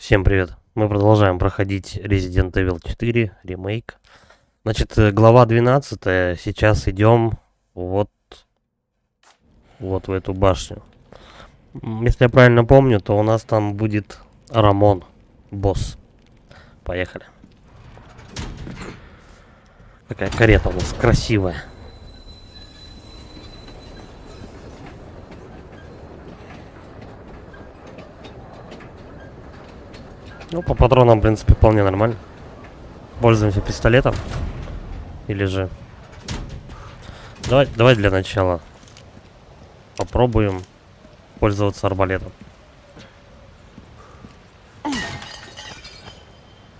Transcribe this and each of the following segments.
Всем привет. Мы продолжаем проходить Resident Evil 4 ремейк. Значит, глава 12. Сейчас идем вот в эту башню. Если я правильно помню, то у нас там будет Рамон, босс. Поехали. Какая карета у нас красивая. Ну, по патронам, в принципе, вполне нормально. Пользуемся пистолетом. Или же... Давай для начала попробуем пользоваться арбалетом.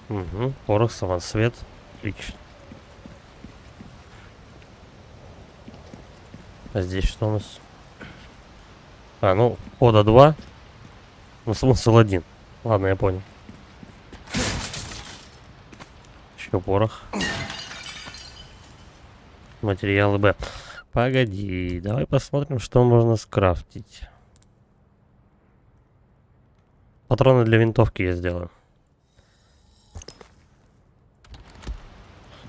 Угу, порох, самосвет. Отлично. А здесь что у нас? Ну, хода 2. Ну, смысл 1. Ладно, я понял. Еще порох. Материалы Б. Погоди, давай посмотрим, что можно скрафтить. Патроны для винтовки я сделаю.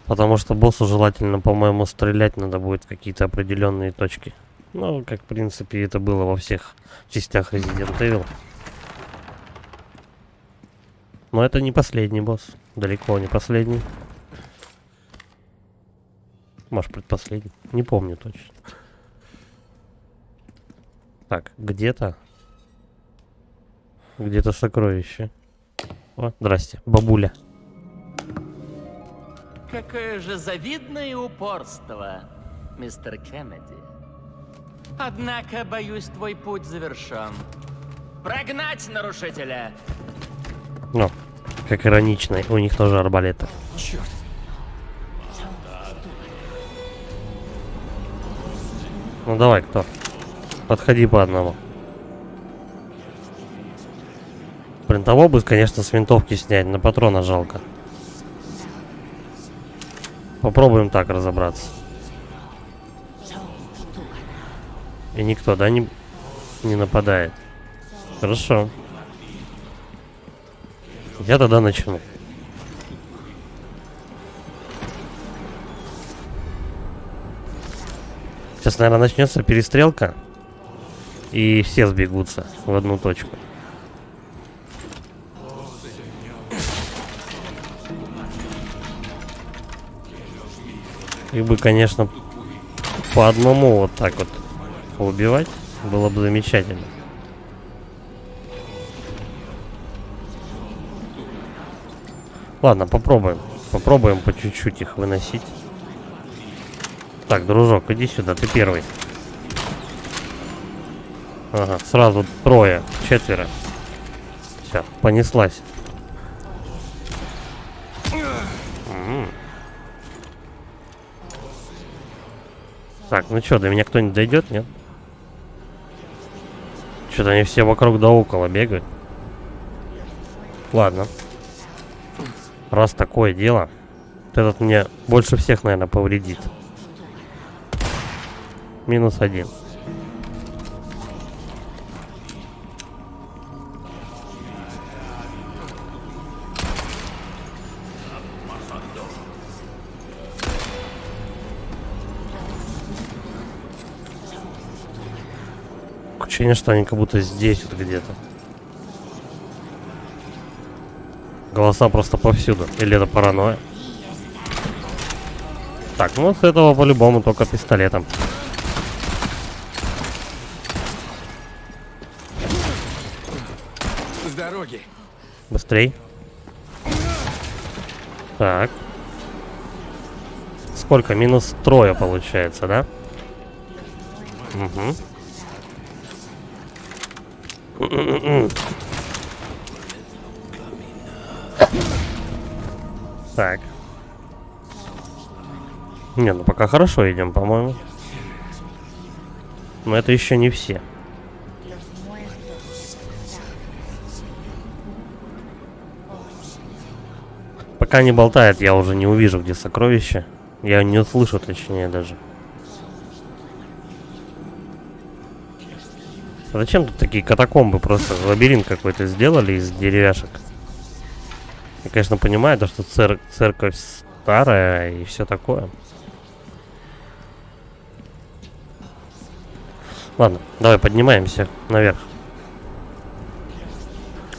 Потому что боссу желательно, по-моему, стрелять надо будет в какие-то определенные точки. Ну, как, в принципе, это было во всех частях Resident Evil. Но это не последний босс. Далеко не последний. Может, предпоследний. Не помню точно. Так, где-то сокровище. О, здрасте, бабуля. Какое же завидное упорство, мистер Кеннеди. Однако, боюсь, твой путь завершен. Прогнать нарушителя! Ну, как иронично, у них тоже арбалеты. Черт. Ну давай, кто? Подходи по одному. Блин, того бы, конечно, с винтовки снять, на патрона жалко. Попробуем так разобраться. И никто, да, не нападает. Хорошо. Я тогда начну. Сейчас, наверное, начнется перестрелка. И все сбегутся в одну точку. Их бы, конечно, по одному вот так вот убивать было бы замечательно. Ладно, попробуем. Попробуем по чуть-чуть их выносить. Так, дружок, иди сюда, ты первый. Ага, сразу трое, четверо. Все, понеслась. Так, ну что, до меня кто-нибудь дойдет, нет? Что-то они все вокруг да около бегают. Ладно. Раз такое дело, вот этот мне больше всех, наверное, повредит. -1. Ощущение, что они как будто здесь вот где-то. Голоса просто повсюду. Или это паранойя? Так, ну с этого по-любому только пистолетом. С дороги. Быстрей. Так. Сколько? -3 получается, да? Угу. Так. Не, ну пока хорошо идем, по-моему. Но это еще не все. Пока не болтает, я уже не увижу, где сокровище. Я не услышу, точнее, даже. А зачем тут такие катакомбы? Просто лабиринт какой-то сделали из деревяшек. Я, конечно, понимаю, то, что церковь старая и все такое. Ладно, давай поднимаемся наверх.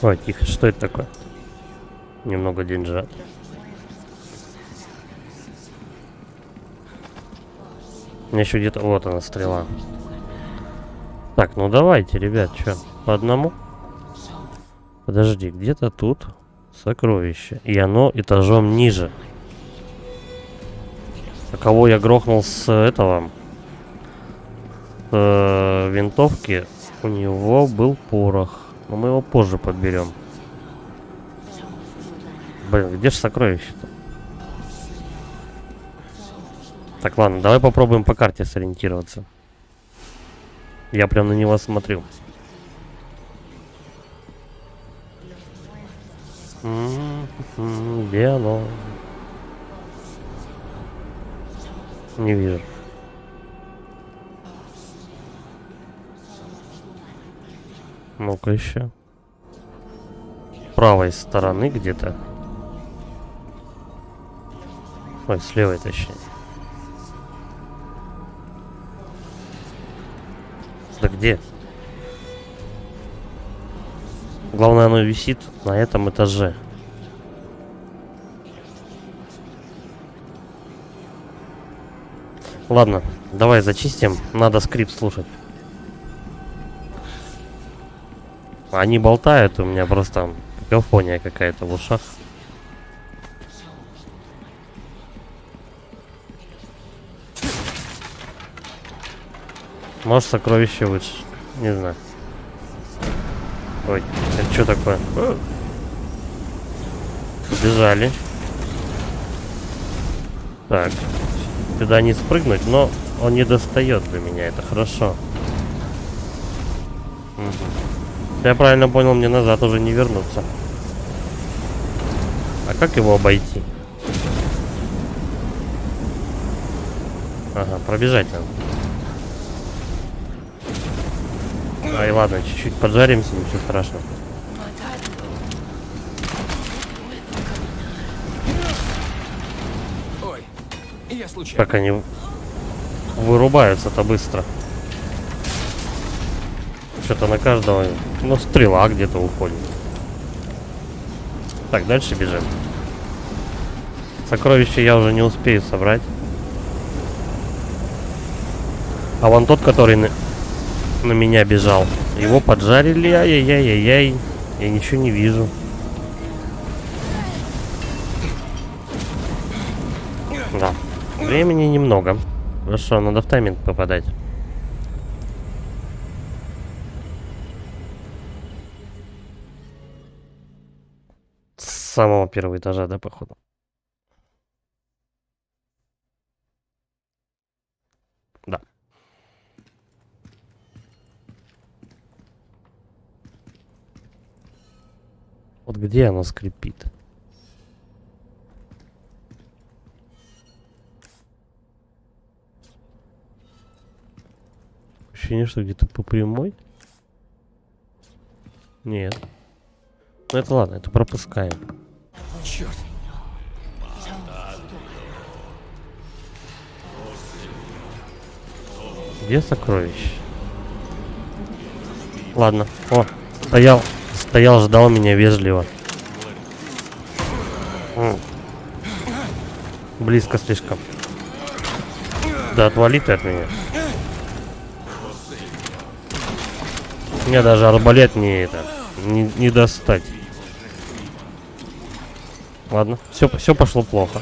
Ой, тихо, что это такое? Немного деньжат. У меня еще где-то... Вот она, стрела. Так, ну давайте, ребят, что? По одному? Подожди, где-то тут сокровище. И оно этажом ниже. А кого я грохнул с этого... винтовки, у него был порох. Но мы его позже подберем. Блин, где же сокровище-то? Так, ладно, давай попробуем по карте сориентироваться. Я прям на него смотрю. Где оно? Не вижу. Ну-ка еще. Правой стороны где-то. Ой, с левой точнее. Да где? Главное, оно висит на этом этаже. Ладно, давай зачистим. Надо скрипт слушать. Они болтают, у меня просто какофония какая-то в ушах. Может, сокровище выше. Не знаю. Ой, это что такое? Убежали. Так. Сюда не спрыгнуть, но он не достает до меня. Это хорошо. Угу. Я правильно понял, мне назад уже не вернуться. А как его обойти? Ага, пробежать надо. Ай, ладно, чуть-чуть поджаримся, ничего страшного. Ой, я случайно. Как они вырубаются-то быстро. Что-то на каждого... Ну, стрела где-то уходит. Так, дальше бежим. Сокровища я уже не успею собрать. А вон тот, который на меня бежал. Его поджарили, ай-яй-яй-яй-яй. Я ничего не вижу. Да. Времени немного. Хорошо, надо в тайминг попадать. С самого первого этажа, да, походу? Да. Вот где оно скрипит? Ощущение, что где-то по прямой? Нет. Ну это ладно, это пропускаем. Черт. Где сокровище? Ладно. О, стоял, ждал меня вежливо. Близко слишком. Да отвали ты от меня. Мне даже арбалет не достать. Ладно, все пошло плохо.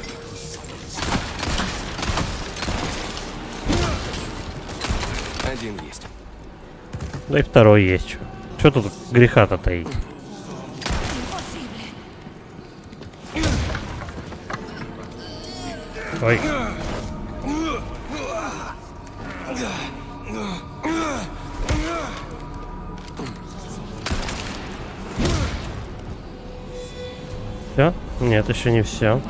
Один есть. Да и второй есть. Что тут греха-то таить? Ой. Все? Нет, еще не все.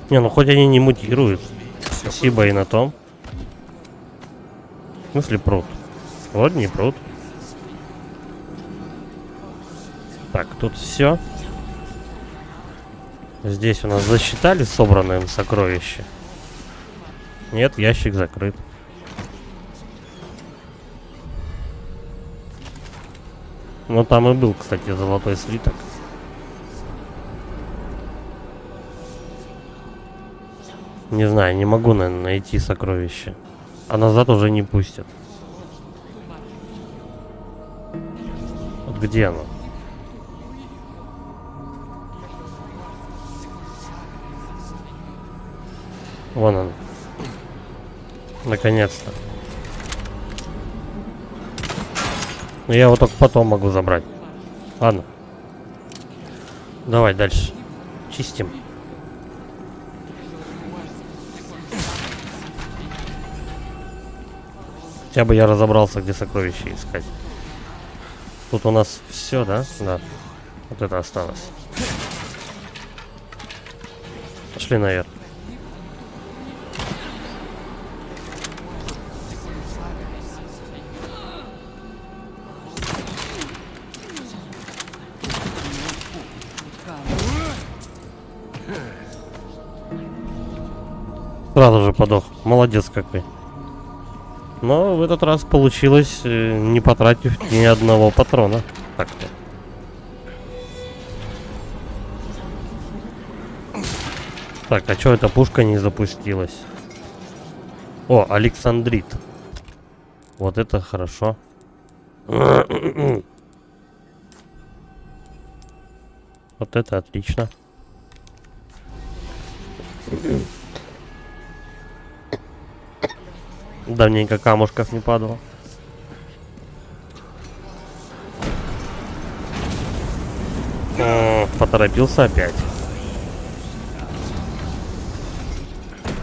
Не, ну хоть они не мутируют. Спасибо и на том. В смысле пруд? Вот не пруд. Так, тут все. Здесь у нас засчитали собранные сокровища. Нет, ящик закрыт. Ну там и был, кстати, золотой слиток. Не знаю, не могу, наверное, найти сокровище. А назад уже не пустят. Вот где оно? Вон он. Наконец-то. Но я его только потом могу забрать. Ладно. Давай дальше. Чистим. Хотя бы я разобрался, где сокровища искать. Тут у нас все, да? Да. Вот это осталось. Пошли наверх. Сразу же подох. Молодец какой. Но в этот раз получилось, не потратив ни одного патрона. Так-то. Так, а чё эта пушка не запустилась? О, Александрит. Вот это хорошо. Вот это отлично. Давненько камушков не падало. О, поторопился опять.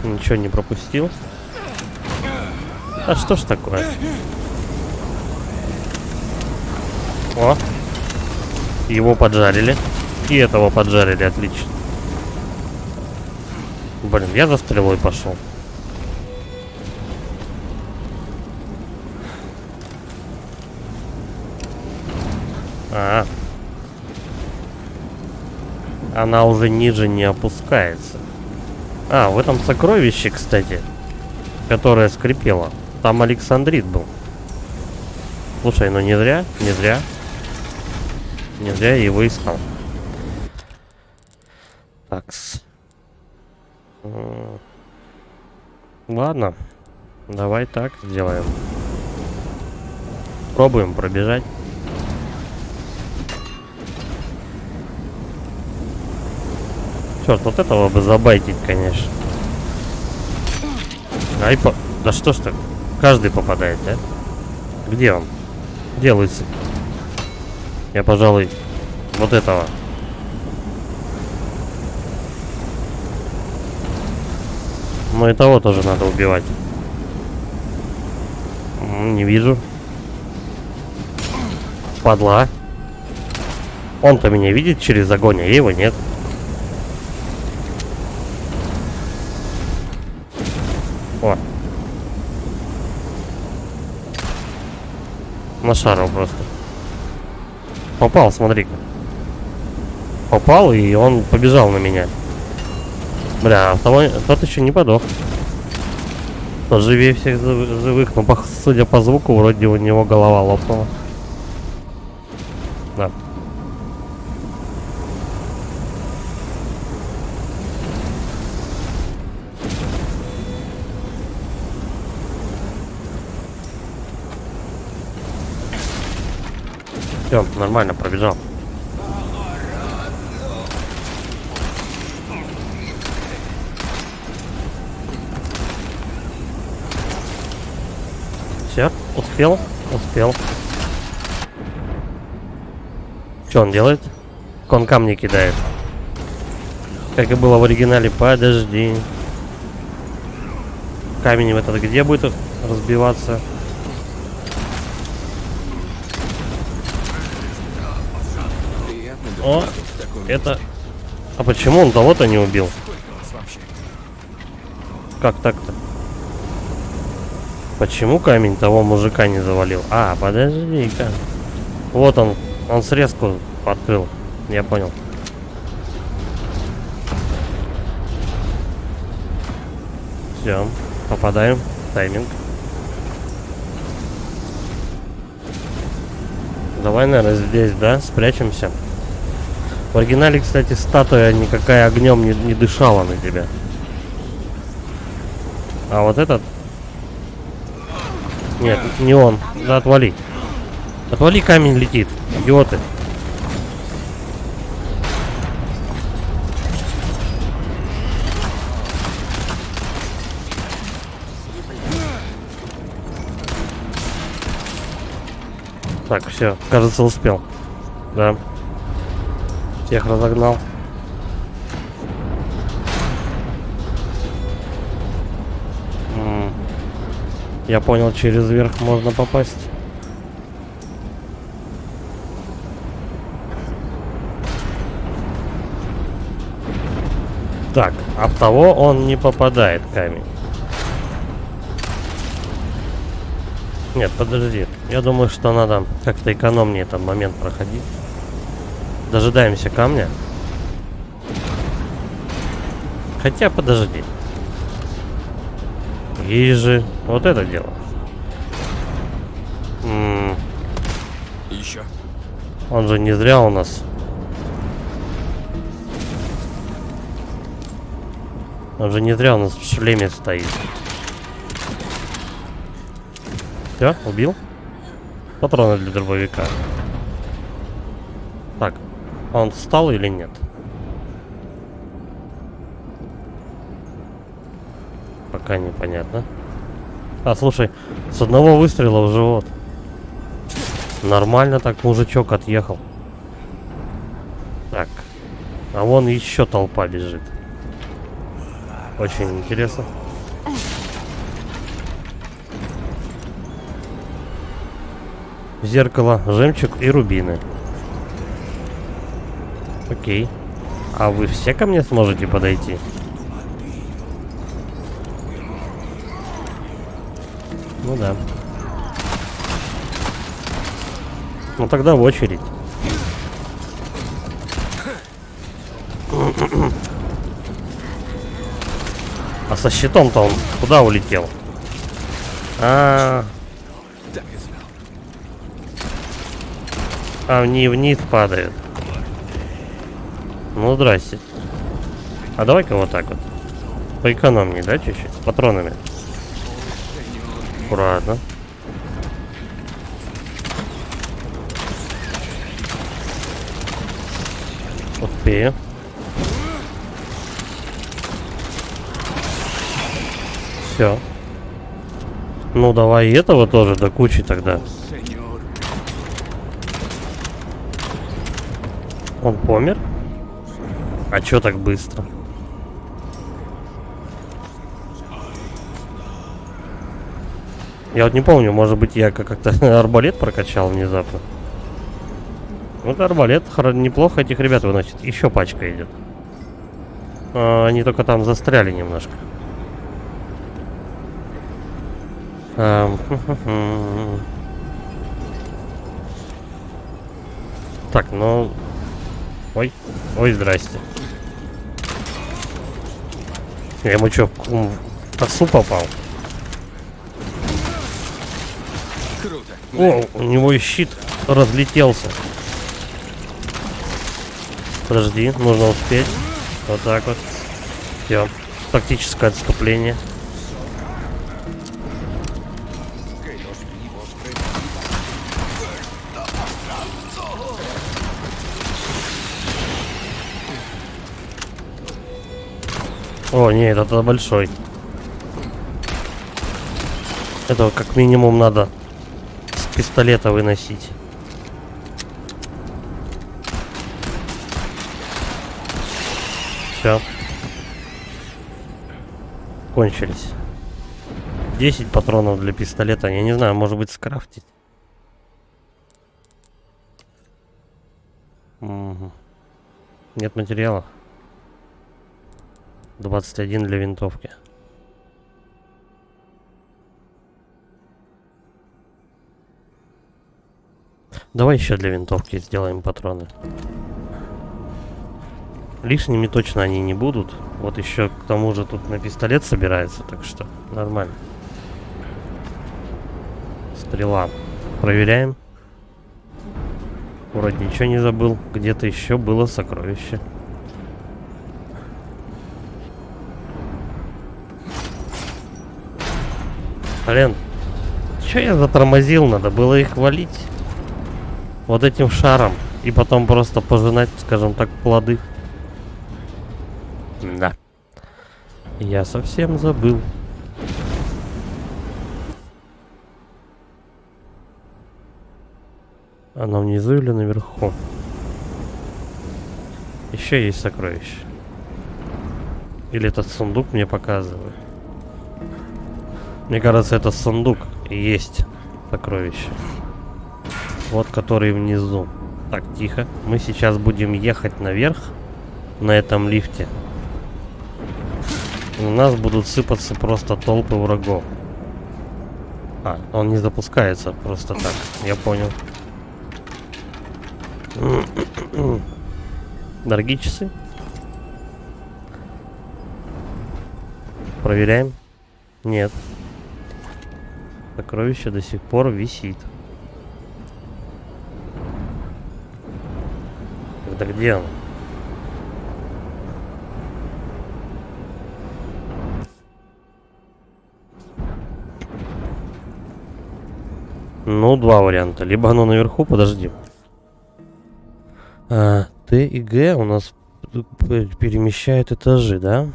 Ничего не пропустил. А что ж такое? О! Его поджарили. И этого поджарили, отлично. Блин, я за стрелой пошел. Она уже ниже не опускается. А, в этом сокровище, кстати, которое скрипело. Там Александрит был. Слушай, ну не зря я его искал. Такс. Ладно, давай так сделаем. Пробуем пробежать. Черт, вот этого бы забайтить, конечно. Да что ж так? Каждый попадает, да? Где он? Где лысый? Я, пожалуй, вот этого. Но и того тоже надо убивать. Не вижу. Падла. Он-то меня видит через огонь, а его нет. О. Нашарил просто. Попал, смотри-ка. Попал, и он побежал на меня. Бля, тот еще не подох. Тот живее всех живых, но судя по звуку, вроде у него голова лопнула. Да. Все, нормально, пробежал. Все, успел. Что он делает? Он камни кидает. Как и было в оригинале. Подожди. Камень этот где будет разбиваться? О, это... А почему он того-то не убил? Как так-то? Почему камень того мужика не завалил? А, подожди-ка. Вот он срезку открыл. Я понял. Ждем. Попадаем. Тайминг. Давай, наверное, здесь, да? Спрячемся. В оригинале, кстати, статуя никакая огнем не дышала на тебя. А вот этот... Нет, не он. Да отвали. Отвали, камень летит. Идиоты. Так, все, кажется, успел. Да. Всех разогнал. Я понял, через верх можно попасть. Так, от того он не попадает, камень. Нет, подожди. Я думаю, что надо как-то экономнее этот момент проходить. Дожидаемся камня. Хотя, подожди. Есть же вот это дело. Еще. Он же не зря у нас. Он же не зря у нас в шлеме стоит. Все, убил? Патроны для дробовика. Так, он встал или нет? Пока непонятно. А, слушай, с одного выстрела в живот. Нормально так мужичок отъехал. Так, а вон еще толпа бежит. Очень интересно. Зеркало, жемчуг и рубины. Окей. А вы все ко мне сможете подойти? Ну да. Ну тогда в очередь. А со щитом-то он куда улетел? Так и знал. А вниз падает. Ну здрасте. А давай-ка вот так вот. Поэкономнее, да, чуть-чуть? С патронами. Аккуратно. Успею. Все. Ну давай и этого тоже до кучи тогда. Сеньор. Он помер? А чё так быстро? Я вот не помню, может быть, я как-то арбалет прокачал внезапно. Вот арбалет неплохо этих ребят выносит. Еще пачка идет. Они только там застряли немножко. Так, ну... Ой, ой, здрасте. Я ему что, в косу попал? Круто. О, у него и щит разлетелся. Подожди, нужно успеть. Вот так вот. Все. Тактическое отступление. О, нет, это большой. Этого как минимум надо с пистолета выносить. Все. Кончились. 10 патронов для пистолета. Я не знаю, может быть, скрафтить. Угу. Нет материала. 21 для винтовки. Давай еще для винтовки сделаем патроны. Лишними точно они не будут. Вот еще к тому же тут на пистолет собирается, так что нормально. Стрела. Проверяем. Вроде ничего не забыл. Где-то еще было сокровище. Блин, что я затормозил? Надо было их валить вот этим шаром и потом просто пожинать, скажем так, плоды. Да. Я совсем забыл. Она внизу или наверху? Еще есть сокровище. Или этот сундук мне показывает? Мне кажется, это сундук и есть сокровище. Вот который внизу. Так, тихо. Мы сейчас будем ехать наверх на этом лифте. И у нас будут сыпаться просто толпы врагов. А, он не запускается просто так. Я понял. Дорогие часы. Проверяем. Нет. Сокровище до сих пор висит. Да где он? Ну, два варианта. Либо оно наверху, подожди. Т и Г у нас перемещают этажи, да?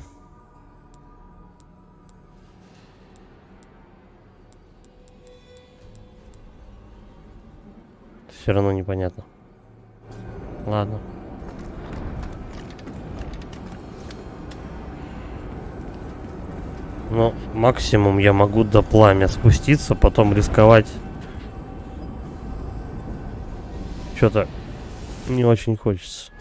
Все равно непонятно. Ладно. Ну, максимум я могу до пламя спуститься, потом рисковать. Что-то не очень хочется.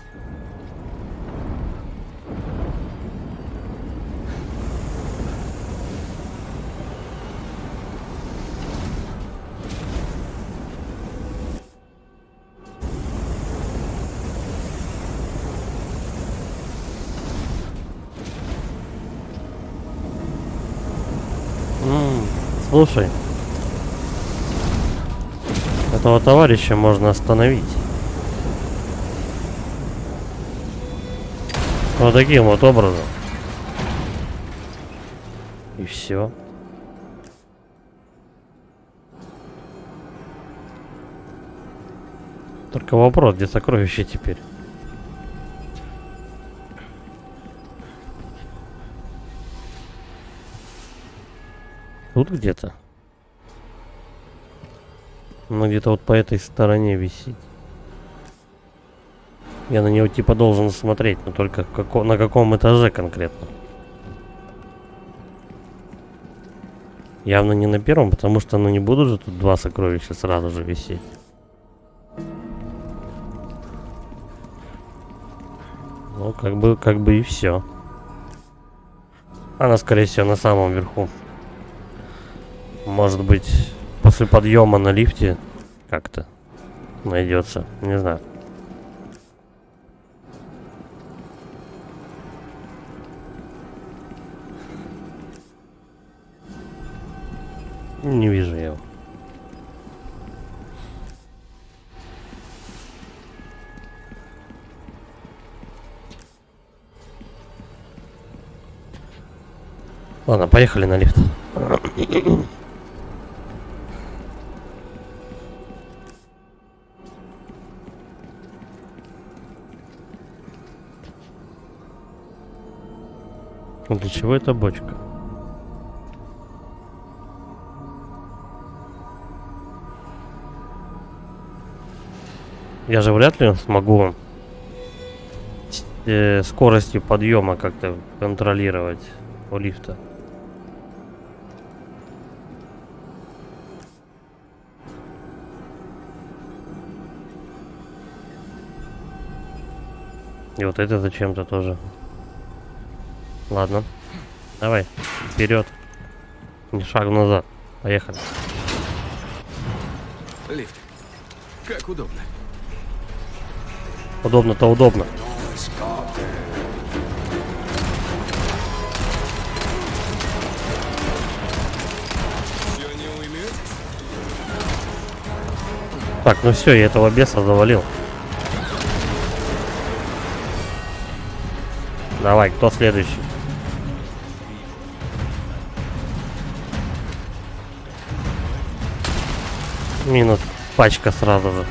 Слушай, этого товарища можно остановить. Вот таким вот образом. И все. Только вопрос, где сокровище теперь? Тут где-то? Ну где-то вот по этой стороне висит. Я на него типа должен смотреть, но только на каком этаже конкретно. Явно не на первом, потому что ну не будут же тут два сокровища сразу же висеть. Ну как бы и все. Она скорее всего на самом верху. Может быть, после подъема на лифте как-то найдется. Не знаю. Не вижу я его. Ладно, поехали на лифт. Для чего эта бочка? Я же вряд ли смогу скоростью подъема как-то контролировать у лифта. И вот это зачем-то тоже. Ладно. Давай, вперед. Ни шагу назад. Поехали. Лифт. Как удобно. Удобно-то удобно. Так, ну все, я этого беса завалил. Давай, кто следующий? Минус пачка сразу же.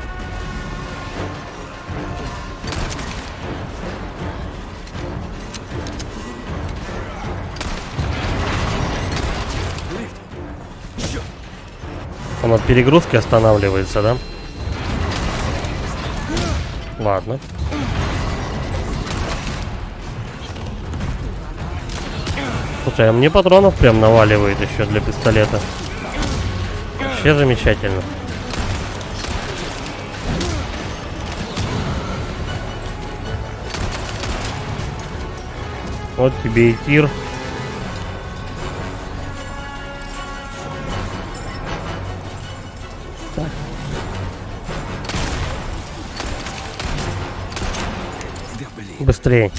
Он от перегрузки останавливается, да? Ладно. Слушай, а мне патронов прям наваливает еще для пистолета. Вообще замечательно. Вот тебе и тир. Да блин. Быстрее.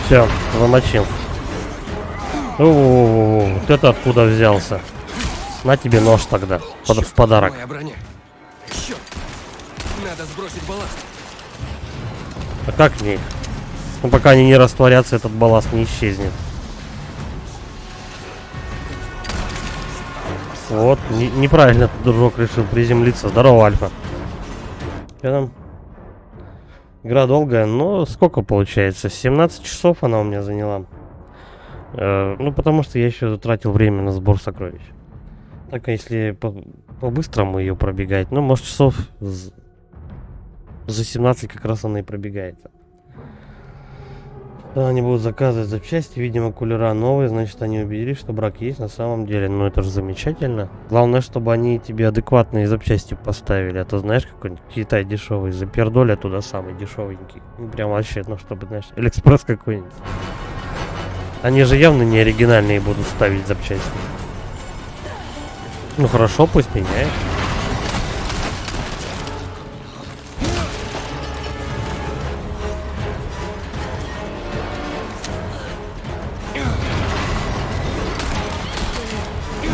Все, замочил. Вот это откуда взялся? На тебе нож тогда. В подарок. Моя броня. Черт. Надо сбросить балласт. А как в ней? Ну, пока они не растворятся, этот балласт не исчезнет. Вот, неправильно дружок решил приземлиться. Здорово, Альфа. Что там? Игра долгая, но сколько получается? 17 часов она у меня заняла. Ну, потому что я еще тратил время на сбор сокровищ. Так, а если по-быстрому ее пробегать, ну, может, часов за 17 как раз она и пробегается. Они будут заказывать запчасти, видимо, кулера новые, значит, они убедились, что брак есть на самом деле. Ну, это же замечательно. Главное, чтобы они тебе адекватные запчасти поставили. А то, знаешь, какой-нибудь Китай дешевый, запердоля туда самый дешевенький. Ну, прям вообще, ну, чтобы, знаешь, Алиэкспресс какой-нибудь. Они же явно не оригинальные будут ставить запчасти. Ну, хорошо, пусть меняют.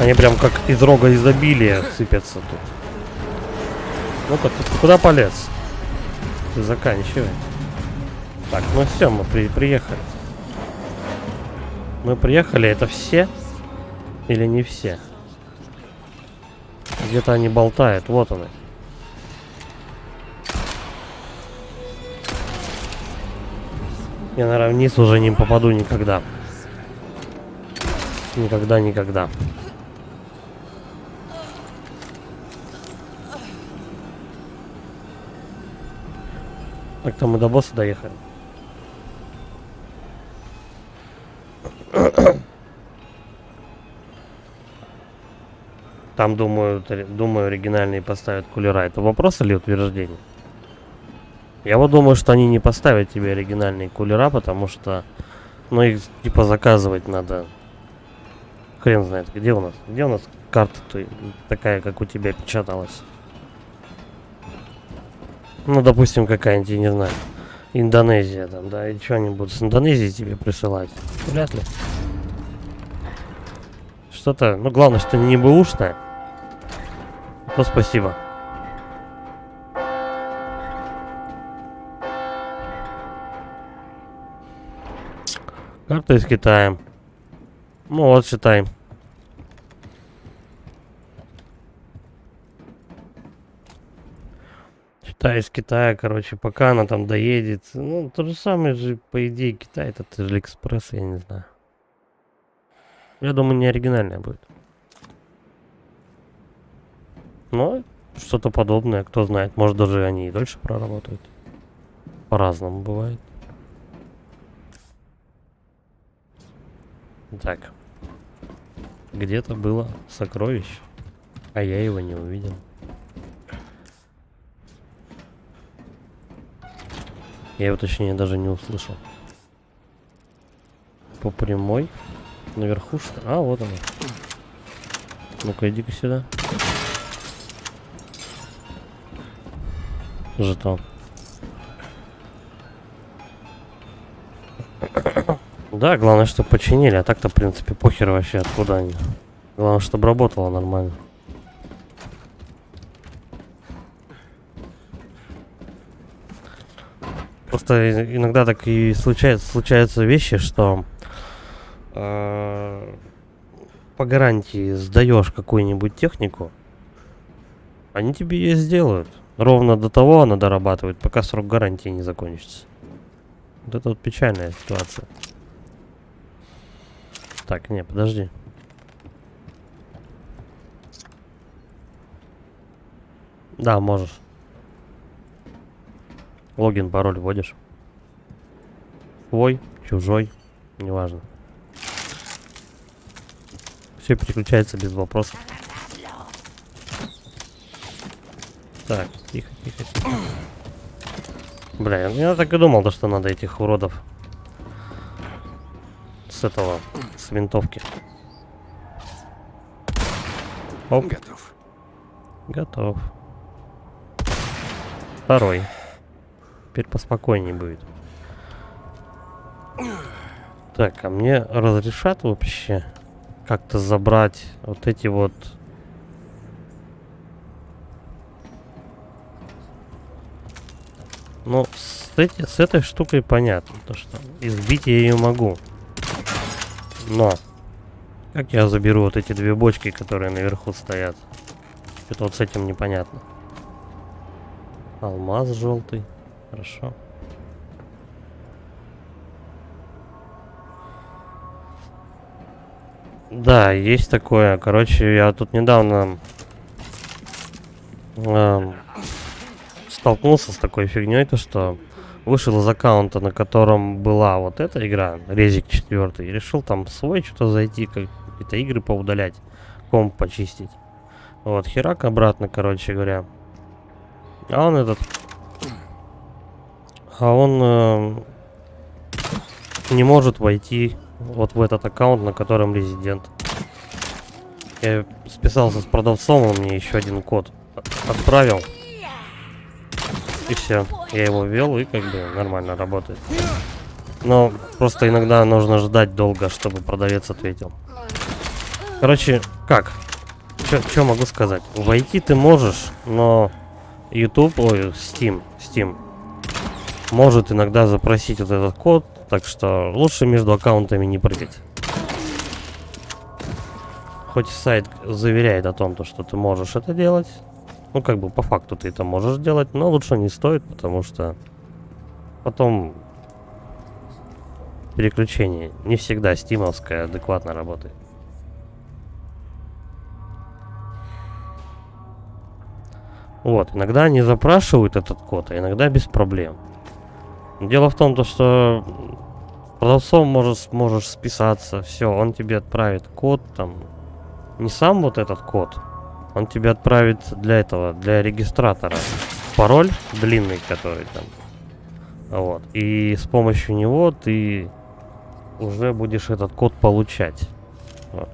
Они прям как из рога изобилия сыпятся тут. Ну-ка, ты куда полез? Ты заканчивай. Так, ну все, мы приехали. Мы приехали, это все? Или не все? Где-то они болтают, вот они. Я, наверное, вниз уже не попаду никогда. Никогда. Так-то мы до босса доехали. Там, думаю, оригинальные поставят кулера. Это вопрос или утверждение? Я вот думаю, что они не поставят тебе оригинальные кулера, потому что, ну, их типа заказывать надо. Хрен знает, где у нас? Где у нас карта такая, как у тебя печаталась? Ну, допустим, какая-нибудь, я не знаю, Индонезия там, да, и что они будут с Индонезии тебе присылать? Вряд ли. Что-то, ну, главное, что не бэушное. То спасибо. Карта из Китая. Ну вот, считай. Считай, из Китая, короче, пока она там доедет. Ну, то же самое же, по идее, Китай, это Алиэкспресс, я не знаю. Я думаю, не оригинальная будет. Но что-то подобное, кто знает. Может, даже они и дольше проработают. По-разному бывает. Так. Где-то было сокровище, а я его не увидел. Я его, точнее, даже не услышал. По прямой. Наверху что? А, вот оно. Ну-ка, иди-ка сюда. Жетон. Да, главное, чтобы починили, а так-то, в принципе, похер вообще, откуда они. Главное, чтобы работало нормально. Просто иногда так и случаются вещи, что по гарантии сдаешь какую-нибудь технику, они тебе ее сделают. Ровно до того она дорабатывает, пока срок гарантии не закончится. Вот это вот печальная ситуация. Так, не, подожди. Да, можешь. Логин, пароль вводишь. Свой, чужой, неважно. Все переключается без вопросов. Так, тихо, тихо, тихо. Бля, я так и думал, что надо этих уродов с этого, с винтовки. Оп, Готов. готов. Второй. Теперь поспокойнее будет. Так, а мне разрешат вообще как-то забрать вот эти вот... Ну, с этой штукой понятно, то что избить я ее могу. Но, как я заберу вот эти две бочки, которые наверху стоят? Это вот с этим непонятно. Алмаз желтый. Хорошо. Да, есть такое. Короче, я тут недавно столкнулся с такой фигней, то что вышел из аккаунта, на котором была вот эта игра, Резик 4, и решил там свой что-то зайти, какие-то игры поудалять, комп почистить. Вот, херак обратно, короче говоря. А он этот... А он не может войти вот в этот аккаунт, на котором резидент. Я списался с продавцом, он мне еще один код отправил. И все, я его ввел, и как бы нормально работает. Но просто иногда нужно ждать долго, чтобы продавец ответил. Короче, как? Что могу сказать? Войти ты можешь, но YouTube, ой, Steam может иногда запросить вот этот код, так что лучше между аккаунтами не прыгать. Хоть сайт заверяет о том, что ты можешь это делать. Ну, как бы по факту ты это можешь делать, но лучше не стоит, потому что потом переключение не всегда стимовское адекватно работает. Вот, иногда они запрашивают этот код, а иногда без проблем. Дело в том, что продавцом можешь списаться, все, он тебе отправит код, там, не сам вот этот код, он тебе отправит для этого, для регистратора пароль длинный, который там, вот, и с помощью него ты уже будешь этот код получать. Вот.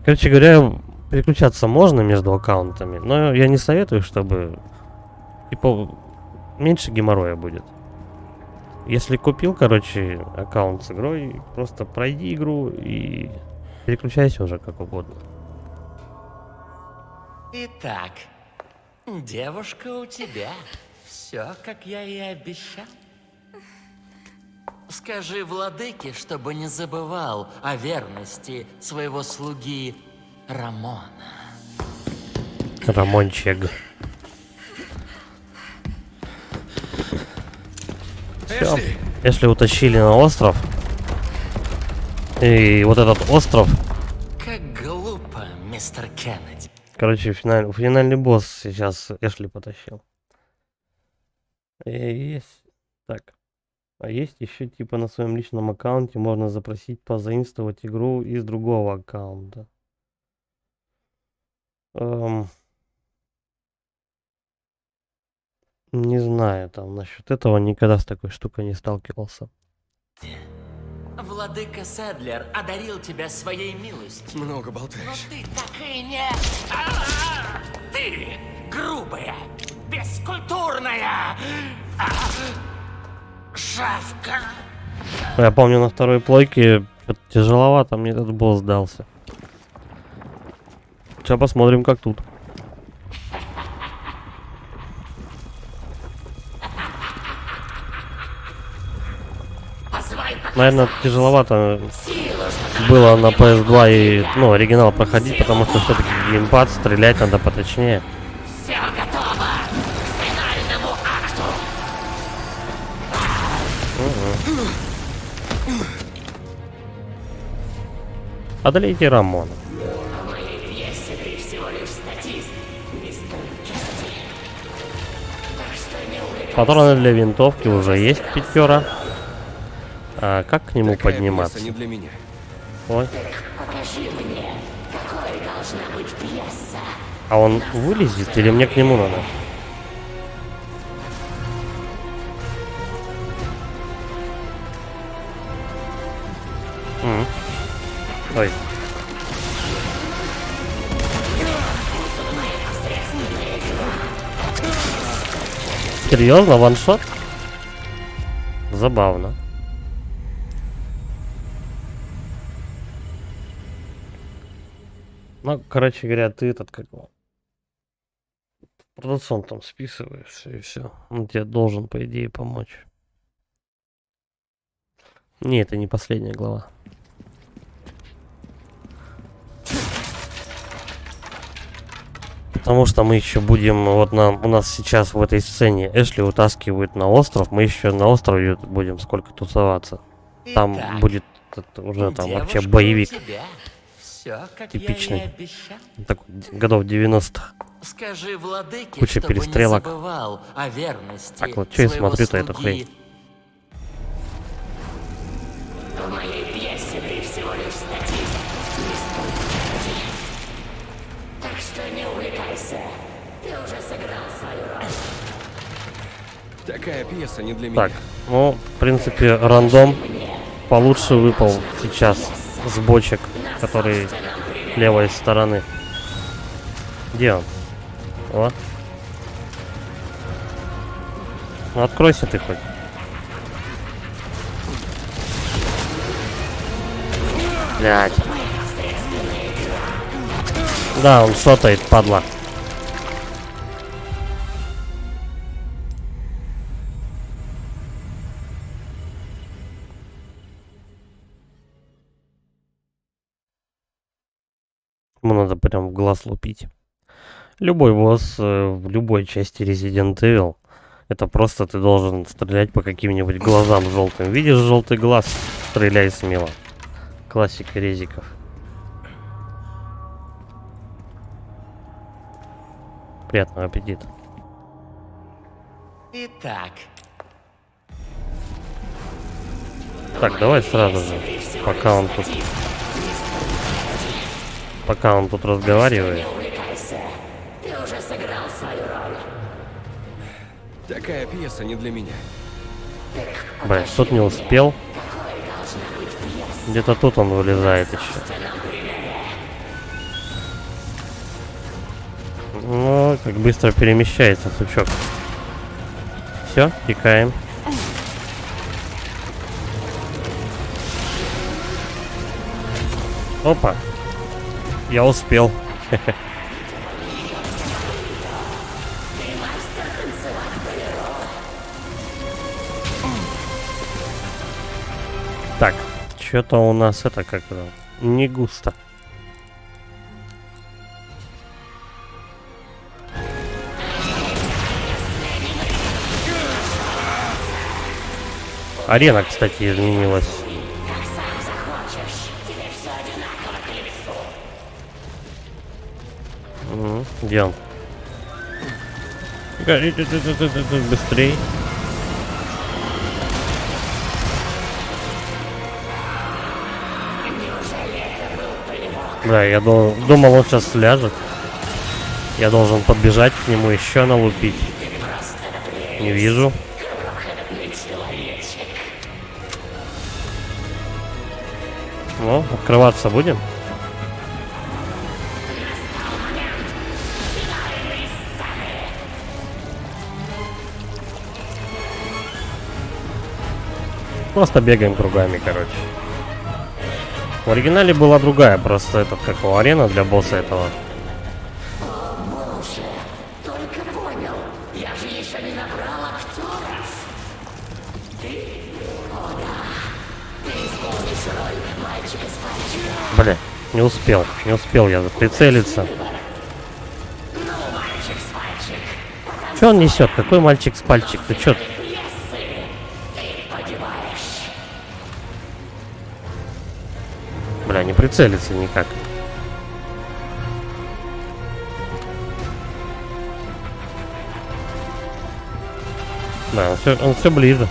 Короче говоря, переключаться можно между аккаунтами, но я не советую, чтобы типа меньше геморроя будет. Если купил, короче, аккаунт с игрой, просто пройди игру и переключайся уже как угодно. Итак, девушка у тебя. Все, как я и обещал. Скажи владыке, чтобы не забывал о верности своего слуги Рамона. Рамончик. Всё. Если утащили на остров, и вот этот остров... Как глупо, мистер Кеннеди. Короче, финальный босс сейчас Эшли потащил. Есть. Так. А есть еще типа на своем личном аккаунте можно запросить позаимствовать игру из другого аккаунта. Не знаю, там насчет этого никогда с такой штукой не сталкивался. Владыка Седлер одарил тебя своей милостью. Много Но болтаешь. ты так и не... Ты грубая, бескультурная шавка. Я помню, на второй плойке что-то тяжеловато мне этот босс дался. Сейчас посмотрим, как тут. Наверное, тяжеловато было на PS2 и, ну, оригинал проходить, потому что все-таки геймпад, стрелять надо поточнее. Все готово к финальному акту. Одолейте Рамона. В моей пьесе ты всего лишь статист, мистер Кеннеди. Так что не увлекайся. Патроны для винтовки уже есть 5. А как к нему Такая подниматься? пьеса не для меня. Ой. Покажи мне, какой должна быть пьеса. А он вылезет или мне к нему надо? Ой. Серьезно, ваншот? Забавно. Ну, короче говоря, ты этот как его, продавцом там списываешься и все. Он тебе должен, по идее, помочь. Не, это не последняя глава. Потому что мы еще будем, вот у нас сейчас в этой сцене Эшли утаскивают на остров, мы еще на острове будем сколько тусоваться. Там Итак, будет уже там вообще девушка у боевик. тебя. Всё, как Типичный. я и обещал. Такой, годов 90-х. Скажи владыке, Куча чтобы перестрелок. не забывал о верности Так вот, чё я своего смотрю-то эту слуги. хрень? В моей пьесе ты всего лишь статист, мистер Кеннеди. Так что не увлекайся. Ты уже сыграл свою роль. Такая пьеса не для меня. Так, ну, в принципе, рандом получше выпал сейчас с бочек, который левой стороны. Где он? О. Ну, откройся ты хоть. Блядь. Да, он шотает, падла. Ему надо прям в глаз лупить. Любой босс в любой части Resident Evil, это просто ты должен стрелять по каким-нибудь глазам желтым. Видишь желтый глаз? Стреляй смело. Классика резиков. Приятного аппетита. Итак, Так, давай сразу же, пока он тут разговаривает. Увлекайся. Ты уже сыграл свою роль. Такая пьеса не для меня. Блин, тут не успел. Где-то тут он вылезает еще. Ну, как быстро перемещается сучок. Все, текаем. Опа. Я успел. Так, что-то у нас это как-то не густо. Арена, кстати, изменилась. Где он? Быстрей. Да, я думал, он сейчас ляжет. Я должен подбежать к нему, еще налупить. Не вижу. Ну, открываться будем? Просто бегаем кругами, короче. В оригинале была другая, просто этот, как его, арена для босса этого. Боже, только понял. Я же еще не набрал актеров. Ты? О да. Ты исполнишь роль мальчика с пальчика. Бля, не успел я прицелиться. Ну, мальчик с пальчик. Че он несет? Какой мальчик с пальчик? Ты чё? Пьесы. Ты погибаешь. Бля, не прицелиться никак. Да, он все ближе.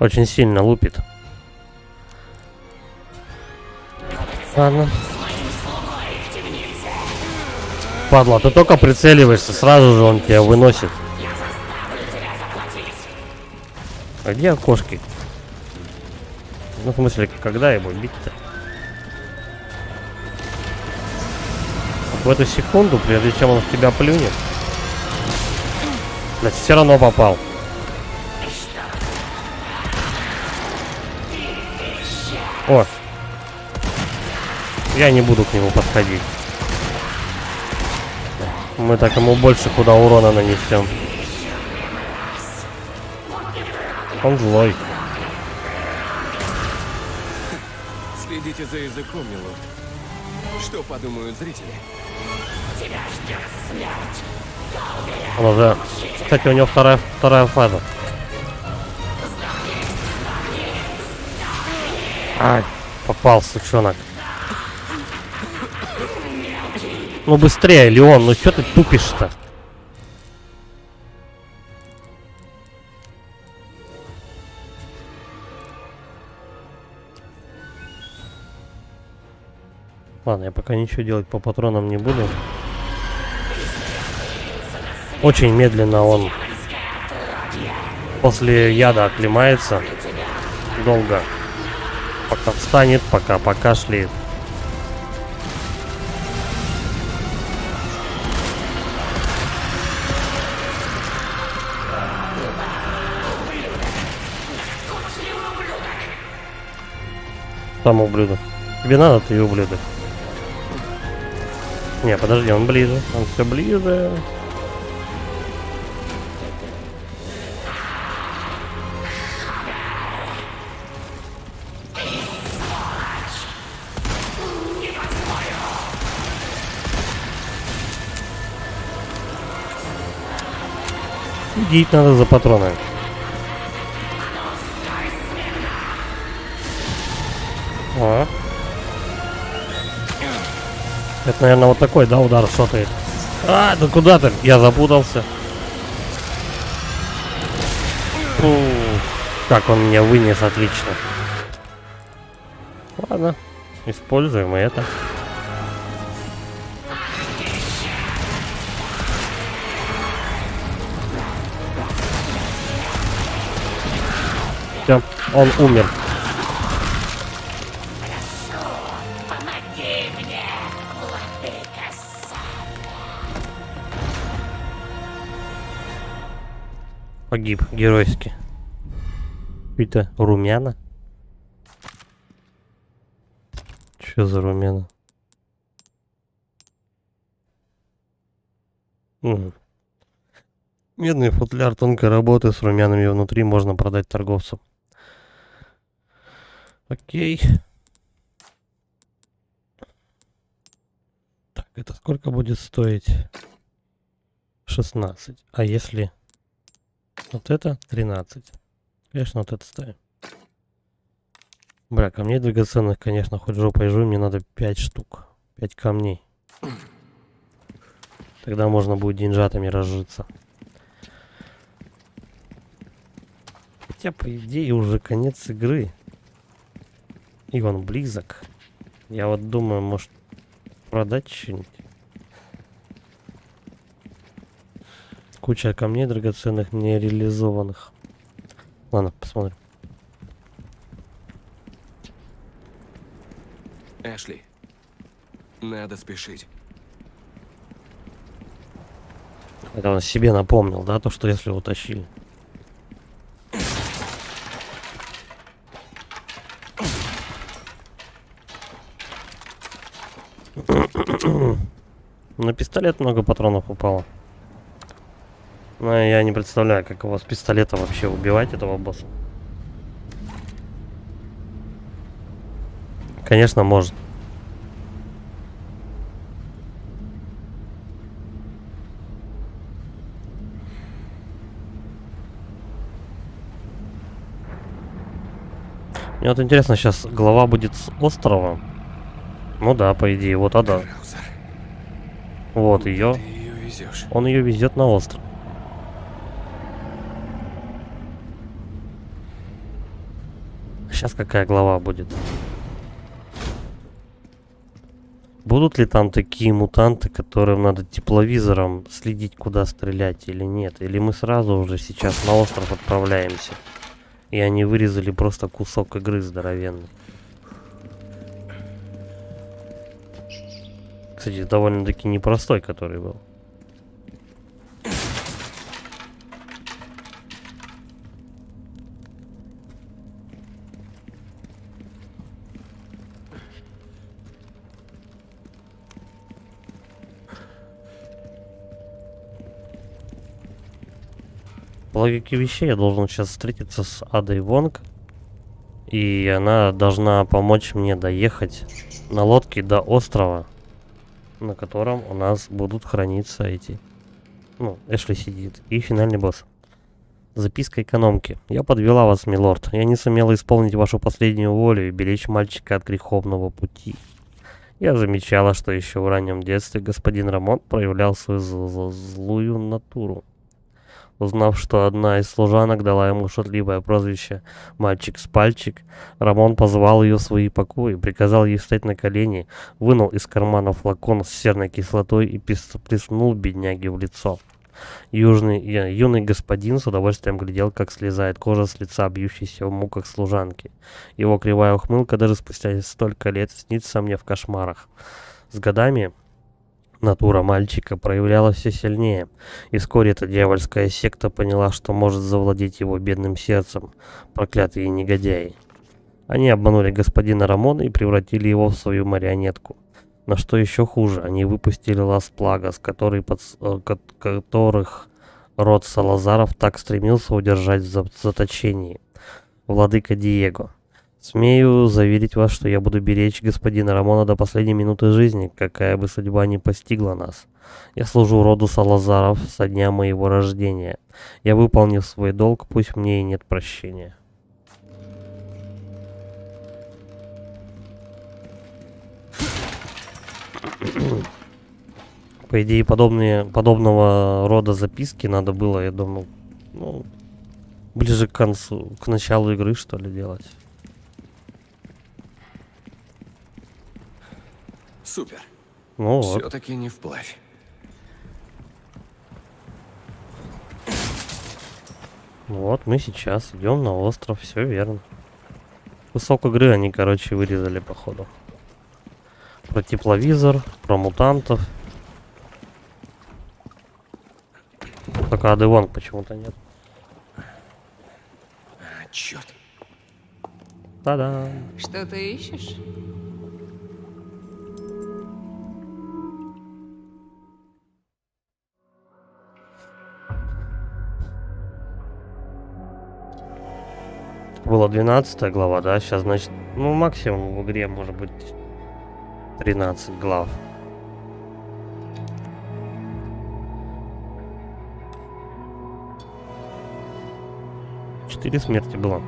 Очень сильно лупит. Ладно. Падла, ты только прицеливаешься, сразу же он тебя выносит. А где окошки? Ну, в смысле, когда его бить-то? В эту секунду, прежде чем он в тебя плюнет. Блять, все равно попал. О! Я не буду к нему подходить. Мы так ему больше куда урона нанесем. Он злой. Следите за языком, милорд. Что подумают зрители? Тебя ждет смерть. Он уже... Кстати, у него вторая фаза. Ай, попал, сучонок. Ну быстрее, Леон, ну что ты тупишь-то? Ладно, я пока ничего делать по патронам не буду. Очень медленно он после яда оклемается. Долго. Пока встанет, пока покашляет. Сам ублюдок. Тебе надо, ты ублюдок. Не, подожди, он ближе. Он все ближе. Идти надо за патронами. О. Это, наверное, вот такой, да, удар шотает. А, да куда ты? Я запутался. Фу, как он меня вынес, отлично. Ладно, используем и это. Все, он умер. Помоги мне, владыка Сабля. Погиб геройски. Какие-то румяна. Что за румяна? Медный футляр тонкой работы с румянами внутри можно продать торговцу. Окей. Так, это сколько будет стоить? 16. А если вот это 13? Конечно, вот это ставим. Бля, камней драгоценных, конечно, хоть жопой жуй, мне надо 5 штук. 5 камней. Тогда можно будет деньжатами разжиться. Хотя, по идее, уже конец игры. И он близок. Я вот думаю, может продать что-нибудь. Куча камней драгоценных, нереализованных. Ладно, посмотрим. Эшли, надо спешить. Это он себе напомнил, да, то, что если утащили. На пистолет много патронов упало. Но я не представляю, как его с пистолета вообще убивать, этого босса. Конечно, можно. Мне вот интересно, сейчас глава будет с острова. Ну да, по идее, вот да. Краузер, Вот ее. ты ее везешь. Он ее везет на остров. Сейчас какая глава будет? Будут ли там такие мутанты, которым надо тепловизором следить, куда стрелять или нет? Или мы сразу уже сейчас на остров отправляемся? И они вырезали просто кусок игры здоровенный. Кстати, довольно-таки непростой, который был. По логике вещей я должен сейчас встретиться с Адой Вонг. И она должна помочь мне доехать на лодке до острова, на котором у нас будут храниться эти... Ну, Эшли сидит. И финальный босс. Записка экономки. Я подвела вас, милорд. Я не сумела исполнить вашу последнюю волю и беречь мальчика от греховного пути. Я замечала, что еще в раннем детстве господин Рамон проявлял свою злую натуру. Узнав, что одна из служанок дала ему шутливое прозвище «Мальчик с пальчик», Рамон позвал ее в свои покои, приказал ей встать на колени, вынул из кармана флакон с серной кислотой и плеснул бедняге в лицо. Юный господин с удовольствием глядел, как слезает кожа с лица, бьющейся в муках служанки. Его кривая ухмылка даже спустя столько лет снится мне в кошмарах. С годами натура мальчика проявлялась все сильнее, и вскоре эта дьявольская секта поняла, что может завладеть его бедным сердцем, проклятые негодяи. Они обманули господина Рамона и превратили его в свою марионетку. Но что еще хуже, они выпустили Лас-Плагас, которых род Салазаров так стремился удержать в заточении. Владыка Диего. Смею заверить вас, что я буду беречь господина Рамона до последней минуты жизни, какая бы судьба ни постигла нас. Я служу роду Салазаров со дня моего рождения. Я выполнил свой долг, пусть мне и нет прощения. По идее, подобного рода записки надо было, я думал, ну, ближе к концу, к началу игры, что ли, делать. Супер. Ну вот. Все-таки не вплавь. Вот мы сейчас идем на остров, все верно. Кусок игры они, короче, вырезали, походу. Про тепловизор, про мутантов. Только Ады Вонг почему-то нет. Черт. Та-да! Что ты ищешь? Была 12 глава, да? Сейчас, значит, ну, максимум в игре может быть 13 глав. Четыре смерти было.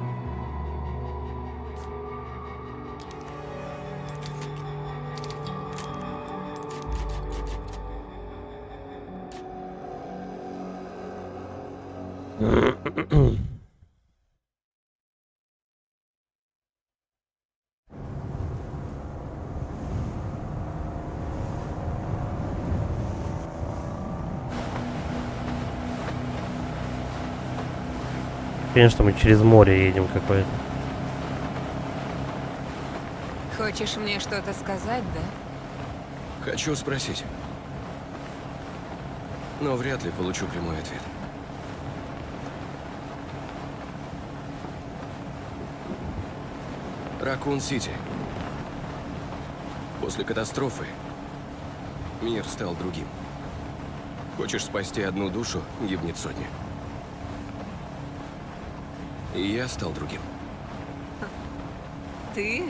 Конечно, мы через море едем какое-то. Хочешь мне что-то сказать, да? Хочу спросить. но вряд ли получу прямой ответ. Ракун-Сити. После катастрофы мир стал другим. Хочешь спасти одну душу, гибнет сотня. И я стал другим. Ты?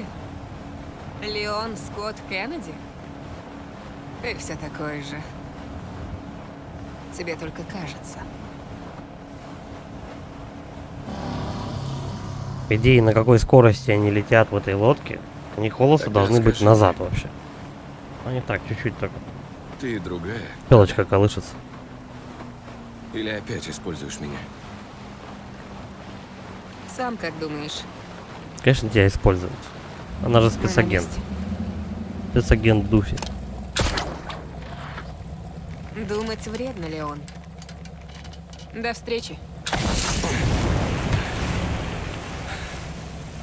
Леон Скотт Кеннеди? Ты все такой же. Тебе только кажется. По идее, на какой скорости они летят в этой лодке, они колосы Тогда должны быть скажи. назад вообще. Они так, чуть-чуть только. Ты другая? Пелочка колышется. Или опять используешь меня? Сам как думаешь? Конечно, тебя используют. Она же Мы на спецагент. месте. Спецагент Дуфи. Думать вредно, Леон. До встречи.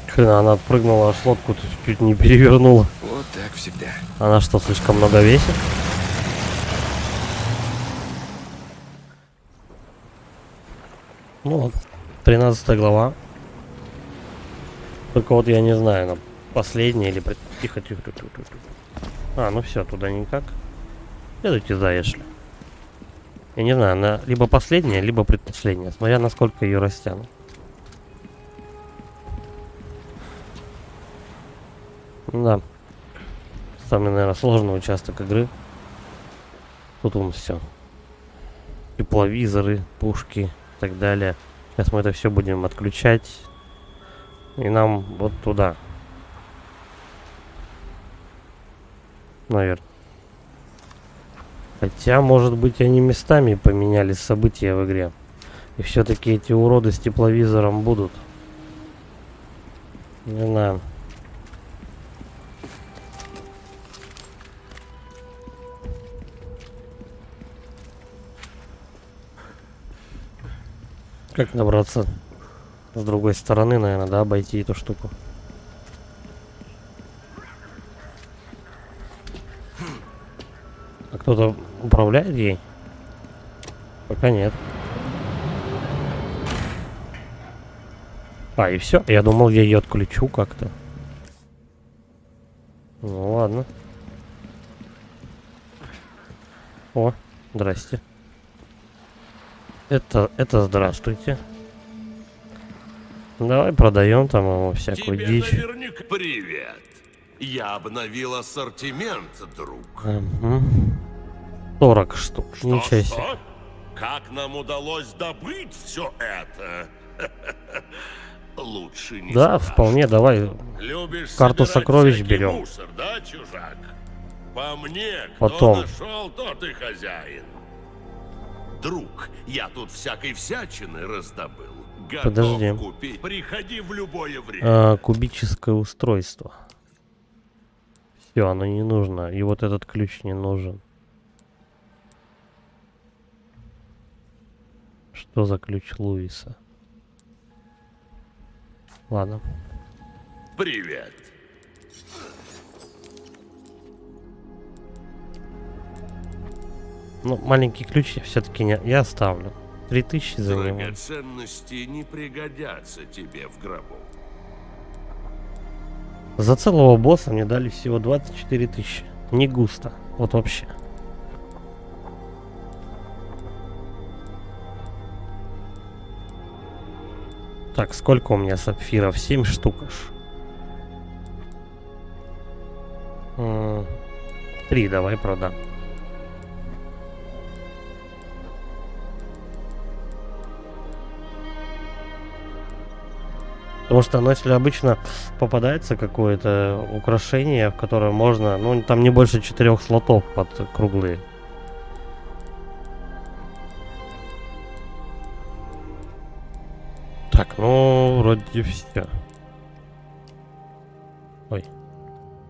Хрен, она отпрыгнула, аж лодку чуть не перевернула. Вот так всегда. Она что, слишком много весит? Ну вот, 13 глава. Только вот я не знаю, она последняя или... Тихо, тихо, тихо, тихо, тихо. А, ну все, туда никак. Следуйте за Эшли. Я не знаю, она либо последняя, либо предпоследняя, смотря насколько ее растянут. Да. Самый, наверное, сложный участок игры. Тут он все. Тепловизоры, пушки и так далее. Сейчас мы это все будем отключать. И нам вот туда. Наверное. Хотя, может быть, они местами поменяли события в игре. И все-таки эти уроды с тепловизором будут. Не знаю. Как добраться с другой стороны, наверное, да, обойти эту штуку. А кто-то управляет ей? Пока нет. А, и все. Я думал, я ее отключу как-то. Ну ладно. О, здрасте. Это здравствуйте. Давай продаем там ему всякую Тебе дичь. наверняка привет. Я обновил ассортимент, друг. Ага. 40 штук. Ничего себе. Что? Как нам удалось добыть все это? Лучше не Да, спрашивай. вполне, давай. Любишь Карту собирать сокровищ всякий берем. мусор, да, чужак? По мне, Потом. кто нашел, тот и хозяин. Друг, я тут всякой всячины раздобыл. Готов Подожди. купить. Приходи в любое время. Кубическое устройство. Все, оно не нужно. И вот этот ключ не нужен. Что за ключ Луиса? Ладно. Привет. Ну, маленький ключ я все-таки не... Я оставлю. 3000 за него. Драгоценности не пригодятся тебе в гробу. За целого босса мне дали всего 24 тысячи. Не густо. Вот вообще. Так, сколько у меня сапфиров? 7 штук аж. 3 давай продам. Потому что, ну, если обычно попадается какое-то украшение, в которое можно, ну, там не больше 4 слотов под круглые. Так, ну, вроде все. Ой.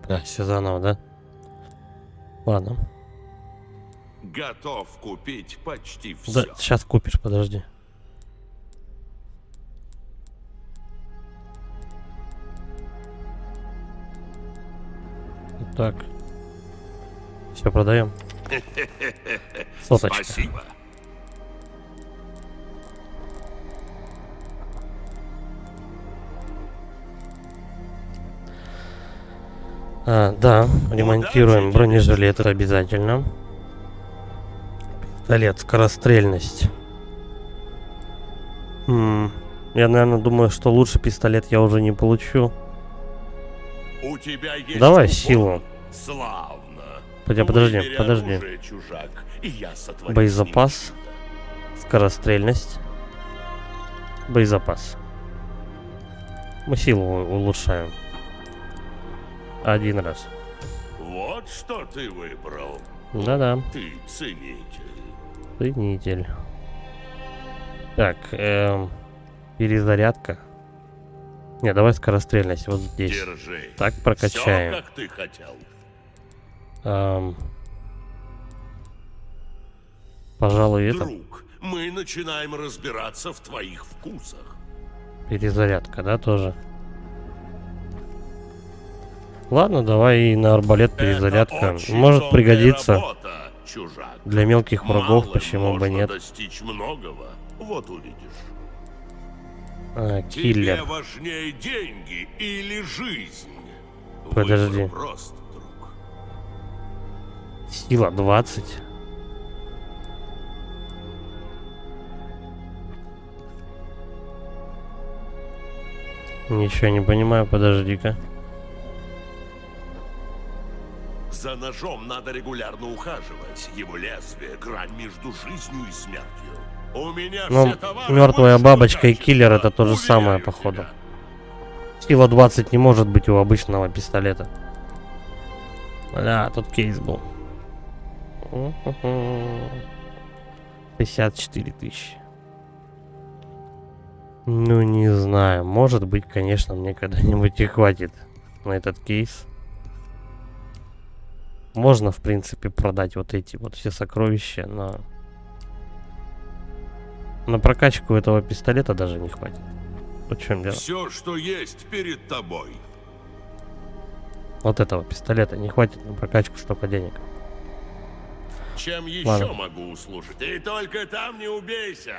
Да, все заново, да? Ладно. Готов купить почти все. Да, сейчас купишь, подожди. Так. Все, продаем. Соточка. Спасибо. Да, ремонтируем бронежилет обязательно. Пистолет, скорострельность. Я, наверное, думаю, что лучше пистолет я уже не получу. У тебя есть Давай упор? силу. Славно. Подожди, Выбери подожди. оружие, чужак, и я сотворю Боезапас. с ним чудо. Скорострельность. Боезапас. Мы силу улучшаем. Один раз. Вот что ты выбрал. Да-да. Ты ценитель. Ценитель. Так, перезарядка. Не, давай скорострельность вот здесь. Держи. Так, прокачаем. Всё, как ты хотел. Пожалуй, это Друг, мы начинаем разбираться в твоих вкусах. перезарядка, да, тоже. Ладно, давай и на арбалет перезарядка. Это очень Может тонкая пригодиться работа, чужак. для мелких врагов, Малым почему бы можно нет. достичь многого. Вот увидишь. Тебе Киллер. важнее деньги или жизнь? Подожди. Выбор прост, друг. Сила 20. Ничего не понимаю, подожди-ка. За ножом надо регулярно ухаживать. Его лезвие — грань между жизнью и смертью. У меня Ну, все товары мертвая высшего бабочка и киллер качества, это то же самое, уверяю походу. тебя. Сила 20 не может быть у обычного пистолета. Бля, тут кейс был. 54 тысячи. Ну, не знаю. Может быть, конечно, мне когда-нибудь и хватит на этот кейс. Можно, в принципе, продать вот эти вот все сокровища, но... На прокачку этого пистолета даже не хватит. Вот в чем дело. Все, что есть перед тобой. Вот этого пистолета не хватит на прокачку столько денег. Чем еще Ладно. могу услужить? И только там не убейся.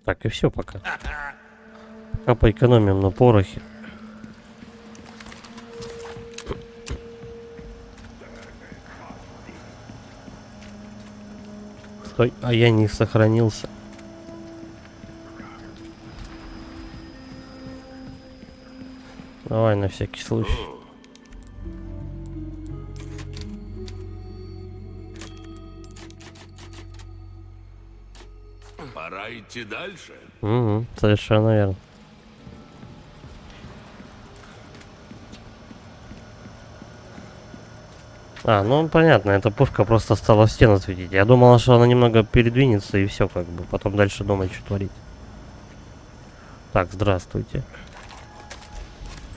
Так, и все пока. Пока поэкономим на порохе. Стой, а я не сохранился. Давай на всякий случай. Пора идти дальше. Угу, совершенно верно. Ну понятно, эта пушка просто стала в стену светить. Я думала, что она немного передвинется и все как бы. Потом дальше думать, что творить. Так, здравствуйте.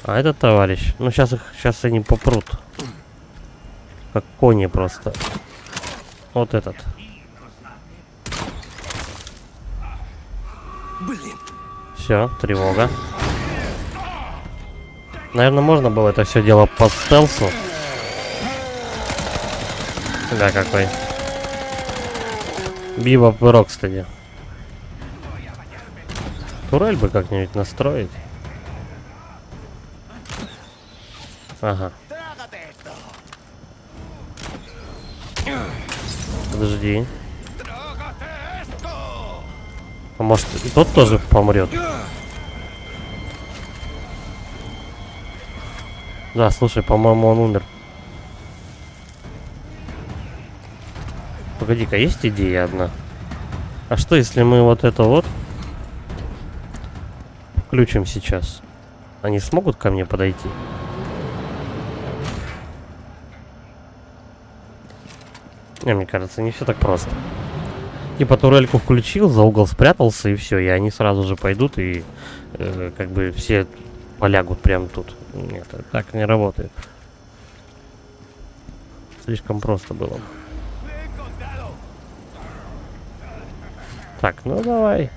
А этот товарищ, ну сейчас они попрут. Как кони просто. Вот этот. Блин. Все, тревога. Наверное, можно было это все дело по стелсу. Да, какой. Бибоп и Рокстеди. Турель бы как-нибудь настроить. Ага. Подожди. А может и тот тоже помрет? Да, слушай, по-моему, он умер. Погоди-ка, есть идея одна? А что, если мы вот это вот включим сейчас? Они смогут ко мне подойти? Не, мне кажется, не все так просто. Типа турельку включил, за угол спрятался и все, и они сразу же пойдут и как бы все полягут прямо тут. Нет, так не работает. Слишком просто было. Так, ну давай.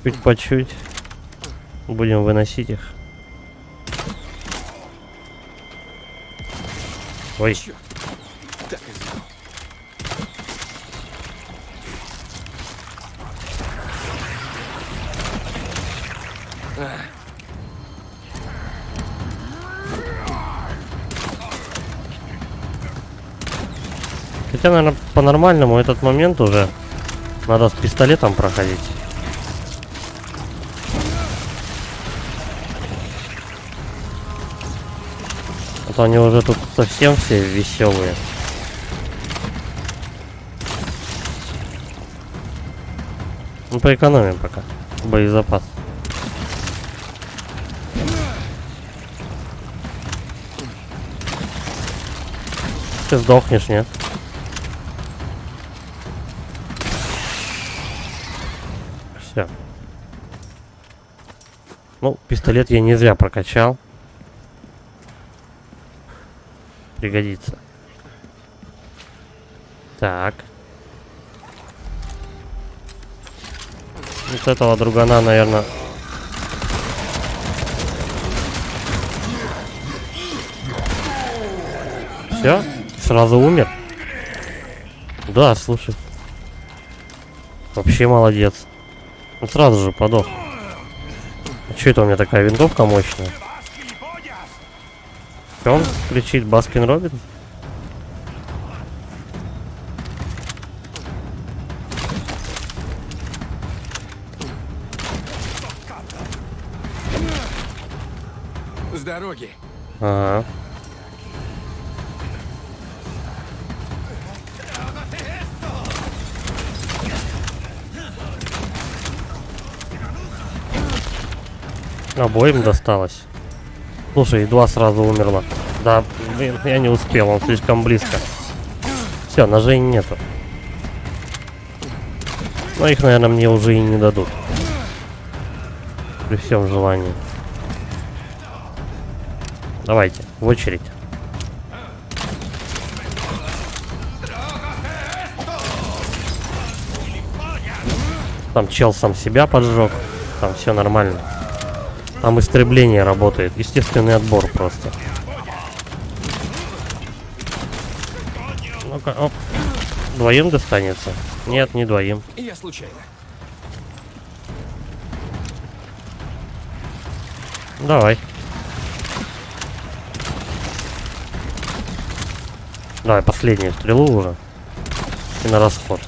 Чуть по чуть. Будем выносить их. Ой. Так и знал. Хотя, наверное, по-нормальному этот момент уже надо с пистолетом проходить. А то они уже тут совсем все веселые. Ну, поэкономим пока. Боезапас. Ты сдохнешь, нет? Все. Ну, пистолет я не зря прокачал. Пригодится. Так. Вот этого другана, наверное... Все? Сразу умер? Да, слушай. Вообще молодец. Он сразу же подох. А что это у меня такая винтовка мощная? Что он кричит? Баскин Робинс? С дороги. Ага. Обоим досталось. Слушай, едва сразу умерла. Да, блин, я не успел, он слишком близко. Все, ножей нету. Но их, наверное, мне уже и не дадут. При всем желании. Давайте, в очередь. Там чел сам себя поджег. Там все нормально. Там истребление работает. Естественный отбор просто. Ну-ка, оп. Двоим достанется? Нет, не двоим. Я случайно. Давай. Давай, последнюю стрелу уже. И на расход.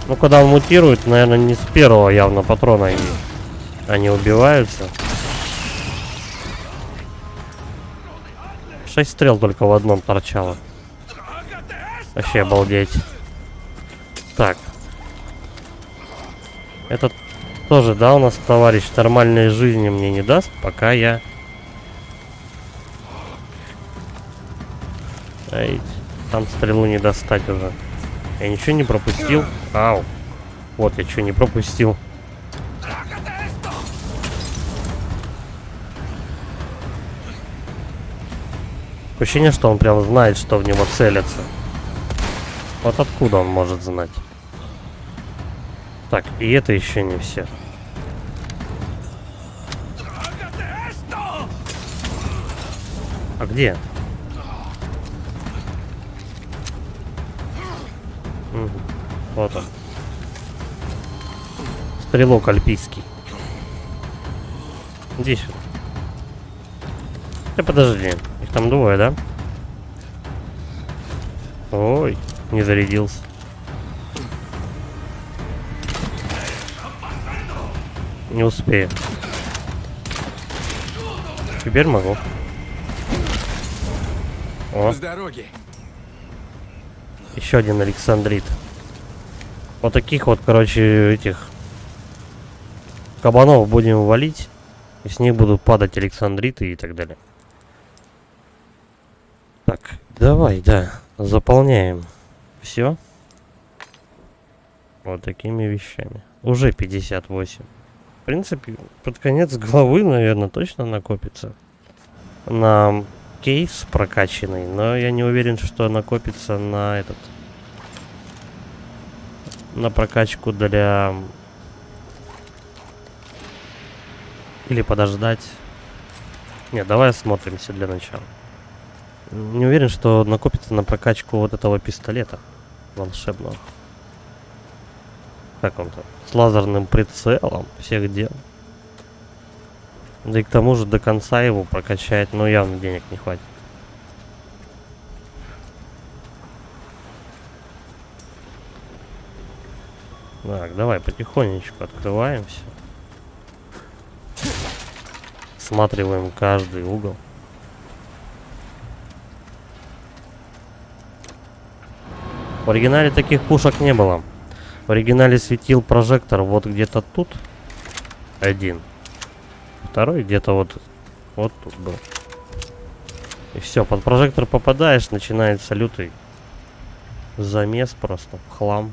Ну, когда он мутирует, наверное, не с первого явно патрона они убиваются. 6 стрел только в одном торчало. Вообще обалдеть. Так. Этот тоже, да, у нас товарищ нормальной жизни мне не даст, пока я... Эй, там стрелу не достать уже. Я ничего не пропустил. Ау. Вот, я что не пропустил. Ощущение, что он прям знает, что в него целятся. Вот откуда он может знать? Так, и это еще не все. А где? Угу. Вот он. Стрелок альпийский. Иди сюда. Подожди. Их там двое, да? Ой, не зарядился. Не успею. Теперь могу. О. С дороги. Еще один Александрит. Вот таких вот, короче, этих кабанов будем валить. И с них будут падать Александриты и так далее. Так, давай, да, заполняем все. Вот такими вещами. Уже 58. В принципе, под конец главы, наверное, точно накопится на кейс прокачанный, но я не уверен, что накопится на этот, на прокачку для... Или подождать. Нет, давай осмотримся для начала. Не уверен, что накопится на прокачку вот этого пистолета волшебного. как он там, с лазерным прицелом, всех дел. Да и к тому же до конца его прокачать, ну явно денег не хватит. Так, давай потихонечку открываемся. Осматриваем каждый угол. В оригинале таких пушек не было. В оригинале светил прожектор вот где-то тут. Один. Второй где-то вот тут был. И все, под прожектор попадаешь, начинается лютый замес просто в хлам.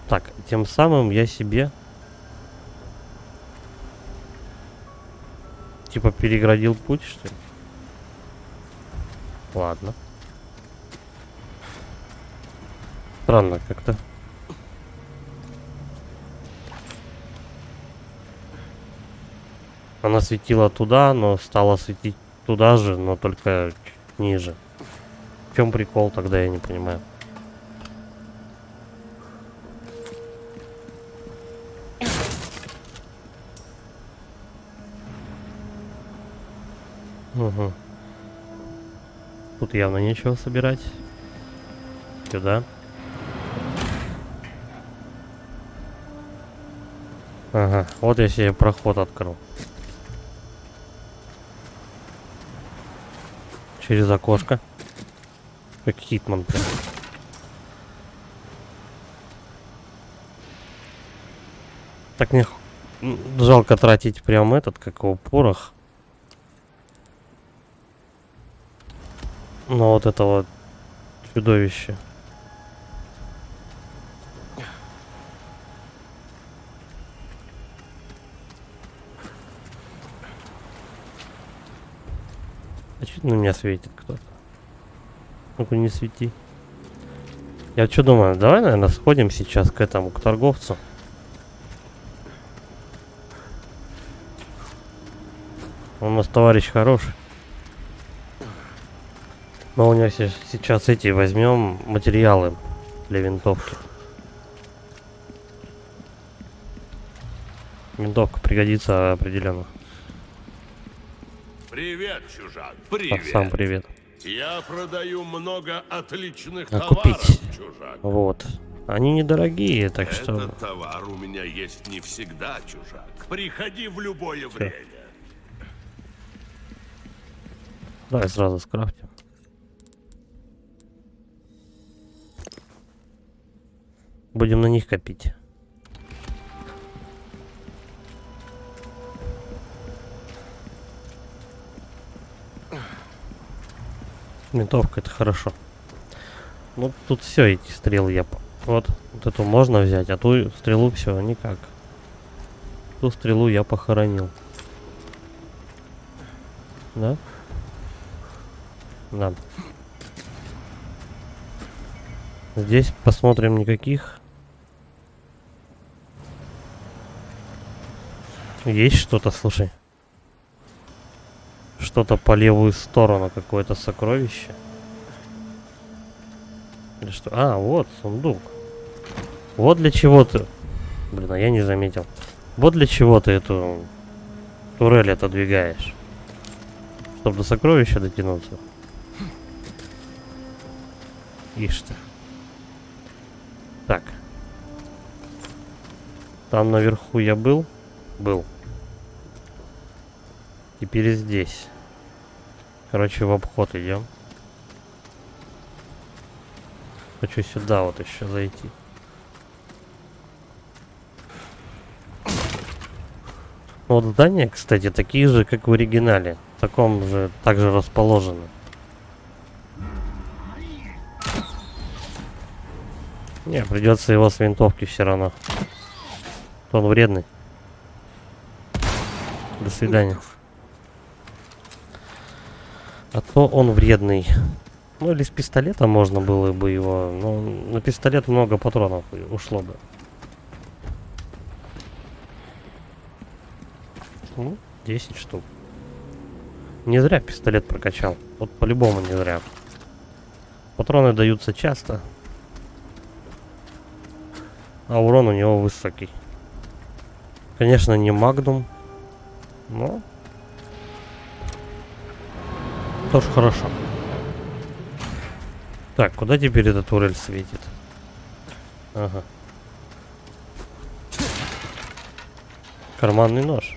Так, тем самым я себе типа переградил путь, что ли? Ладно. Странно как-то. Она светила туда, но стала светить туда же, но только чуть ниже. В чем прикол тогда, я не понимаю. Угу. Тут явно нечего собирать. Сюда. Ага, вот я себе проход открыл. Через окошко. Как Хитман. Так мне жалко тратить прям этот, как его, порох. Но вот это вот чудовище. А чё на меня светит кто-то? Ну-ка не свети. Я что думаю, давай, наверное, сходим сейчас к этому, к торговцу. Он у нас товарищ хороший. Но у него сейчас эти возьмем материалы для винтовки. Винтовка пригодится определенно. Привет, чужак. А, Привет. сам привет. Я продаю много отличных А товаров, купить? чужак. Вот. Они недорогие, так что... Этот товар у меня есть не всегда, чужак. Приходи в любое время. Давай сразу скрафтим. Будем на них копить. Винтовка, это хорошо. Ну, тут все эти стрелы я... Вот эту можно взять, а ту стрелу все, никак. Ту стрелу я похоронил. Да? Да. Здесь посмотрим никаких. Есть что-то, слушай. Что-то по левую сторону, какое-то сокровище. Или что? А, вот сундук. Вот для чего ты... Блин, а я не заметил. Вот для чего ты эту турель отодвигаешь. Чтобы до сокровища дотянуться. Ишь ты. Так. Там наверху я был? Был. Теперь здесь. Короче, в обход идем. Хочу сюда вот еще зайти. Вот здания, кстати, такие же, как в оригинале. В таком же, также расположены. Не, придется его с винтовки все равно. Он вредный. До свидания. А то он вредный. Ну или с пистолета можно было бы его. Но на пистолет много патронов ушло бы. Ну, 10 штук. Не зря пистолет прокачал. Вот по-любому не зря. Патроны даются часто. а урон у него высокий. Конечно, не Магнум, но тоже хорошо. Так, куда теперь эта турель светит? Ага. Карманный нож.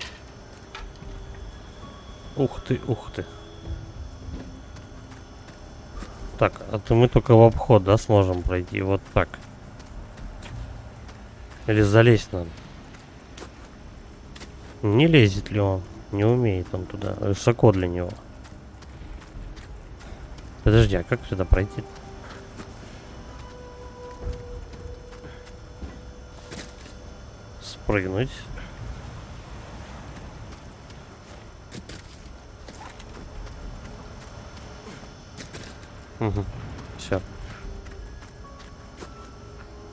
Ух ты, ух ты. Так, а то мы только в обход, да, сможем пройти? Вот так. Или залезть надо? Не лезет ли он? Не умеет он туда. Высоко для него. Подожди, а как сюда пройти? Спрыгнуть. Угу. Все.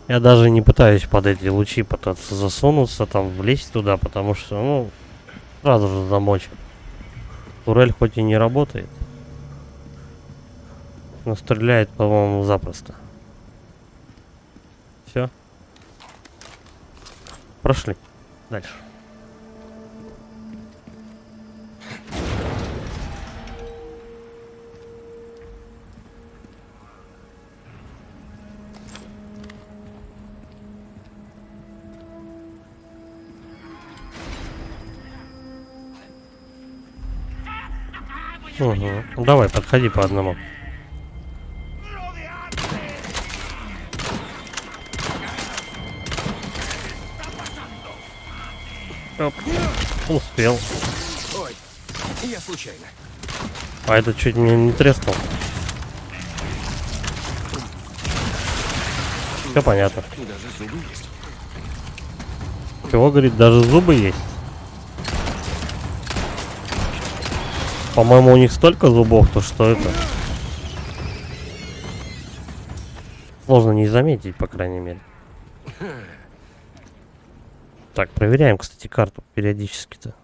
Я даже не пытаюсь под эти лучи пытаться засунуться, там, влезть туда, потому что, ну, сразу же замочит. Турель хоть и не работает, но стреляет, по-моему, запросто. Все. Прошли. Дальше. Угу. Ну, давай, подходи по одному. Оп. Успел. Ой, я случайно. А это чуть меня не треснул. Все понятно. Даже зубы есть. Чего, говорит, даже зубы есть? По-моему, у них столько зубов, то что это... Сложно не заметить, по крайней мере. Так, проверяем, кстати, карту периодически-то.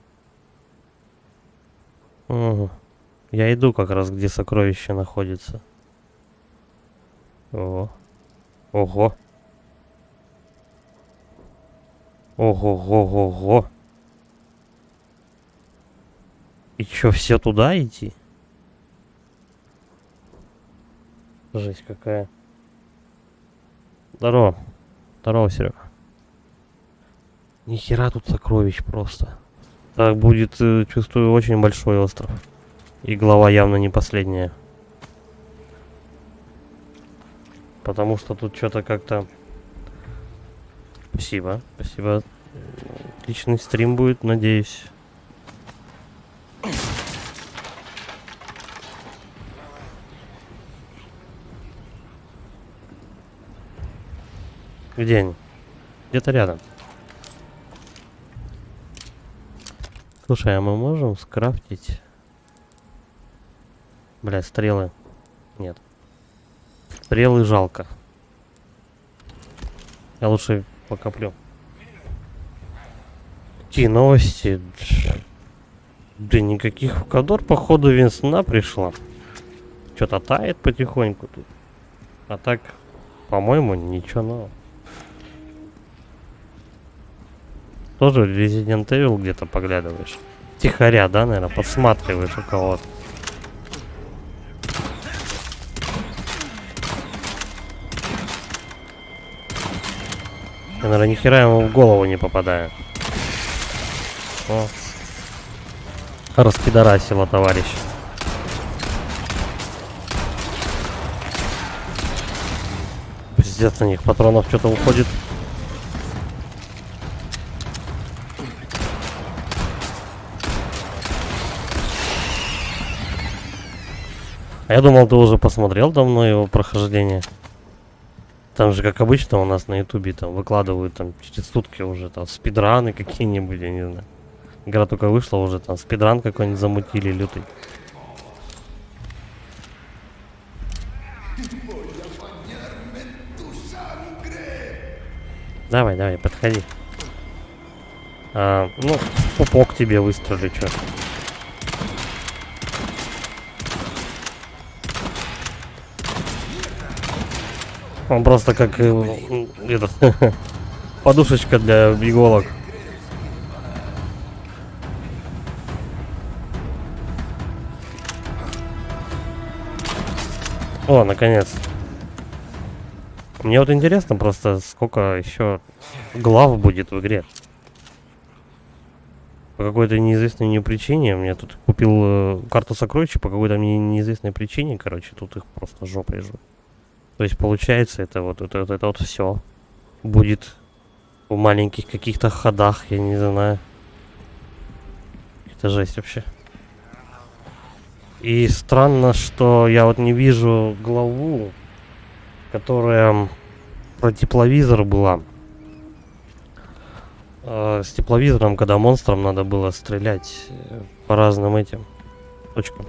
Угу. Я иду как раз, где сокровище находится. О. Ого. Ого-го-го-го. И чё, все туда идти? Жесть какая. Здорово. Здорово, Серега. Нихера тут сокровищ просто. Так будет, чувствую, очень большой остров. И глава явно не последняя. Потому что тут что-то как-то... Спасибо, спасибо. Отличный стрим будет, надеюсь. Где они? Где-то рядом. Слушай, а мы можем скрафтить... Бля, стрелы. Нет. Стрелы жалко. Я лучше покоплю. Какие новости? Да никаких. В Кодор, походу, весна пришла. Что-то тает потихоньку тут. А так, по-моему, ничего нового. Тоже Resident Evil где-то поглядываешь. Тихоря, да, наверное, подсматриваешь у кого-то. Я, наверное, нихера ему в голову не попадаю. О. Распидорасило, товарищ. Пиздец, на них патронов что-то уходит. А я думал, ты уже посмотрел давно его прохождение. Там же, как обычно, у нас на ютубе там выкладывают там через сутки уже там спидраны какие-нибудь, я не знаю. Игра только вышла, уже там спидран какой-нибудь замутили, лютый. Давай, давай, подходи. Ну, пупок тебе выстрелю, чё. Он просто как этот Подушечка для иголок. О, наконец. Мне вот интересно просто, сколько еще глав будет в игре. По какой-то неизвестной мне причине. Я тут купил карту сокровищ, по какой-то мне неизвестной причине, короче, тут их просто жопой жрут. То есть получается, это вот все будет в маленьких каких-то ходах, я не знаю. Это жесть вообще. И странно, что я вот не вижу главу, которая про тепловизор была. С тепловизором, когда монстрам надо было стрелять по разным этим точкам.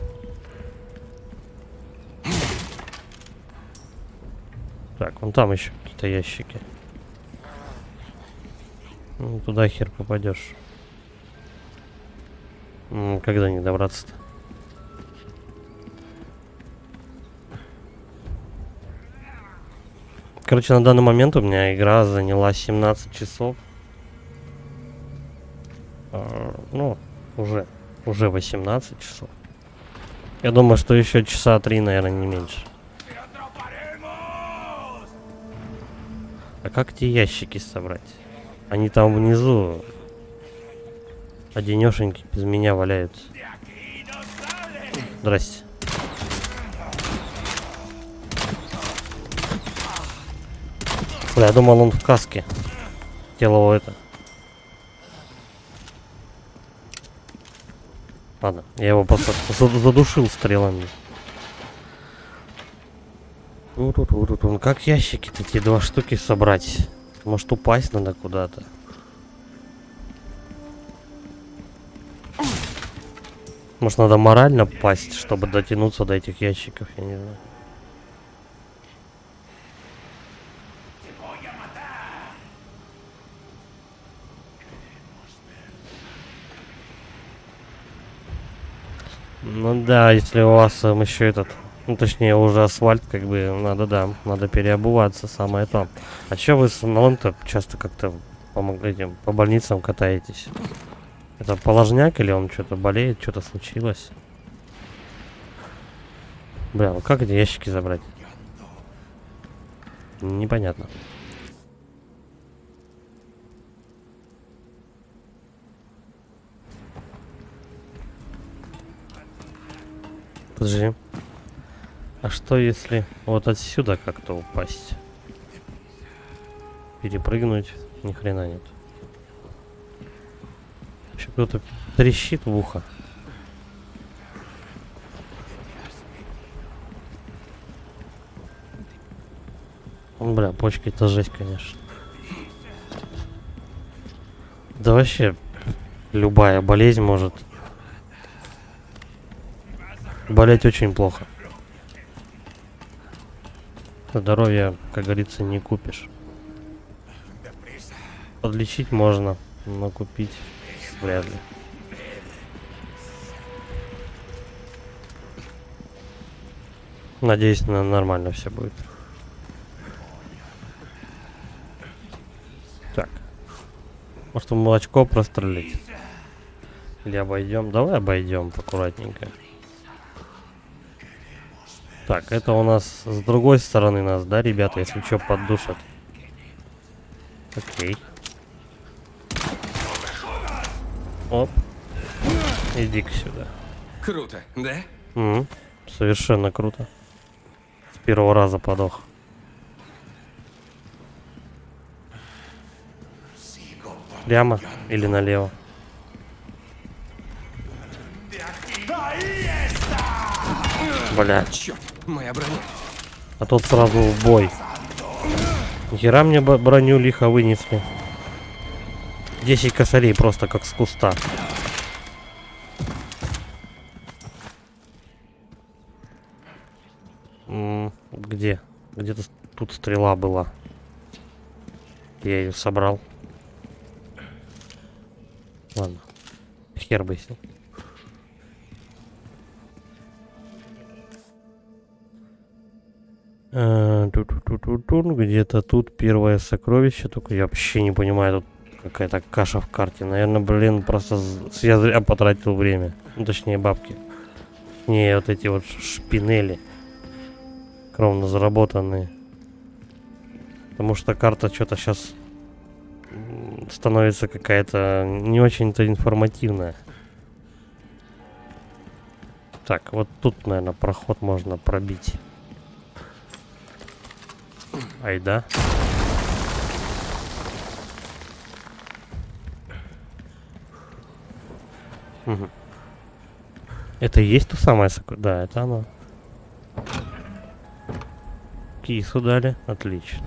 Так, вон там еще какие-то ящики. Ну, туда хер попадешь. Когда не добраться-то? Короче, на данный момент у меня игра заняла 17 часов. Ну, уже 18 часов. Я думаю, что еще часа 3, наверное, не меньше. А как эти ящики собрать? Они там внизу одинешеньки без меня валяются. Здрасте. Бля, я думал, он в каске. Тело это. Ладно, я его просто задушил стрелами. Как ящики-то эти 2 штуки собрать? Может, упасть надо куда-то? Может, надо морально пасть, чтобы дотянуться до этих ящиков, я не знаю. Ну да, если у вас еще этот, ну точнее уже асфальт, как бы, надо переобуваться, самое то. А че вы с малым-то часто как-то по больницам катаетесь? Это положняк или он что-то болеет, что-то случилось? Бля, ну как эти ящики забрать? Непонятно. Подожди. А что если вот отсюда как-то упасть? Перепрыгнуть? Ни хрена нет. Вообще кто-то трещит в ухо. Бля, почки это жесть, конечно. Да вообще любая болезнь может болеть очень плохо. Здоровье, как говорится, не купишь. Подлечить можно, но купить вряд ли. Надеюсь, нормально все будет. Так. Может, молочко прострелить? Или обойдем? Давай обойдем аккуратненько. Так, это у нас с другой стороны нас, да, ребята, если что, поддушат. Окей. Оп. Иди-ка сюда. Круто, да? Совершенно круто. С первого раза подох. Прямо или налево? Бля. Черт, моя броня. А тут сразу в бой. Нихера мне броню лихо вынесли. 10 косарей просто как с куста. Где? Где-то тут стрела была. Я ее собрал. Ладно. Хер бы с ним. Ту-ту-ту-ту-ту. Где-то тут первое сокровище. Только я вообще не понимаю, тут какая-то каша в карте. Наверное, блин, просто я зря потратил время. Ну, точнее, бабки. Не, вот эти вот шпинели. Кровно заработанные. Потому что карта что-то сейчас становится какая-то не очень-то информативная. Так, вот тут, наверное, проход можно пробить. Ай да. Угу. Это и есть то самое сокровище? Да, это оно. Кису дали. Отлично.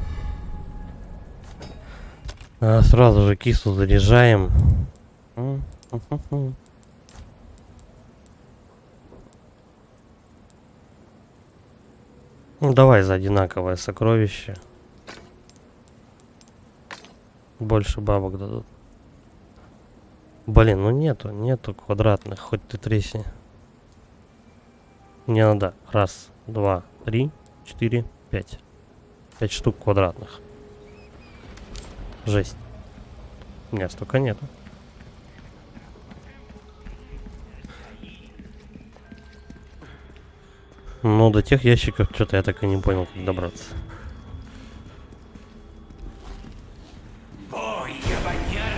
Сразу же кису заряжаем. Ну, давай за одинаковое сокровище. Больше бабок дадут. Блин, ну нету квадратных, хоть ты тресни. Мне надо 1, 2, 3, 4, 5. 5 штук квадратных. Жесть. У меня столько нету. Ну, до тех ящиков что-то я так и не понял, как добраться.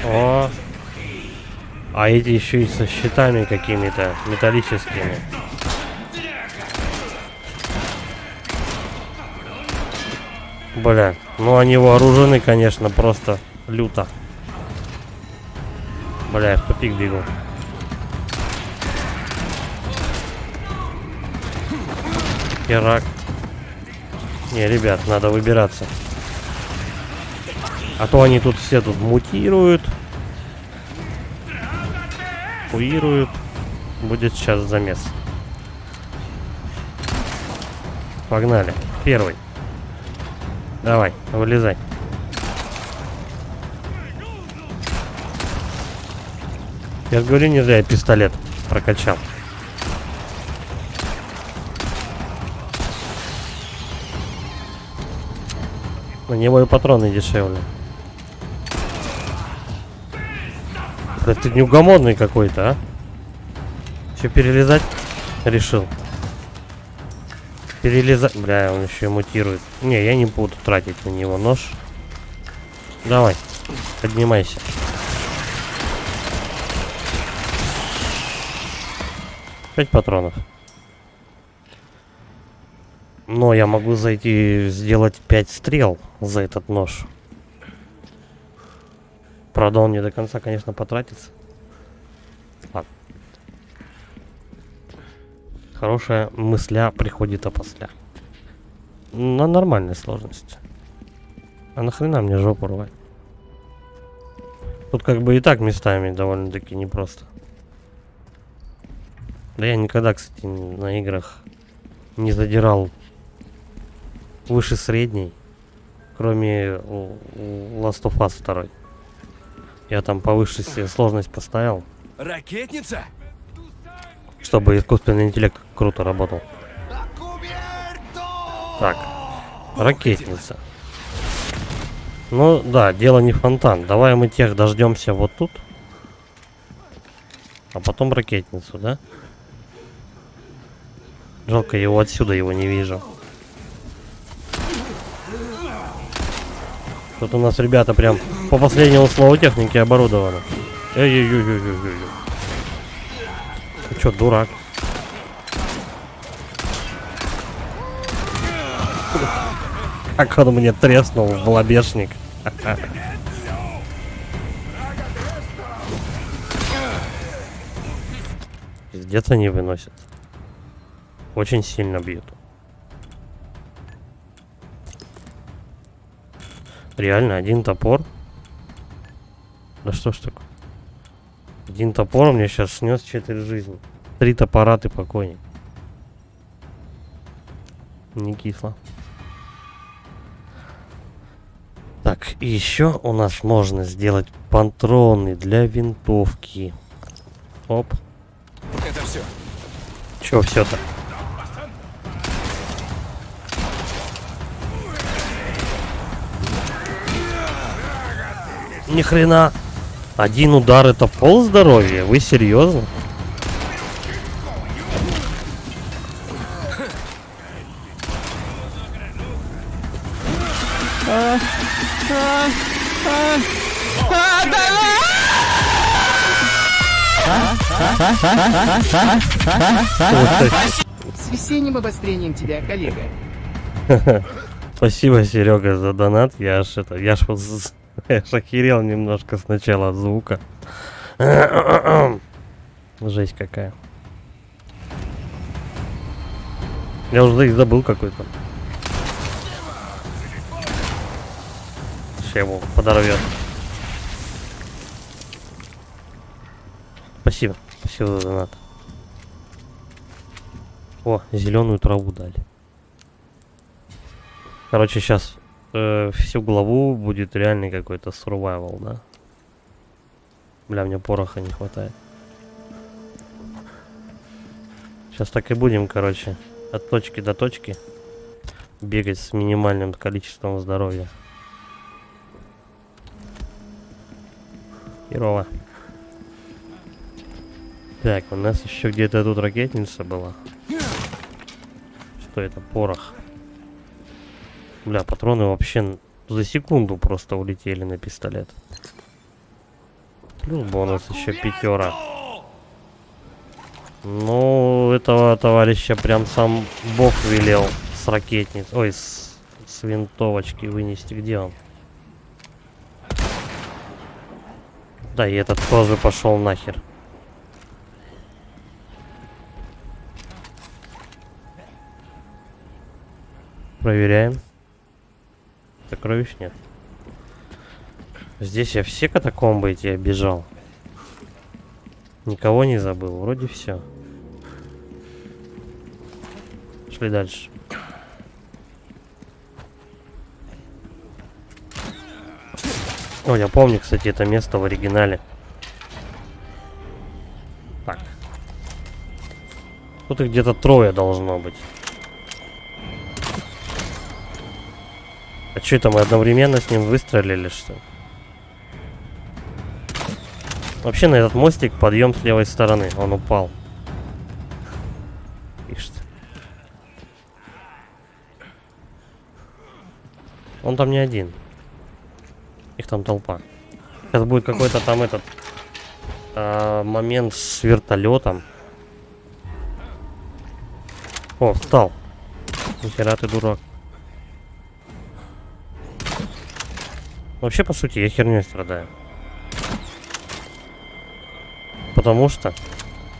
О! А эти еще и со щитами какими-то металлическими. Бля, ну они вооружены, конечно, просто люто. Бля, я в тупик бегу. Херак. Не, ребят, надо выбираться. А то они тут все тут мутируют. Хуируют. Будет сейчас замес. Погнали. Первый. Давай, вылезай. Я же говорю, не зря я пистолет прокачал. На него и патроны дешевле. Да ты неугомонный какой-то, а? Че, перелезать решил? Перелезать. Бля, он еще и мутирует. Не, я не буду тратить на него нож. Давай, поднимайся. Пять патронов. Но я могу зайти сделать 5 стрел за этот нож. Правда, он не до конца, конечно, потратится. Ладно. Хорошая мысля приходит опосля. На нормальной сложности. А нахрена мне жопу рвать? Тут как бы и так местами довольно-таки непросто. Да я никогда, кстати, на играх не задирал выше средней. Кроме Last of Us 2. Я там повыше себе сложность поставил. Ракетница? Чтобы искусственный интеллект круто работал. Так. Ракетница. Ну да, дело не фонтан. Давай мы тех дождемся вот тут. А потом ракетницу, да? Жалко, его отсюда его не вижу. Тут у нас ребята прям по последнему слову техники оборудованы. Эй-эй-эй-эй-эй-эй. Ты чё, дурак? Как он мне треснул в лобешник. Пиздец они выносят. Очень сильно бьют. Реально, один топор. Да что ж такое? Один топор мне сейчас снес 4 жизни. 3 топора, ты покойник. Не кисло. Так, и еще у нас можно сделать патроны для винтовки. Оп. Это все. Че все-то? Ни хрена. Один удар это пол здоровья? Вы серьезно? С весенним обострением тебя, коллега. Спасибо, Серега, за донат. Я ж охерел немножко сначала от звука. Жесть какая. Я уже их забыл какой-то. Сейчас его подорвет. Спасибо. Спасибо за донат. О, зеленую траву дали. Короче, сейчас всю главу будет реальный какой-то survival, да? Бля, мне пороха не хватает. Сейчас так и будем, короче, от точки до точки бегать с минимальным количеством здоровья. Херово. Так, у нас еще где-то тут ракетница была. Что это? Порох. Бля, патроны вообще за секунду просто улетели на пистолет. Плюс бонус еще 5. Ну, этого товарища прям сам бог велел с ракетниц. Ой, с винтовочки вынести. Где он? Да, и этот тоже пошел нахер. Проверяем. Сокровищ нет. Здесь я все катакомбы эти оббежал. Никого не забыл. Вроде все. Шли дальше. О, я помню, кстати, это место в оригинале. Так. Тут их где-то 3 должно быть. А что это, мы одновременно с ним выстрелили, что ли? Вообще на этот мостик подъем с левой стороны. Он упал. Ишь ты. Он там не один. Их там толпа. Сейчас будет какой-то там этот момент с вертолетом. О, встал. Нихера ты дурак. Вообще, по сути, я херней страдаю. Потому что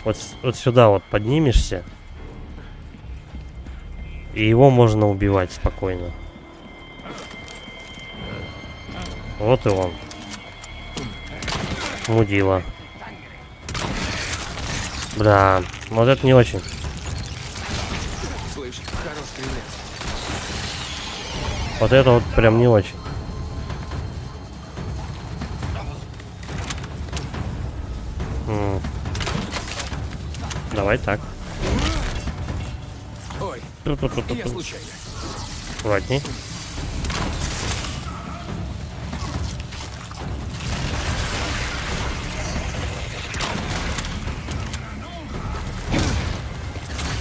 вот сюда вот поднимешься, и его можно убивать спокойно. Вот и он. Мудила. Бля, вот это не очень. Слышь, хорош стрелять. Вот это вот прям не очень. Давай так. Ой, я случайно. Ладней.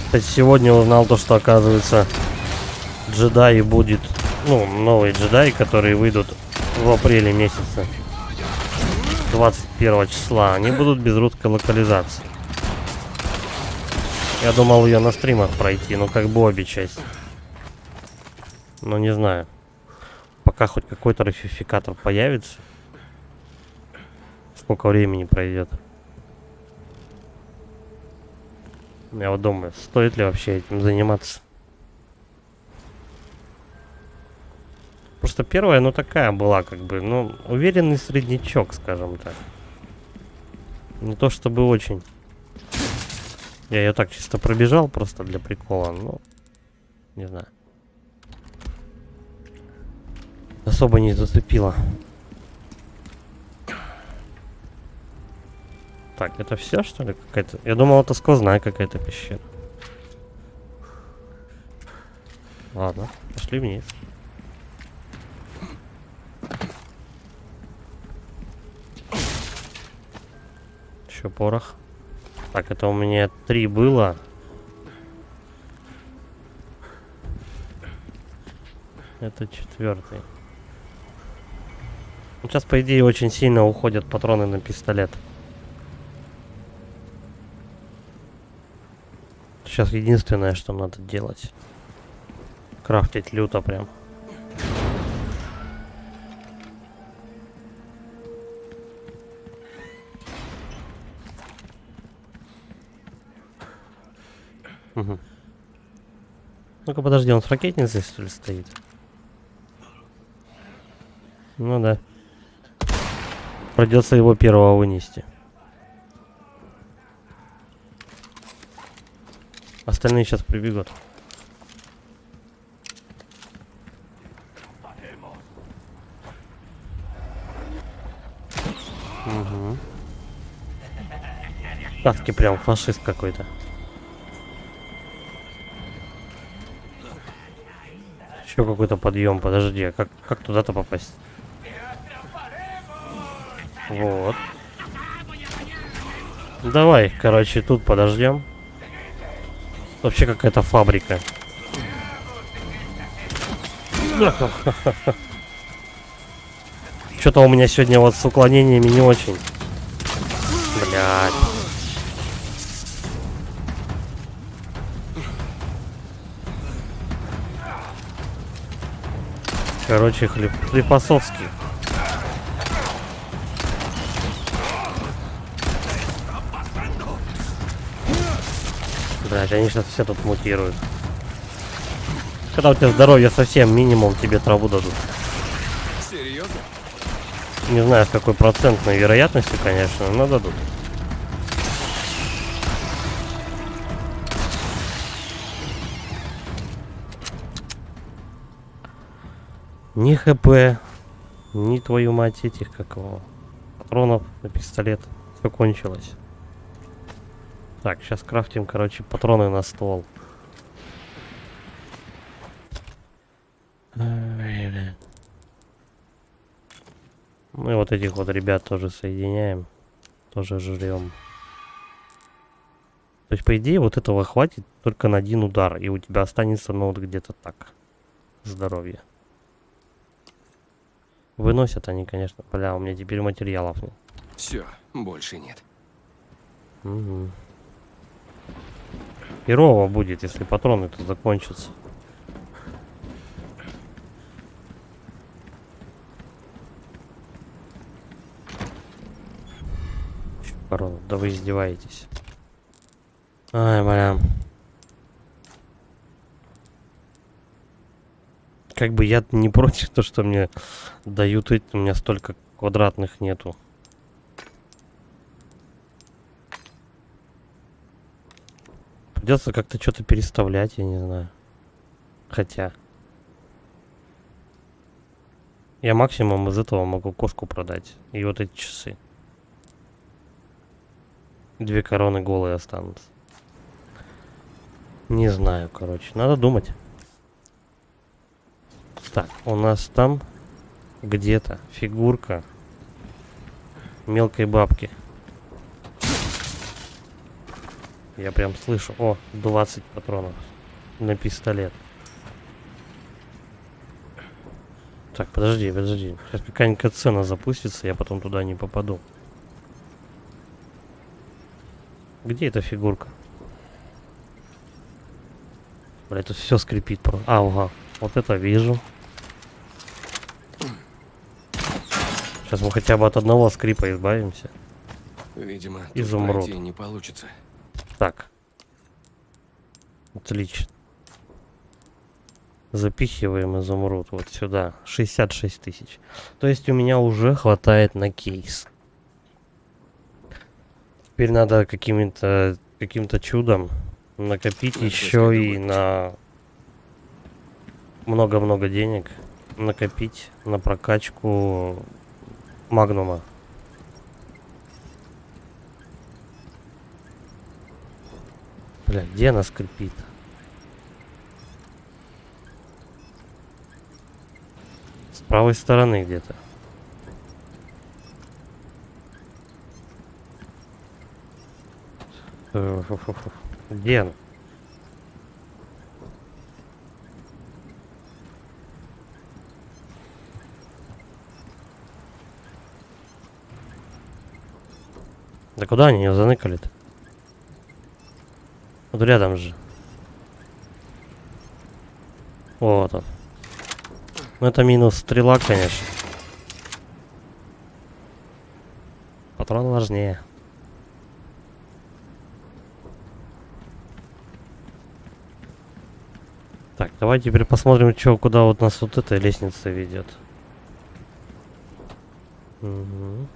Кстати, сегодня узнал то, что оказывается джедаи будет, ну, новые джедаи, которые выйдут в апреле месяце 21 числа, они будут без русской локализации. Я думал ее на стримах пройти, но как бы обе части. Но не знаю. Пока хоть какой-то ратификатор появится. Сколько времени пройдет. Я вот думаю, стоит ли вообще этим заниматься. Просто первая, ну такая была, как бы, ну, уверенный среднячок, скажем так. Не то чтобы очень. Я ее так чисто пробежал, просто для прикола, ну, не знаю. Особо не зацепило. Так, это все, что ли, какая-то? Я думал, это сквозная какая-то пещера. Ладно, пошли вниз. Еще порох. Так, это у меня 3 было. Это 4-й. Сейчас, по идее, очень сильно уходят патроны на пистолет. Сейчас единственное, что надо делать. Крафтить люто прям. Угу. Ну-ка, подожди, он с ракетницей, что ли, стоит? Ну да. Придется его первого вынести. Остальные сейчас прибегут. Угу. Таски прям фашист какой-то. Еще какой-то подъем, подожди, а как туда-то попасть? Вот. Давай, короче, тут подождем. Вообще какая-то фабрика. Что-то у меня сегодня вот с уклонениями не очень. Блядь. Короче, Хлебосовский. Блядь, они сейчас все тут мутируют. Когда у тебя здоровье совсем минимум, тебе траву дадут. Серьезно? Не знаю, с какой процентной вероятностью, конечно, но дадут. Ни ХП, ни твою мать этих, как его, патронов на пистолет. Все кончилось. Так, сейчас крафтим, короче, патроны на ствол. Ну и вот этих вот ребят тоже соединяем. Тоже жрем. То есть, по идее, вот этого хватит только на 1 удар. И у тебя останется, ну, вот где-то так. Здоровье. Выносят они, конечно. Бля, у меня теперь материалов нет. Все, больше нет. Угу. Херово будет, если патроны тут закончатся. Пару, да вы издеваетесь. Ай, бля. Как бы я не против то, что мне дают, у меня столько квадратных нету. Придется как-то что-то переставлять, я не знаю. Хотя. Я максимум из этого могу кошку продать. И вот эти часы. 2 короны голые останутся. Не знаю, короче. Надо думать. Так, у нас там где-то фигурка мелкой бабки. Я прям слышу. О, 20 патронов на пистолет. Так, подожди. Сейчас какая-нибудь цена запустится, я потом туда не попаду. Где эта фигурка? Бля, тут все скрипит просто. Ага, вот это вижу. Сейчас мы хотя бы от одного скрипа избавимся. Видимо, тут Изумруд. пройти не получится. Так. Отлично. Запихиваем изумруд вот сюда. 66 тысяч. То есть у меня уже хватает на кейс. Теперь надо каким-то чудом накопить еще и на много-много денег. Накопить на прокачку магнума. Бля, где она скрипит? С правой стороны где-то. Где она? Да куда они ее заныкали-то? Вот рядом же. Вот он. Ну это минус стрела, конечно. Патрон важнее. Так, давай теперь посмотрим, куда вот нас вот эта лестница ведет. Угу.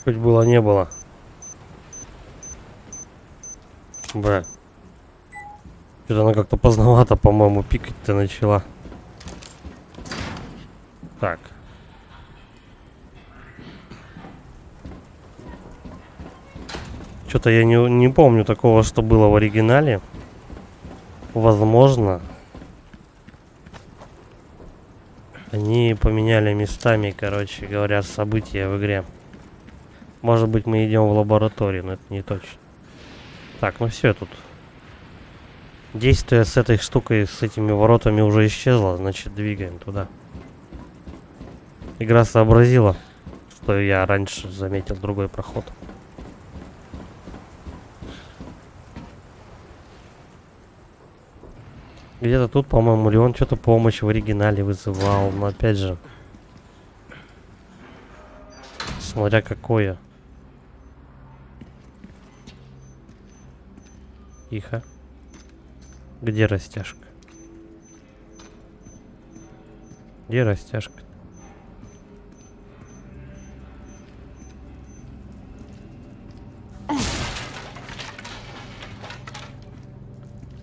Хоть было не было. Бля. Что-то она как-то поздновато, по-моему, пикать-то начала. Так. Что-то я не помню такого, что было в оригинале. Возможно, они поменяли местами, короче говоря, события в игре. Может быть, мы идем в лабораторию, но это не точно. Так, ну все тут. Действие с этой штукой, с этими воротами уже исчезло, значит двигаем туда. Игра сообразила, что я раньше заметил другой проход. Где-то тут, по-моему, Леон что-то помощь в оригинале вызывал, но опять же, смотря какое. Тихо. Где растяжка? Где растяжка?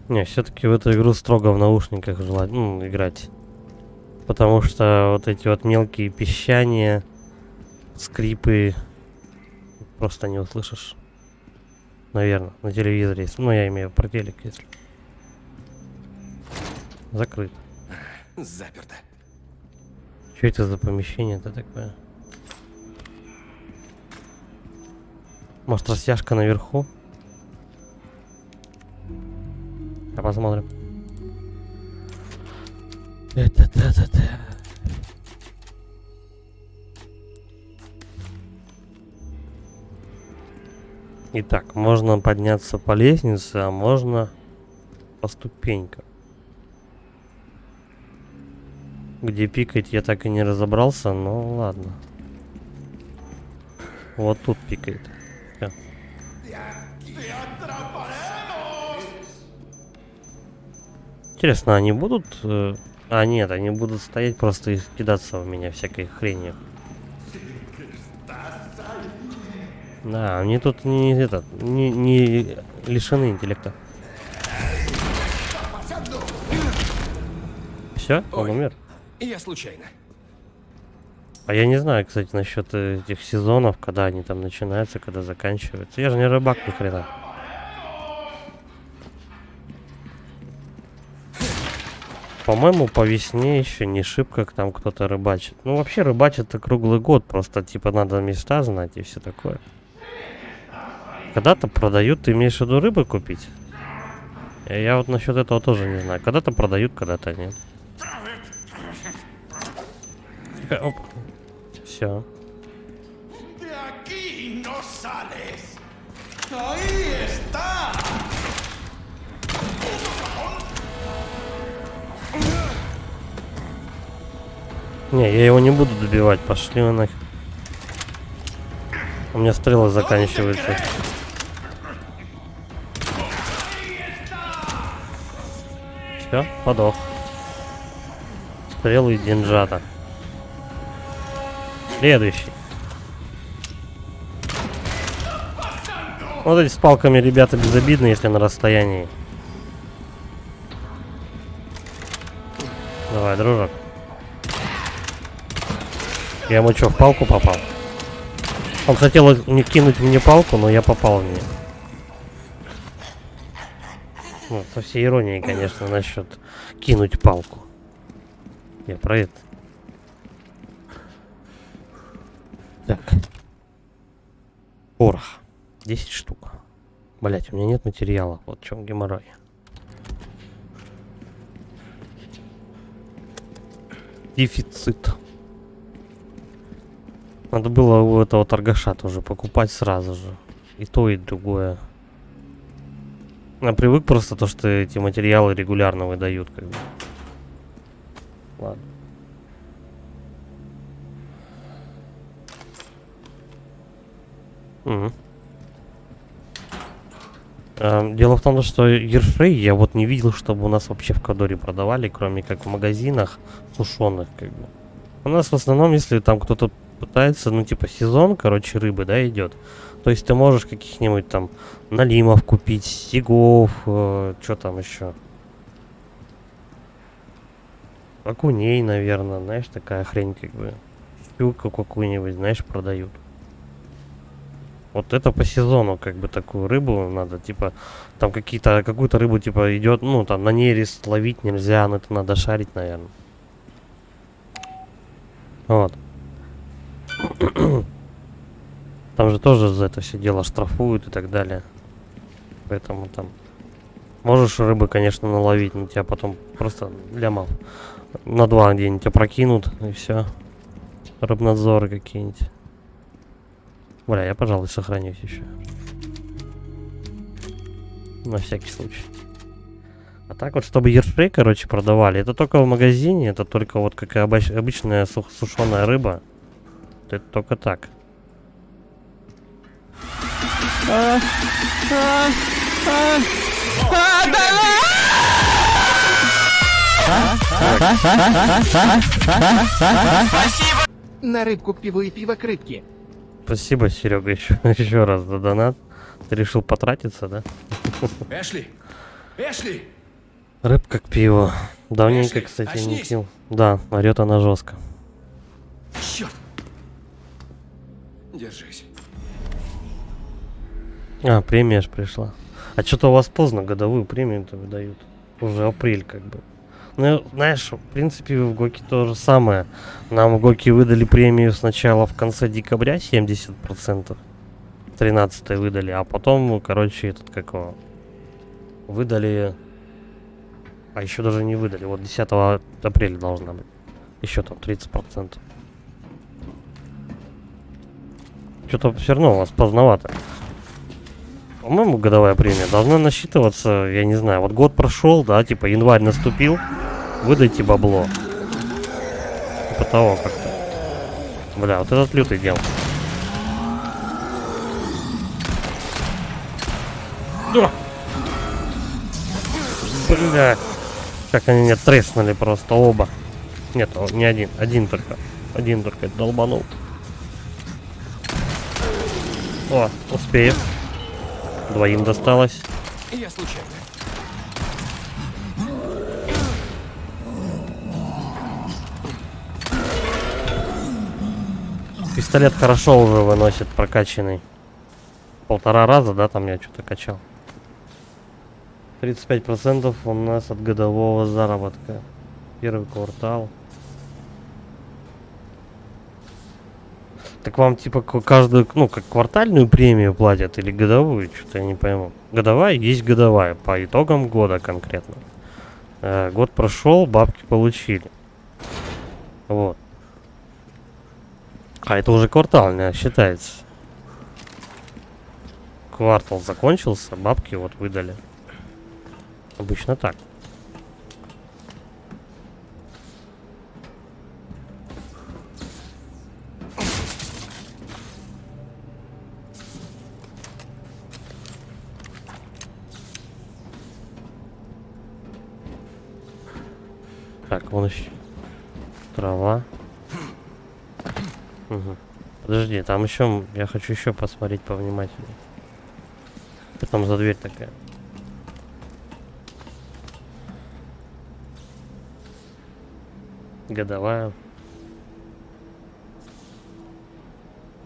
Не, все-таки в эту игру строго в наушниках желательно играть. Потому что вот эти вот мелкие пищания, скрипы просто не услышишь. Наверное, на телевизоре есть. Ну, я имею про телек, если. Закрыт. Заперто. Что это за помещение-то такое? Может, растяжка наверху? А посмотрим. Это. Итак, можно подняться по лестнице, а можно по ступенькам. Где пикать я так и не разобрался, но ладно. Вот тут пикает. Всё. Интересно, они будут... А нет, они будут стоять просто и кидаться в меня всякой хренью. Да, они тут не лишены интеллекта. Все, он умер. Я случайно. А я не знаю, кстати, насчет этих сезонов, когда они там начинаются, когда заканчиваются. Я же не рыбак ни хрена. По-моему, по весне еще не шибко там кто-то рыбачит. Ну, вообще рыбачит-то круглый год, просто типа надо места знать и все такое. Когда-то продают, ты имеешь в виду рыбы купить? Я вот насчет этого тоже не знаю. Когда-то продают, когда-то нет. Оп. Все. Не, я его не буду добивать, пошли вы нахер. У меня стрелы заканчиваются. Все, подох. Стрелы и деньжата. Следующий. Вот эти с палками ребята безобидны, если на расстоянии. Давай, дружок. Я ему что, в палку попал? Он хотел кинуть мне палку, но я попал в нее. Ну, со всей иронией, конечно, насчет кинуть палку. Я про это. Так. Порох. 10 штук. Блять, у меня нет материала. Вот в чем геморрой. Дефицит. Надо было у этого торгаша тоже покупать сразу же. И то, и другое. Я привык просто то, что эти материалы регулярно выдают, как бы. Ладно. Угу. Дело в том, что ершей я вот не видел, чтобы у нас вообще в Кодоре продавали, кроме как в магазинах сушеных, как бы. У нас в основном, если там кто-то пытается, ну типа сезон, короче, рыбы, да, идет. То есть ты можешь каких-нибудь там налимов купить, стегов, что там еще. Окуней, наверное, знаешь, такая хрень, как бы. Щуку какую-нибудь, знаешь, продают. Вот это по сезону, как бы, такую рыбу надо, типа, там какую-то рыбу, типа, идет, ну, там, на нерест ловить нельзя, но это надо шарить, наверное. Вот. Там же тоже за это все дело штрафуют и так далее. Поэтому там можешь рыбы, конечно, наловить, но тебя потом просто лямов на 2 где-нибудь опрокинут, и все. Рыбнадзоры какие-нибудь. Бля, я, пожалуй, сохранюсь еще. На всякий случай. А так вот, чтобы ершей, короче, продавали, это только в магазине, это только вот как обычная сушеная рыба. Это только так. На рыбку к пиву и пиво к рыбке. Спасибо, Серега, еще раз за донат. Ты решил потратиться, да? Эшли! Эшли! Рыбка к пиву. Давненько, Эшли, кстати, не очнись! пил. Да, орет она жестко. Черт! Держись. А, премия ж пришла. А что-то у вас поздно годовую премию-то выдают. Уже апрель, как бы. Ну, знаешь, в принципе, в ГОКе то же самое. Нам в ГОКе выдали премию сначала в конце декабря 70%. 13 выдали, а потом, короче, этот какого выдали. А еще даже не выдали. Вот 10 апреля должна быть. Еще там 30%. Что-то все равно у вас поздновато. По-моему, годовая премия должна насчитываться, я не знаю, вот год прошел, да, типа январь наступил, выдайте бабло. Типа того как-то. Бля, вот этот лютый дел. Да. Бля. Как они меня треснули просто оба. Нет, не один. Один только долбанул. О, успею. Двоим досталось. Я случайно. Пистолет хорошо уже выносит, прокачанный. 1,5 раза, да, там я что-то качал. 35% у нас от годового заработка. Первый квартал. Так вам типа каждую, ну, как квартальную премию платят или годовую? Что-то я не пойму. Годовая есть годовая, по итогам года конкретно. Год прошел, бабки получили. Вот. А это уже квартальная считается. Квартал закончился, бабки вот выдали. Обычно так. Так, вон еще трава. Угу. Подожди, там еще я хочу еще посмотреть повнимательнее. Что там за дверь такая? Годовая.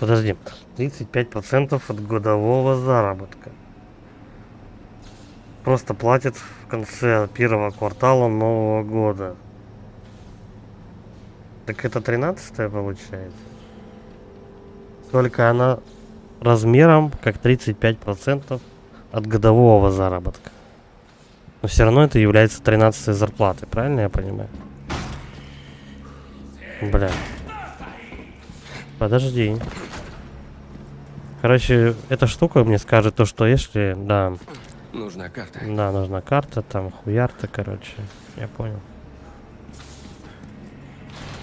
Подожди, 35% от годового заработка. Просто платят в конце первого квартала нового года. Так это 13-е получается? Только она размером как 35% от годового заработка. Но все равно это является 13-й зарплатой, правильно я понимаю? Бля. Подожди. Короче, эта штука мне скажет то, что если, да, Нужна карта. да, нужна карта, там хуярта, короче, я понял.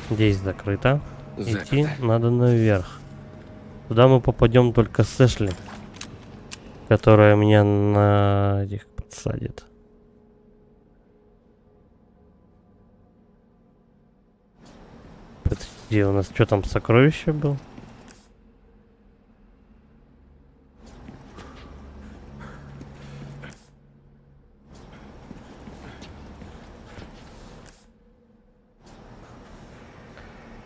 Здесь закрыто. Идти Заперто. надо наверх. Туда мы попадем только с Эшли, которая меня на этих подсадит. Подожди, у нас что там, сокровище было?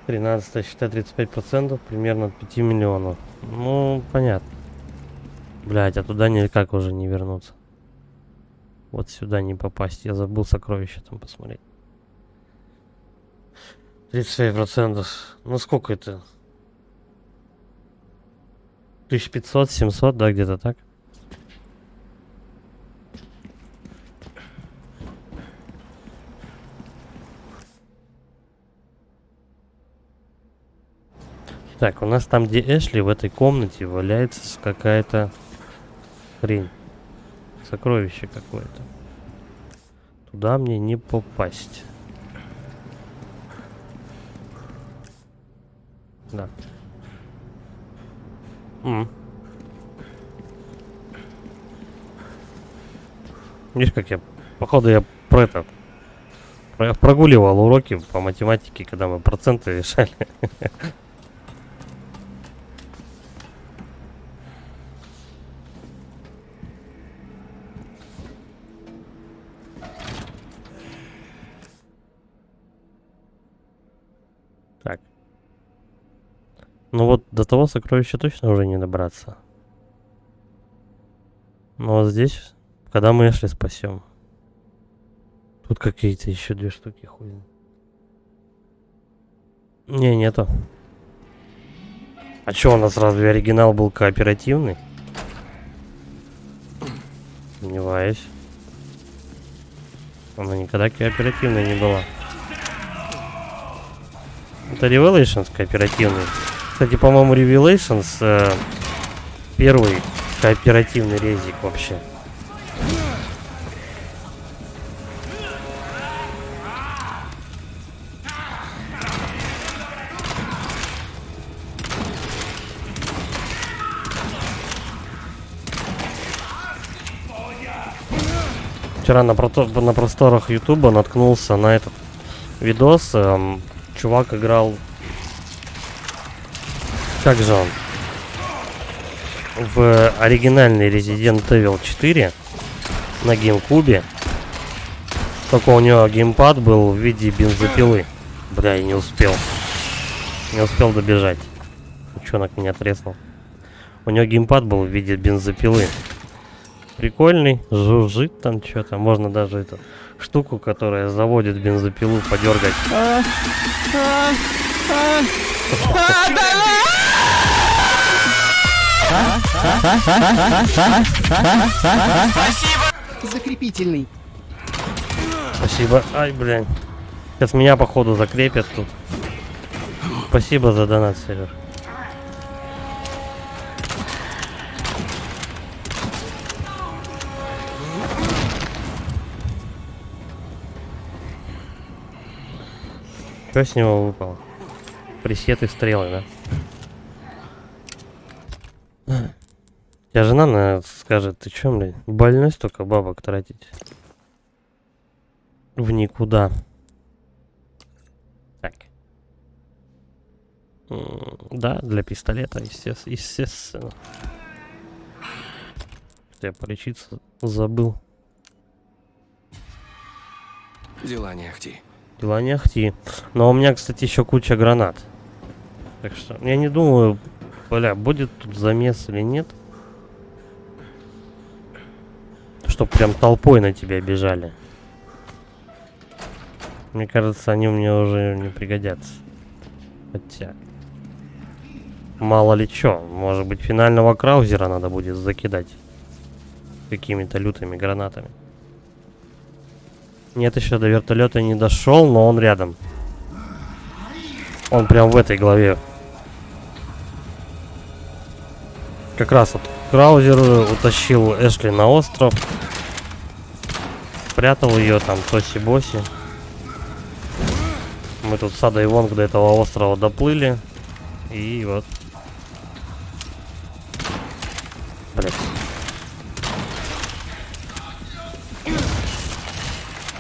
Тринадцатое, считай, 35%, примерно от 5 миллионов. Ну, понятно. Блять, а туда никак уже не вернуться. Вот сюда не попасть. Я забыл сокровища там посмотреть. 35%. Ну сколько это? 1500, 700, да, где-то так? Так, у нас там, где Эшли, в этой комнате валяется какая-то хрень. Сокровище какое-то. Туда мне не попасть. Да. Видишь, как я... Походу я прогуливал уроки по математике, когда мы проценты решали. Так. Ну вот до того сокровища точно уже не добраться. Но вот здесь, когда мы Эшли спасем. Тут какие-то еще две штуки хуй. Не, нету. А чё, у нас разве оригинал был кооперативный? Сомневаюсь. Она никогда кооперативной не была. Это Revelations кооперативный. Кстати, по-моему, Revelations первый кооперативный резик вообще. Вчера на просторах Ютуба наткнулся на этот видос. Чувак играл... Как же он? В оригинальный Resident Evil 4 на GameCube. Только у него геймпад был в виде бензопилы. Бля, я не успел. Не успел добежать. Ученик меня треснул. У него геймпад был в виде бензопилы. Прикольный, жужжит там что-то. Можно даже эту штуку, которая заводит бензопилу, подергать. Закрепительный. Спасибо. Ай, блин. Сейчас меня, походу, закрепят тут. Спасибо за донат, Сереж. Что с него выпало? Пресеты, стрелы, да? Я жена, наверное, скажет, ты чё, блядь, больной столько бабок тратить? В никуда. Так. Да, для пистолета, естественно. Я полечиться забыл. Дела не ахти. Дела не ахти. Но у меня, кстати, еще куча гранат. Так что я не думаю, Бля, будет тут замес или нет? Чтоб прям толпой на тебя бежали. Мне кажется, они мне уже не пригодятся. Хотя... Мало ли чё. Может быть, финального краузера надо будет закидать. Какими-то лютыми гранатами. Нет, еще до вертолета не дошел, но он рядом. Он прям в этой главе. Как раз вот краузер утащил Эшли на остров. Спрятал ее там тоси-боси. Мы тут с Адой Вонг до этого острова доплыли. И вот. Блять.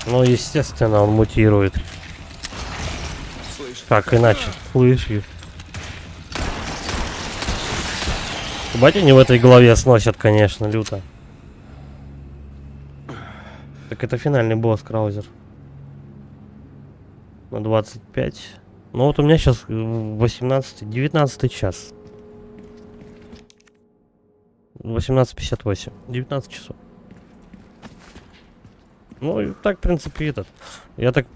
Ну, естественно, он мутирует. Слышь, Как иначе? Слышишь? Ебать, они в этой голове сносят, конечно, люто. Так это финальный босс, краузер. На 25. Ну вот у меня сейчас 19 час. 18:58. 19 часов. Ну и так, в принципе, этот. Я так,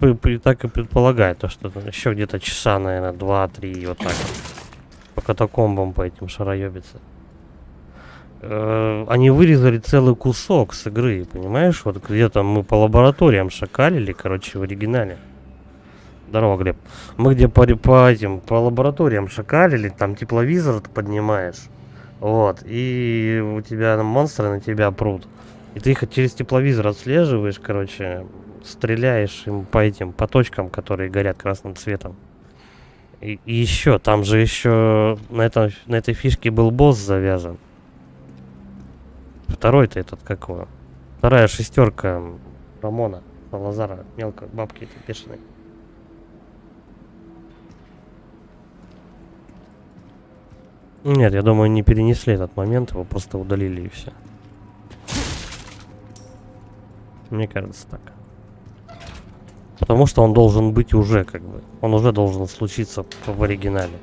так и предполагаю, то, что еще где-то часа, наверное, 2-3, вот так вот. По катакомбам по этим шароебиться. Они вырезали целый кусок с игры, понимаешь? Вот где-то мы по лабораториям шакалили, короче, в оригинале. Здорово, Глеб. Мы где по лабораториям шакалили, там тепловизор ты поднимаешь. Вот, и у тебя монстры на тебя прут. И ты их через тепловизор отслеживаешь, короче, стреляешь им по этим, по точкам, которые горят красным цветом. И еще, там же еще на этой фишке был босс завязан. Второй-то этот какого? Вторая шестерка Рамона, Лазара, мелко, бабки эти бешеные. Нет, я думаю, не перенесли этот момент, его просто удалили и все. Мне кажется так. Потому что он должен быть уже, как бы. Он уже должен случиться в оригинале.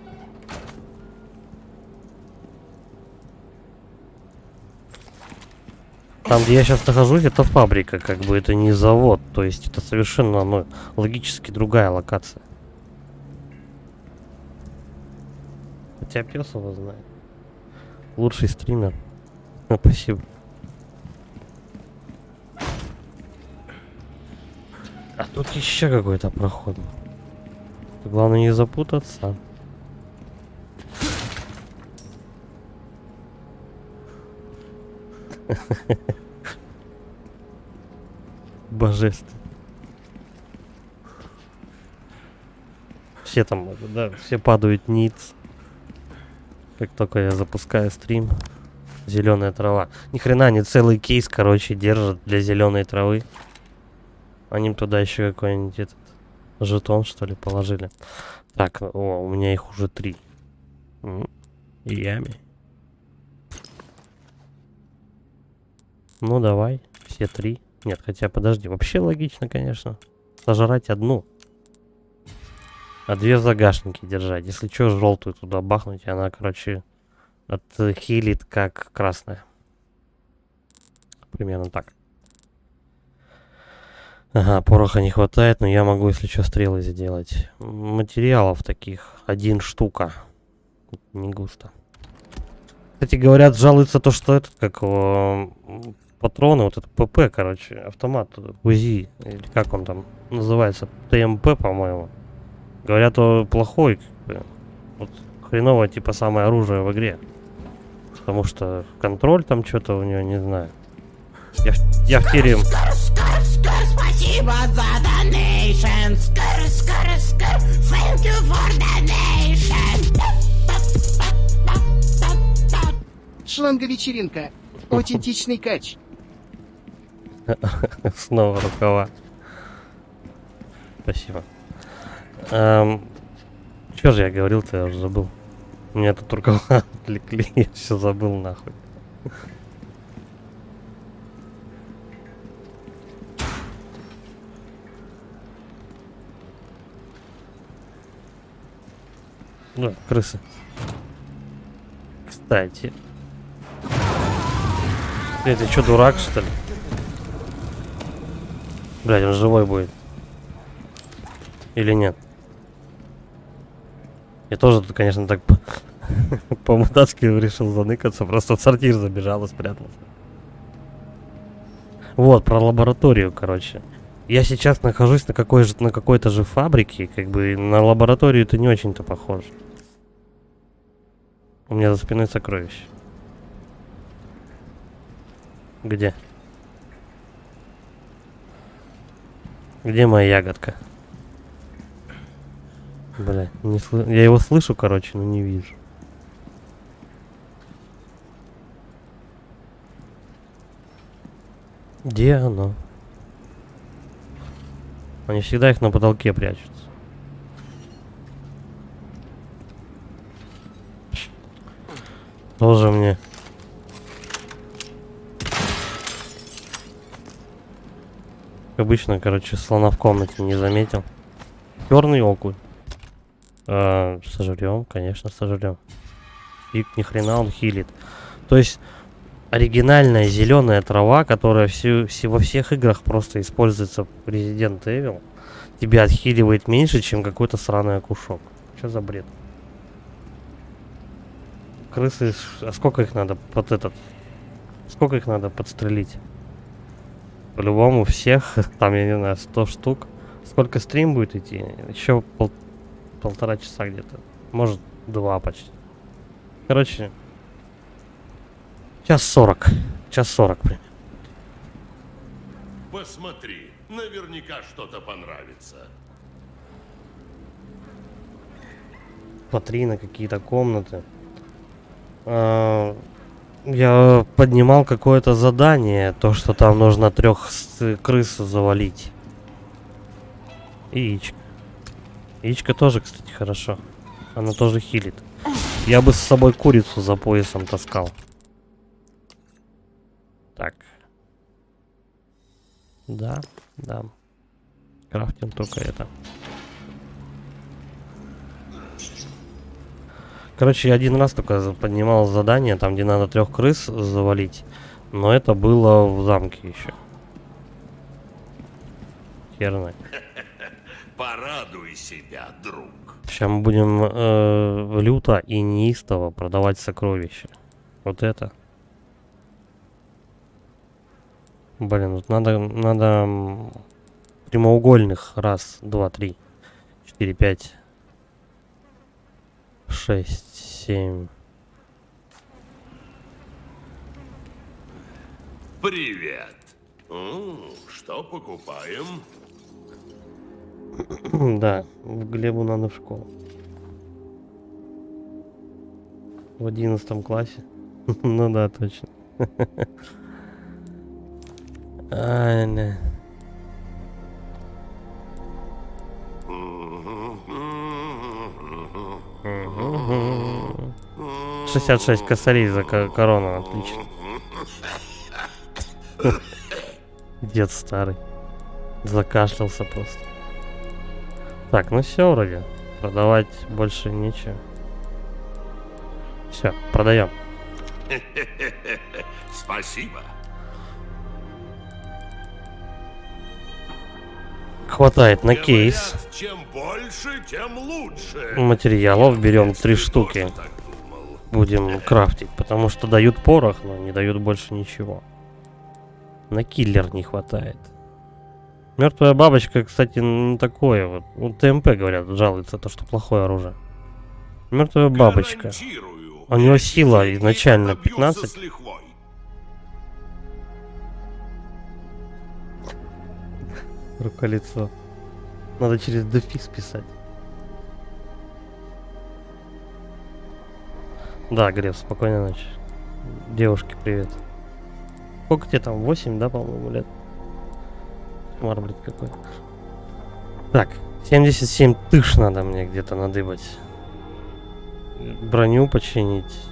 Там, где я сейчас нахожусь, это фабрика, как бы это не завод. То есть это совершенно, ну, логически другая локация. Хотя пес его знает. Лучший стример. Спасибо. А тут еще какой-то проход. Главное не запутаться. Божественно. Все там, да, все падают ниц. Как только я запускаю стрим. Зеленая трава. Ни хрена не целый кейс, короче, держат для зеленой травы. Они туда еще какой-нибудь этот жетон, что ли, положили. Так, о, у меня их уже 3. Ями. Ну давай, все 3. Нет, хотя подожди, вообще логично, конечно. Сожрать одну. А 2 в загашнике держать. Если что, желтую туда бахнуть, и она, короче, отхилит как красная. Примерно так. Ага, пороха не хватает, но я могу, если что, стрелы сделать. Материалов таких 1 штука. Не густо. Кстати, говорят, жалуются то, что этот, как его, патроны, вот этот ПП, короче, автомат УЗИ, или как он там называется, ТМП, по-моему. Говорят, он плохой, как бы, вот, хреновое, типа, самое оружие в игре. Потому что контроль там что-то у него, не знаю. Я в тире... Спасибо за donation. Thank you for donation. Шланга-вечеринка. Аутентичный кач. Снова рукава. Спасибо. Что же я говорил-то, я уже забыл. Меня тут рукава отвлекли, я все забыл нахуй. Да, крысы. кстати. Ты что, дурак, что ли? Блядь, он живой будет. Или нет? Я тоже тут, конечно, так по-мудацки решил заныкаться. Просто в сортир забежал и спрятался. Вот, про лабораторию, короче. Я сейчас нахожусь на какой-то же фабрике. Как бы на лабораторию это не очень-то похоже. У меня за спиной сокровище. Где? Где моя ягодка? Бля, я его слышу, короче, но не вижу. Где оно? Они всегда их на потолке прячутся. Тоже мне. Как обычно, короче, слона в комнате не заметил. Черный окунь. Сожрем, конечно, сожрем. И ни хрена он хилит. То есть оригинальная зеленая трава, которая во всех играх просто используется в Resident Evil, тебя отхиливает меньше, чем какой-то сраный окушок. Что за бред? Крысы, а сколько их надо сколько их надо подстрелить? По-любому всех, там, я не знаю, 100 штук. Сколько стрим будет идти? Еще полтора часа где-то. Может, 2 почти. Короче, час 40. Час 40 примерно. Посмотри, наверняка что-то понравится. Смотри на какие-то комнаты. Я поднимал какое-то задание, то что там нужно 3 крыс завалить. И яичко. Яичко тоже, кстати, хорошо. Она тоже хилит. Я бы с собой курицу за поясом таскал. Так. Да. Крафтим только это. Короче, я один раз только поднимал задание, там где надо 3 крыс завалить. Но это было в замке еще. Херно. Порадуй себя, друг. Сейчас мы будем люто и неистово продавать сокровища. Вот это. Блин, вот надо прямоугольных. 1, 2, 3, 4, 5, 6, 7. Привет. Что покупаем? Да, Глебу надо в школу. В 11 классе. Ну да, точно. Ай, не. 66 косарей за корону, отлично. Дед старый. Закашлялся просто. Так, ну все вроде. Продавать больше нечего. Все, продаем. Спасибо. Хватает на кейс. Говорят, чем больше, тем лучше. Материалов берем 3 штуки. Я так думал. Будем крафтить, потому что дают порох, но не дают больше ничего. На киллер не хватает. Мертвая бабочка, кстати, не такое вот. У ТМП говорят, жалуется то, что плохое оружие. Мертвая бабочка. Гарантирую, У него эти сила деньги изначально отобьются 15. с лихвой. Рука-лицо. Надо через дефис писать. Да, Глеб, спокойной ночи. Девушке привет. Сколько тебе там? 8, да, по-моему, лет? Кошмар, блядь, какой. Так, 77 тысяч надо мне где-то надыбать. Броню починить.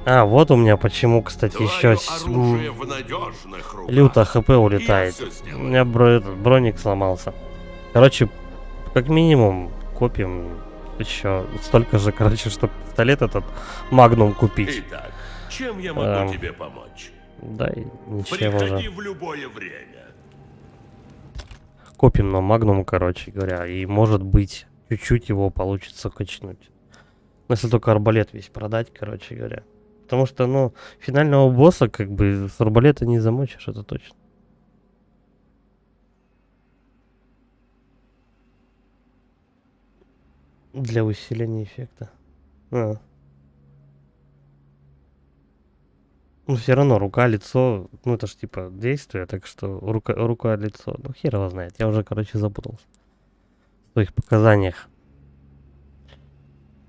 А, вот у меня почему, кстати, Твое еще оружие в надежных руках. люто хп улетает. Я всё сделаю. У меня этот броник сломался. Короче, как минимум копим еще столько же, короче, чтобы пистолет этот Магнум купить. Итак, Чем я могу тебе помочь? Да и ничем Приходи уже. в любое время. Копим на Магнум, короче говоря. И может быть, чуть-чуть его получится качнуть. Ну, если только арбалет весь продать, короче говоря. Потому что, ну, финального босса, как бы, с арбалета не замочишь, это точно. Для усиления эффекта. А. Ну, все равно рука-лицо, ну, это ж типа действие, так что рука-лицо. Ну, хер его знает. Я уже, короче, запутался в своих показаниях.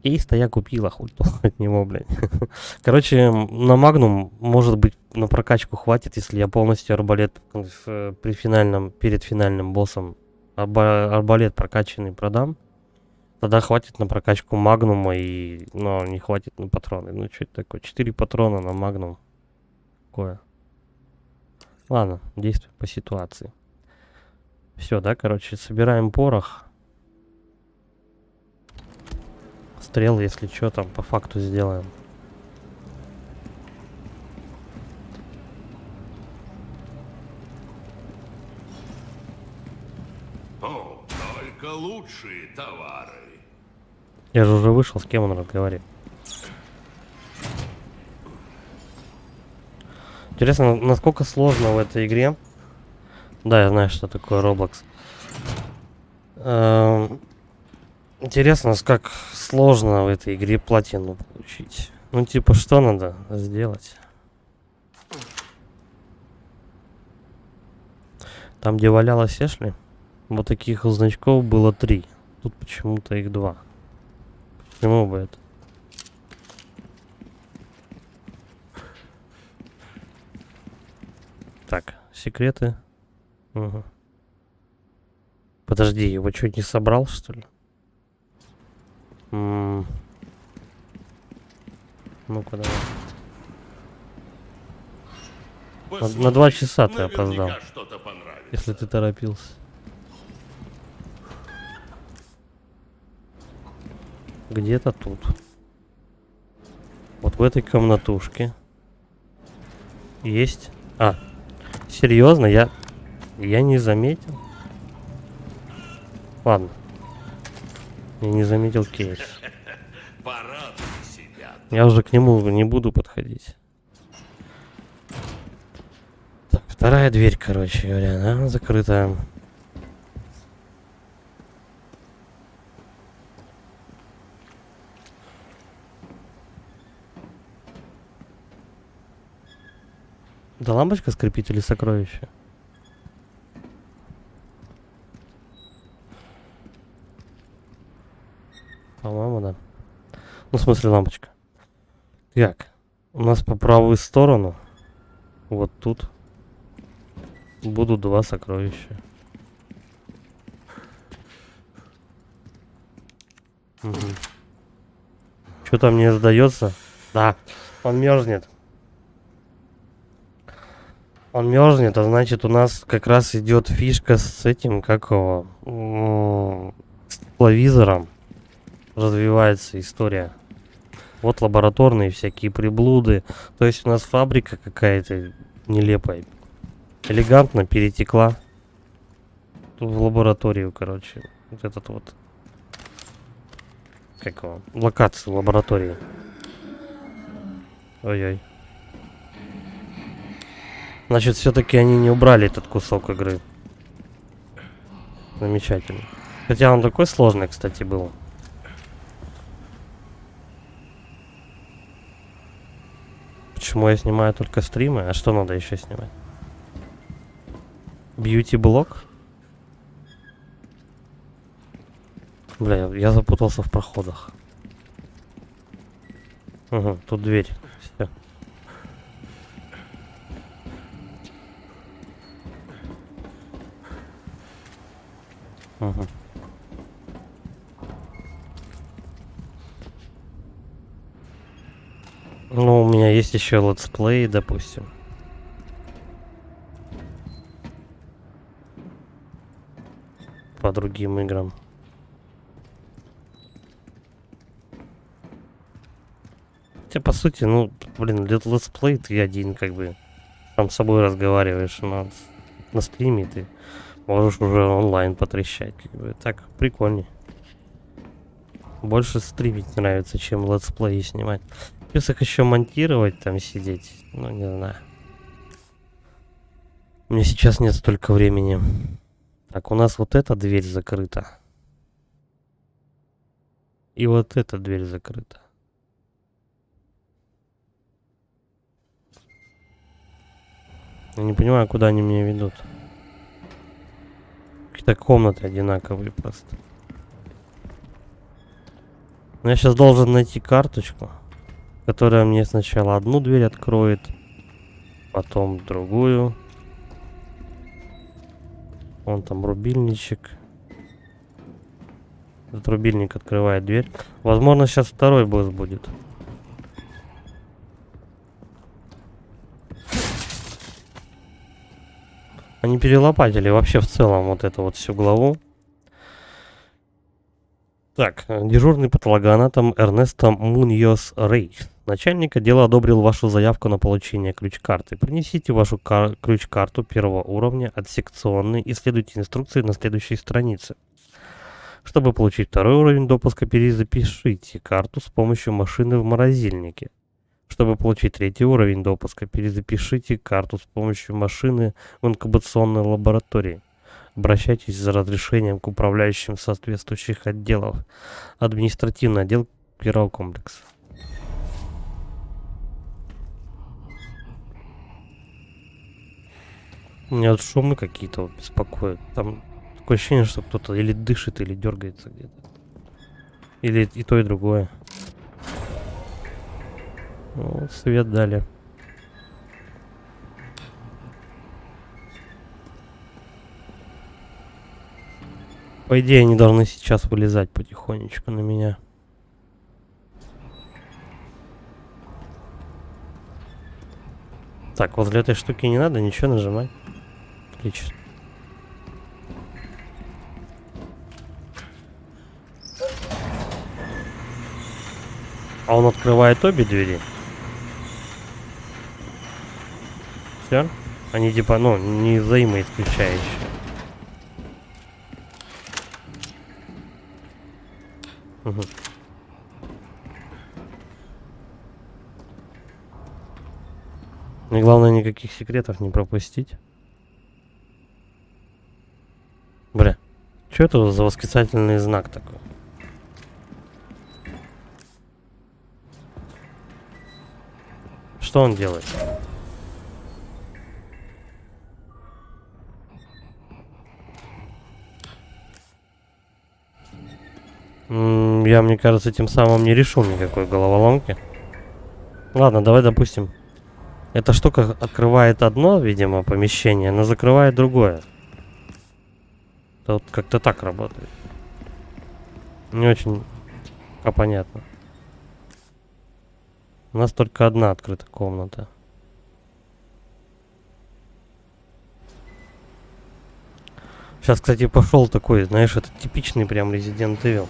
Кейс-то я купила, хуй от него, блядь. Короче, на Магнум, может быть, на прокачку хватит, если я полностью арбалет перед финальным боссом арбалет прокачанный продам. Тогда хватит на прокачку Магнума, но не хватит на патроны. Ну, что это такое? 4 патрона на Магнум. Такое. Ладно, действуем по ситуации. Все, да, короче, собираем порох. Стрел, если что, там по факту сделаем. О, только лучшие товары. Я же уже вышел, с кем он разговаривает. Интересно, насколько сложно в этой игре. Да, я знаю, что такое Roblox. Интересно, как сложно в этой игре платину получить. Ну, типа, что надо сделать? Там, где валялась Эшли, вот таких значков было 3. Тут почему-то их 2. Почему бы это? Так, секреты. Угу. Подожди, его чуть не собрал, что ли? Ну-ка, давай. На 2 часа ты опоздал, Что-то понравится. если ты торопился. Где-то тут. Вот в этой комнатушке. Есть. А, серьезно, я не заметил. Ладно. Я не заметил кейс. Порадуй себя. Я уже к нему не буду подходить. Так, вторая дверь, короче говоря, да, закрытая. Да лампочка скрипит или сокровище? По-моему, да. Ну, в смысле, лампочка. Так, у нас по правую сторону, вот тут, будут 2 сокровища. Угу. Что там не сдается? Да, он мерзнет. Он мерзнет, а значит у нас как раз идет фишка с этим, как его, с тепловизором. Развивается история. Вот лабораторные всякие приблуды. То есть у нас фабрика какая-то нелепая. Элегантно перетекла в лабораторию, короче. Вот этот вот. Как его? Локацию лаборатории. Ой-ой. Значит, все-таки они не убрали этот кусок игры. Замечательно. Хотя он такой сложный, кстати, был. Почему я снимаю только стримы? А что надо еще снимать? Бьюти-блог? Бля, я запутался в проходах. Угу, тут дверь. Всё. Угу. Ну, у меня есть еще летсплей, допустим. По другим играм. Хотя, по сути, ну, блин, летсплей ты один, как бы, сам с собой разговариваешь, но на стриме ты можешь уже онлайн потрещать, как бы, так прикольней. Больше стримить нравится, чем летсплеи снимать. Плюс их еще монтировать, там сидеть, ну, не знаю. У меня сейчас нет столько времени. Так, у нас вот эта дверь закрыта. И вот эта дверь закрыта. Я не понимаю, куда они меня ведут. Какие-то комнаты одинаковые просто. Но я сейчас должен найти карточку, которая мне сначала одну дверь откроет, потом другую. Вон там рубильничек. Этот рубильник открывает дверь. Возможно, сейчас второй босс будет. Они перелопатили вообще в целом вот эту вот всю главу. Так, дежурный патологоанатом Эрнесто Муньос Рей. Начальник отдела одобрил вашу заявку на получение ключ-карты. Принесите вашу ключ-карту первого уровня от секционной и следуйте инструкции на следующей странице. Чтобы получить второй уровень допуска, перезапишите карту с помощью машины в морозильнике. Чтобы получить третий уровень допуска, перезапишите карту с помощью машины в инкубационной лаборатории. Обращайтесь за разрешением к управляющим соответствующих отделов. Административный отдел первого комплекса. Меня вот шумы какие-то вот беспокоят. Там такое ощущение, что кто-то или дышит, или дергается где-то. Или и то, и другое. Ну, свет дали. По идее, они должны сейчас вылезать потихонечку на меня. Так, возле этой штуки не надо ничего нажимать. Отлично. А он открывает обе двери? Все? Они типа, ну, не взаимоисключающие. Угу. И главное, никаких секретов не пропустить. Бля, что это за восклицательный знак такой? Что он делает? Я, мне кажется, тем самым не решил никакой головоломки. Ладно, давай допустим. Эта штука открывает одно, видимо, помещение, но закрывает другое. Это вот как-то так работает. Не очень понятно. У нас только одна открыта комната. Сейчас, кстати, пошел такой, знаешь, это типичный прям Resident Evil.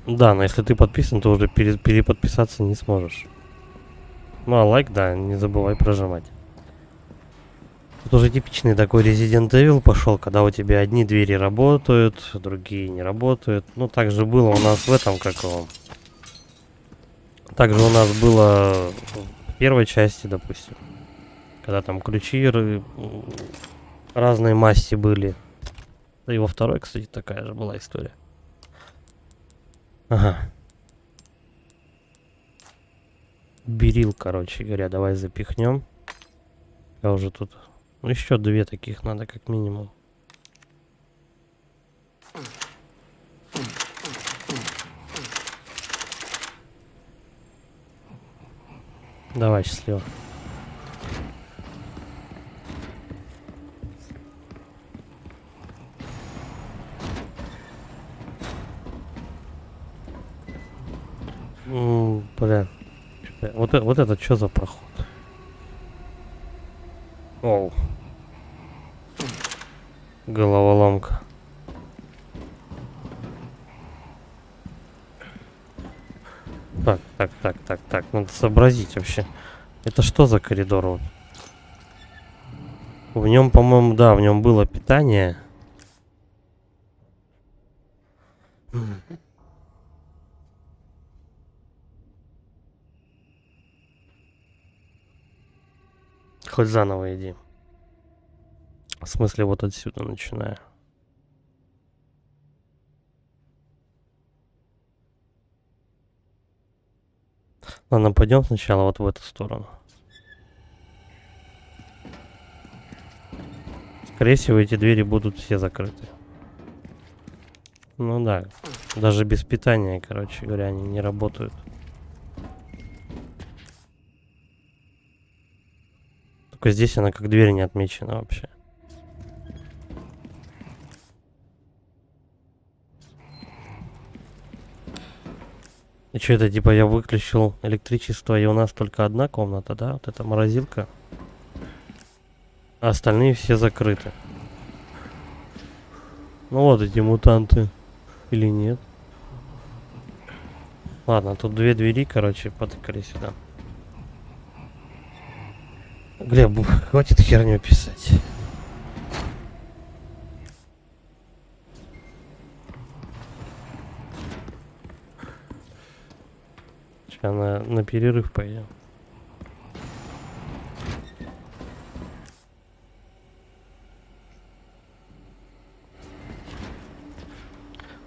Да, но если ты подписан, то уже переподписаться не сможешь. Ну а лайк, да, не забывай прожимать. Тут уже типичный такой Resident Evil пошел, когда у тебя одни двери работают, другие не работают. Ну так же было у нас в этом, как его. Также у нас было в первой части, допустим. Когда там ключи разной масти были. Да и во второй, кстати, такая же была история. Ага. Берил, короче говоря, давай запихнем. Я уже тут... Ну, еще две таких надо, как минимум. Давай, счастливо. Бля. Вот это что за проход? Оу. Головоломка. Так. Надо сообразить вообще. Это что за коридор вот? В нем, по-моему, да, в нем было питание. Хоть заново иди. В смысле, вот отсюда начинаю. Ладно, пойдем сначала вот в эту сторону. Скорее всего, эти двери будут все закрыты. Ну да, даже без питания, короче говоря, они не работают. Только здесь она как дверь не отмечена вообще. И что это, типа, я выключил электричество, и у нас только одна комната, да? Вот эта морозилка. А остальные все закрыты. Ну вот эти мутанты. Или нет? Ладно, тут две двери, короче, потыкали сюда. Глеб, хватит херню писать. Сейчас на перерыв пойдем.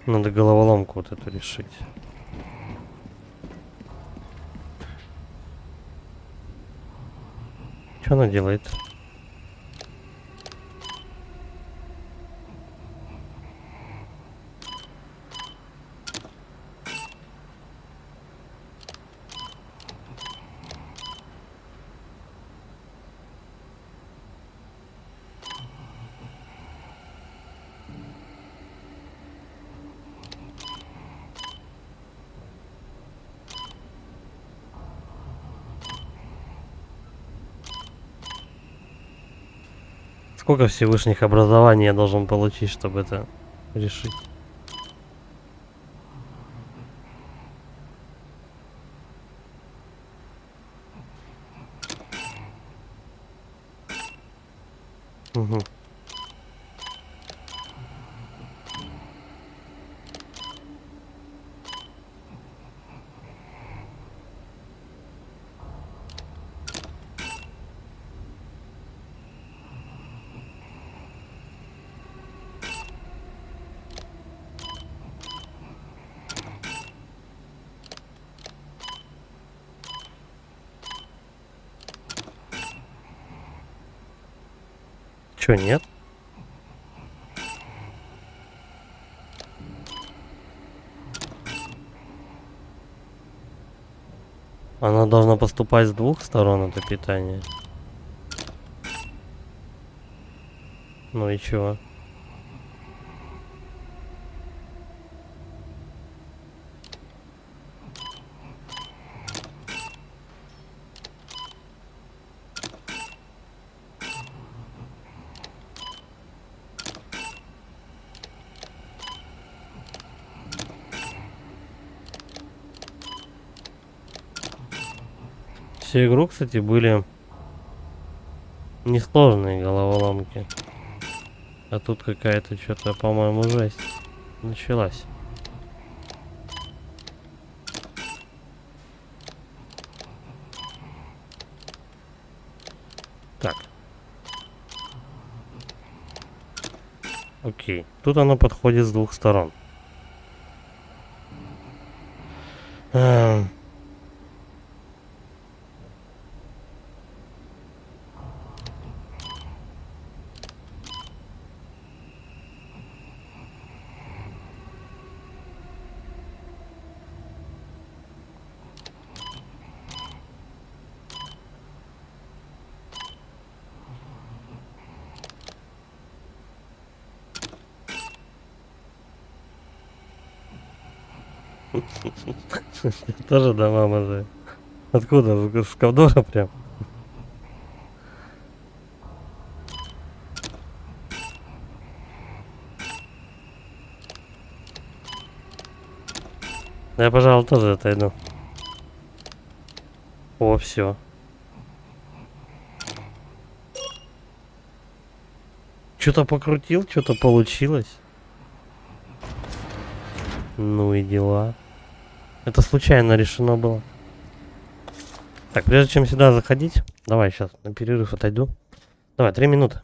Надо головоломку вот эту решить. Что она делает? Сколько всевышних образований я должен получить, чтобы это решить? Угу. Чё, нет? Она должна поступать с двух сторон, это питание. Ну и чего? Всю игру, кстати, были несложные головоломки. А тут какая-то что-то, по-моему, жесть началась. Так. Окей. Тут оно подходит с двух сторон. Тоже до мамы же. Откуда? С ковдора прям? Я, пожалуй, тоже отойду. О, все. Что-то покрутил, что-то получилось. Ну и дела. Это случайно решено было. Так, прежде чем сюда заходить, давай сейчас на перерыв отойду. Давай, 3 минуты.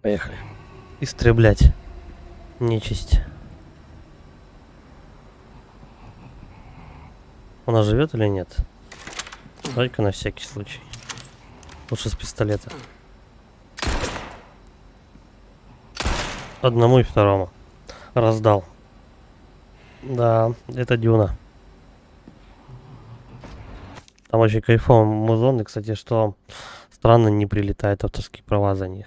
Поехали. Истреблять нечисть. Она живет или нет? Давай-ка на всякий случай. Лучше с пистолета. Одному и второму. Раздал. Да, это Дюна. Там очень кайфовый музон, и, кстати, что странно, не прилетают авторские права за них.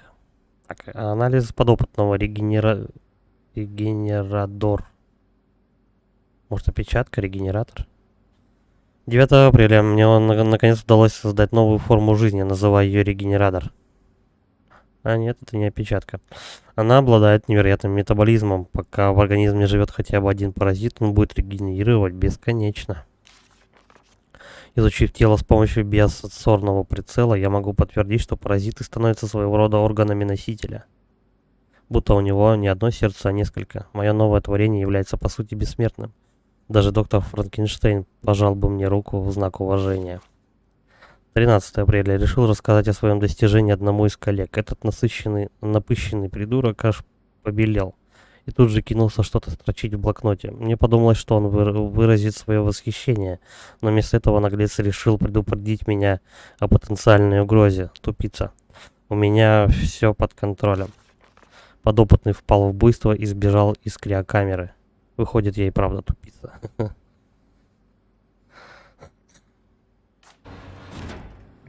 Так, анализ подопытного регенерадор. Может, опечатка, регенератор? 9 апреля мне наконец удалось создать новую форму жизни, называя ее регенератор. А нет, это не опечатка. Она обладает невероятным метаболизмом. Пока в организме живет хотя бы один паразит, он будет регенерировать бесконечно. Изучив тело с помощью биосенсорного прицела, я могу подтвердить, что паразиты становятся своего рода органами носителя. Будто у него не одно сердце, а несколько. Мое новое творение является по сути бессмертным. Даже доктор Франкенштейн пожал бы мне руку в знак уважения. 13 апреля я решил рассказать о своем достижении одному из коллег. Этот напыщенный придурок аж побелел. И тут же кинулся что-то строчить в блокноте. Мне подумалось, что он выразит свое восхищение, но вместо этого наглец решил предупредить меня о потенциальной угрозе. Тупица. У меня все под контролем. Подопытный впал в буйство и сбежал из криокамеры. Выходит, я и правда тупица.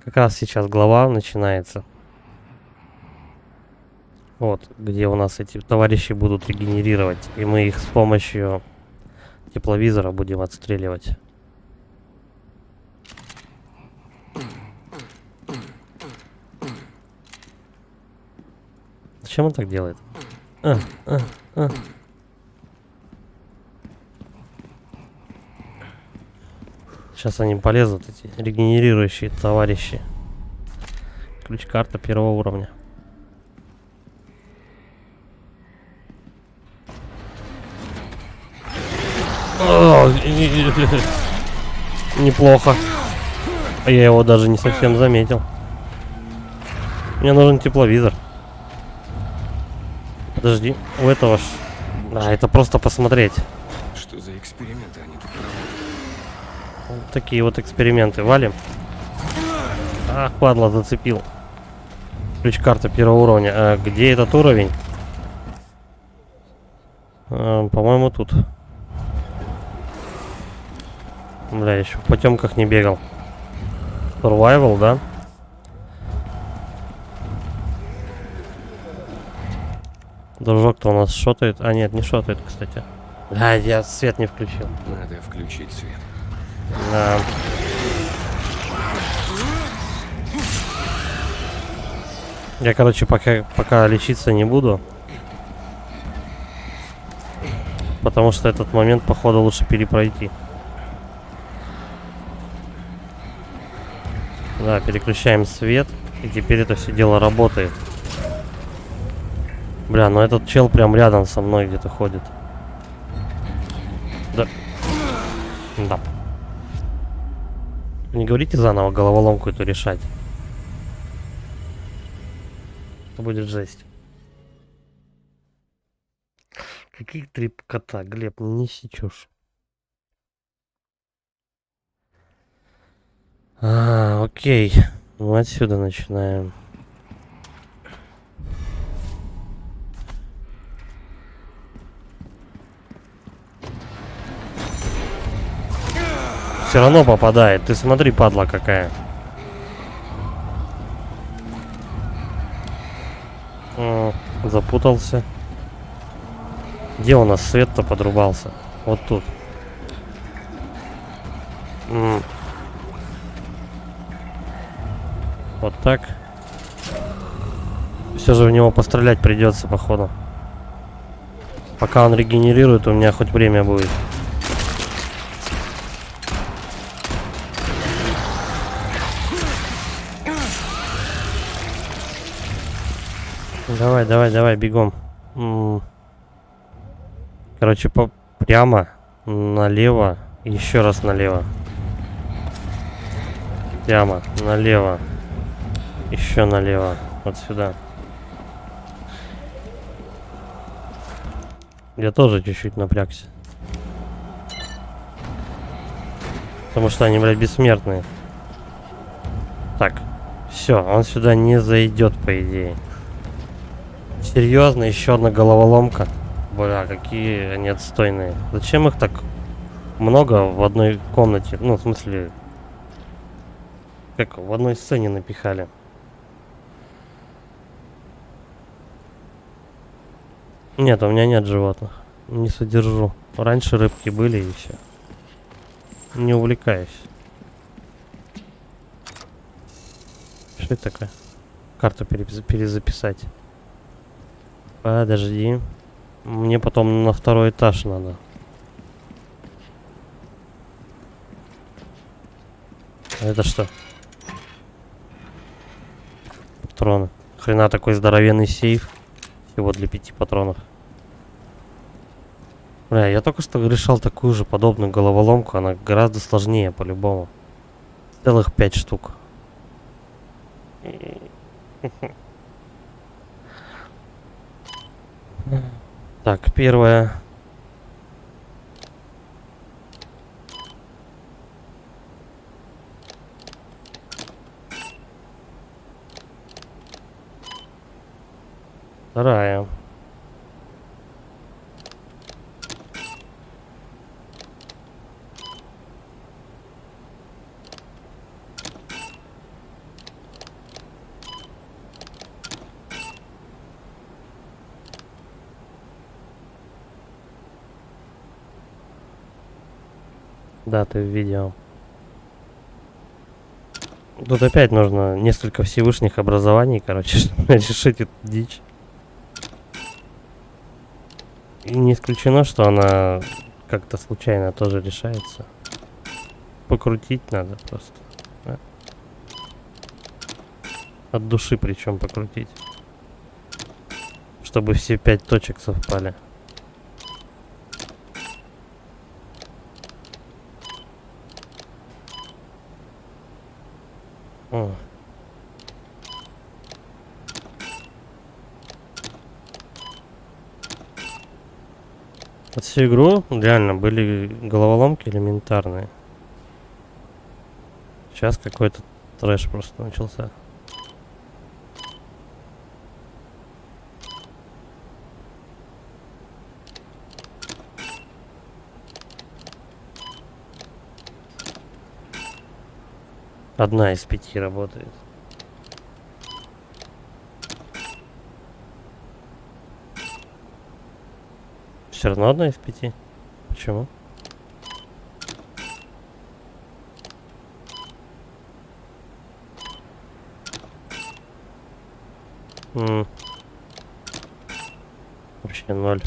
Как раз сейчас глава начинается. Вот, где у нас эти товарищи будут регенерировать. И мы их с помощью тепловизора будем отстреливать. Зачем он так делает? А. Сейчас они полезут, эти регенерирующие товарищи. Ключ-карта первого уровня. О, неплохо. А я его даже не совсем заметил. Мне нужен тепловизор. Подожди, у этого ж... Да, это просто посмотреть. Что за эксперименты они тут проводят? Вот такие вот эксперименты. Валим. Ах, падла, зацепил. Ключ-карта первого уровня. А где этот уровень? По-моему, тут. Бля, еще в потемках не бегал. Survival, да? Дружок-то у нас шотает. А, нет, не шотает, кстати. Да, я свет не включил. Надо включить свет. Да. Я, короче, пока лечиться не буду. Потому что этот момент, походу, лучше перепройти. Да, переключаем свет. И теперь это все дело работает. Бля, ну этот чел прям рядом со мной где-то ходит. Да. Да. Не говорите заново головоломку эту решать. Это будет жесть. Какие 3 кота, Глеб, не неси чушь. Окей. Ну отсюда начинаем. Все равно попадает. Ты смотри, падла какая. Запутался. Где у нас свет-то подрубался? Вот тут. Вот так. Все же в него пострелять придется, походу. Пока он регенерирует, у меня хоть время будет. Давай, давай, давай, бегом. Короче, прямо налево, еще раз налево. Прямо налево, еще налево, вот сюда. Я тоже чуть-чуть напрягся. Потому что они, блядь, бессмертные. Так, все, он сюда не зайдет, по идее. Серьезно, еще одна головоломка. Бля, какие они отстойные. Зачем их так много в одной комнате? Ну, в смысле, как в одной сцене напихали. Нет, у меня нет животных. Не содержу. Раньше рыбки были и все. Не увлекаюсь. Что это такое? Карту перезаписать. Подожди. Мне потом на 2-й этаж надо. А это что? Патроны. Хрена такой здоровенный сейф. Всего для 5 патронов. Бля, я только что решал такую же подобную головоломку. Она гораздо сложнее по-любому. Целых 5 штук. Так, первое. Вторая. Да, ты видел. Тут опять нужно несколько Всевышних образований, короче, чтобы решить эту дичь. И не исключено, что она как-то случайно тоже решается. Покрутить надо просто. Да? От души причем покрутить. Чтобы все 5 точек совпали. О. Вот всю игру реально были головоломки элементарные. Сейчас какой-то трэш просто начался. Одна из 5 работает. Все равно одна из 5. Почему? Вообще 0.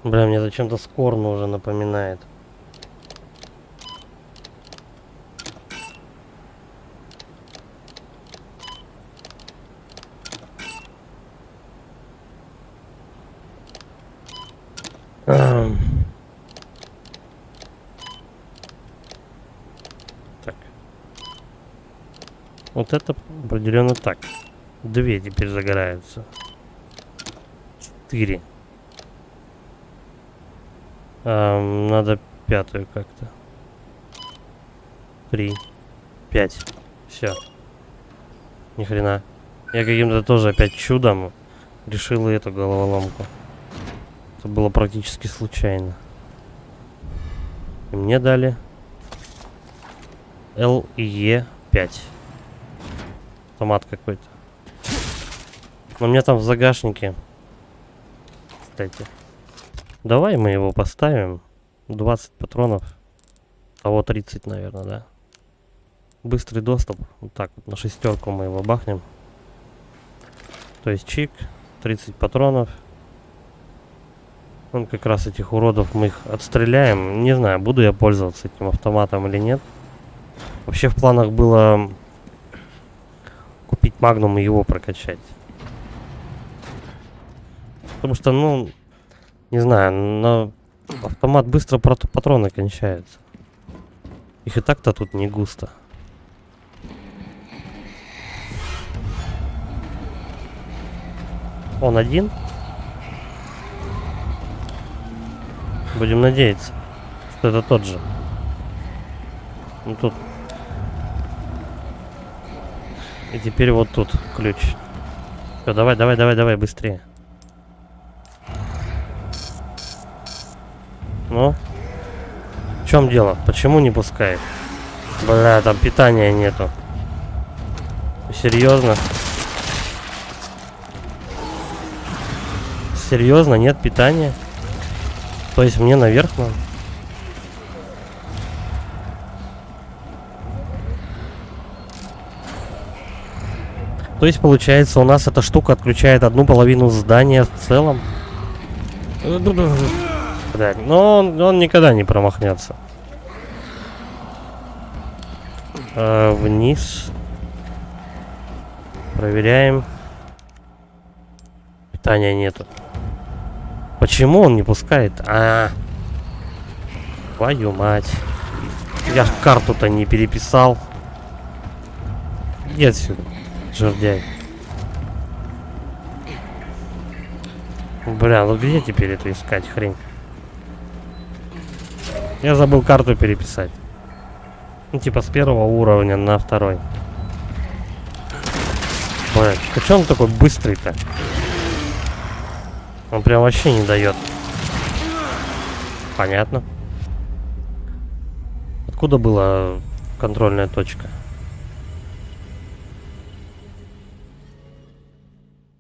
Бля, мне зачем-то Скорн уже напоминает. Так. Вот это определенно так. 2 теперь загораются. 4. Надо 5-ю как-то. 3. 5. Все. Ни хрена. Я каким-то тоже опять чудом решил и эту головоломку. Это было практически случайно. И мне дали L и E 5. Автомат какой-то. Но у меня там в загашнике. Кстати. Давай мы его поставим. 20 патронов. Того 30, наверное, да. Быстрый доступ. Вот так вот на 6 мы его бахнем. То есть чик. 30 патронов. Ну, как раз этих уродов мы их отстреляем. Не знаю, буду я пользоваться этим автоматом или нет. Вообще в планах было купить магнум и его прокачать. Потому что, ну, не знаю, на автомат быстро патроны кончаются. Их и так-то тут не густо. Он один? Будем надеяться, что это тот же. Ну тут. И теперь вот тут ключ. Все, давай, быстрее. Ну? В чем дело? Почему не пускает? Бля, там питания нету. Серьезно? Серьезно, нет питания? То есть мне наверх надо? То есть получается у нас эта штука отключает одну половину здания в целом? Блядь, но он никогда не промахнется. Вниз. Проверяем. Питания нету. Почему он не пускает? Твою мать. Я ж карту-то не переписал. Иди отсюда, жердяй. Бля, ну где теперь это искать хрень? Я забыл карту переписать. Ну типа с 1-го уровня на 2-й. Блядь, а чё он такой быстрый-то? Он прям вообще не дает. Понятно. Откуда была контрольная точка?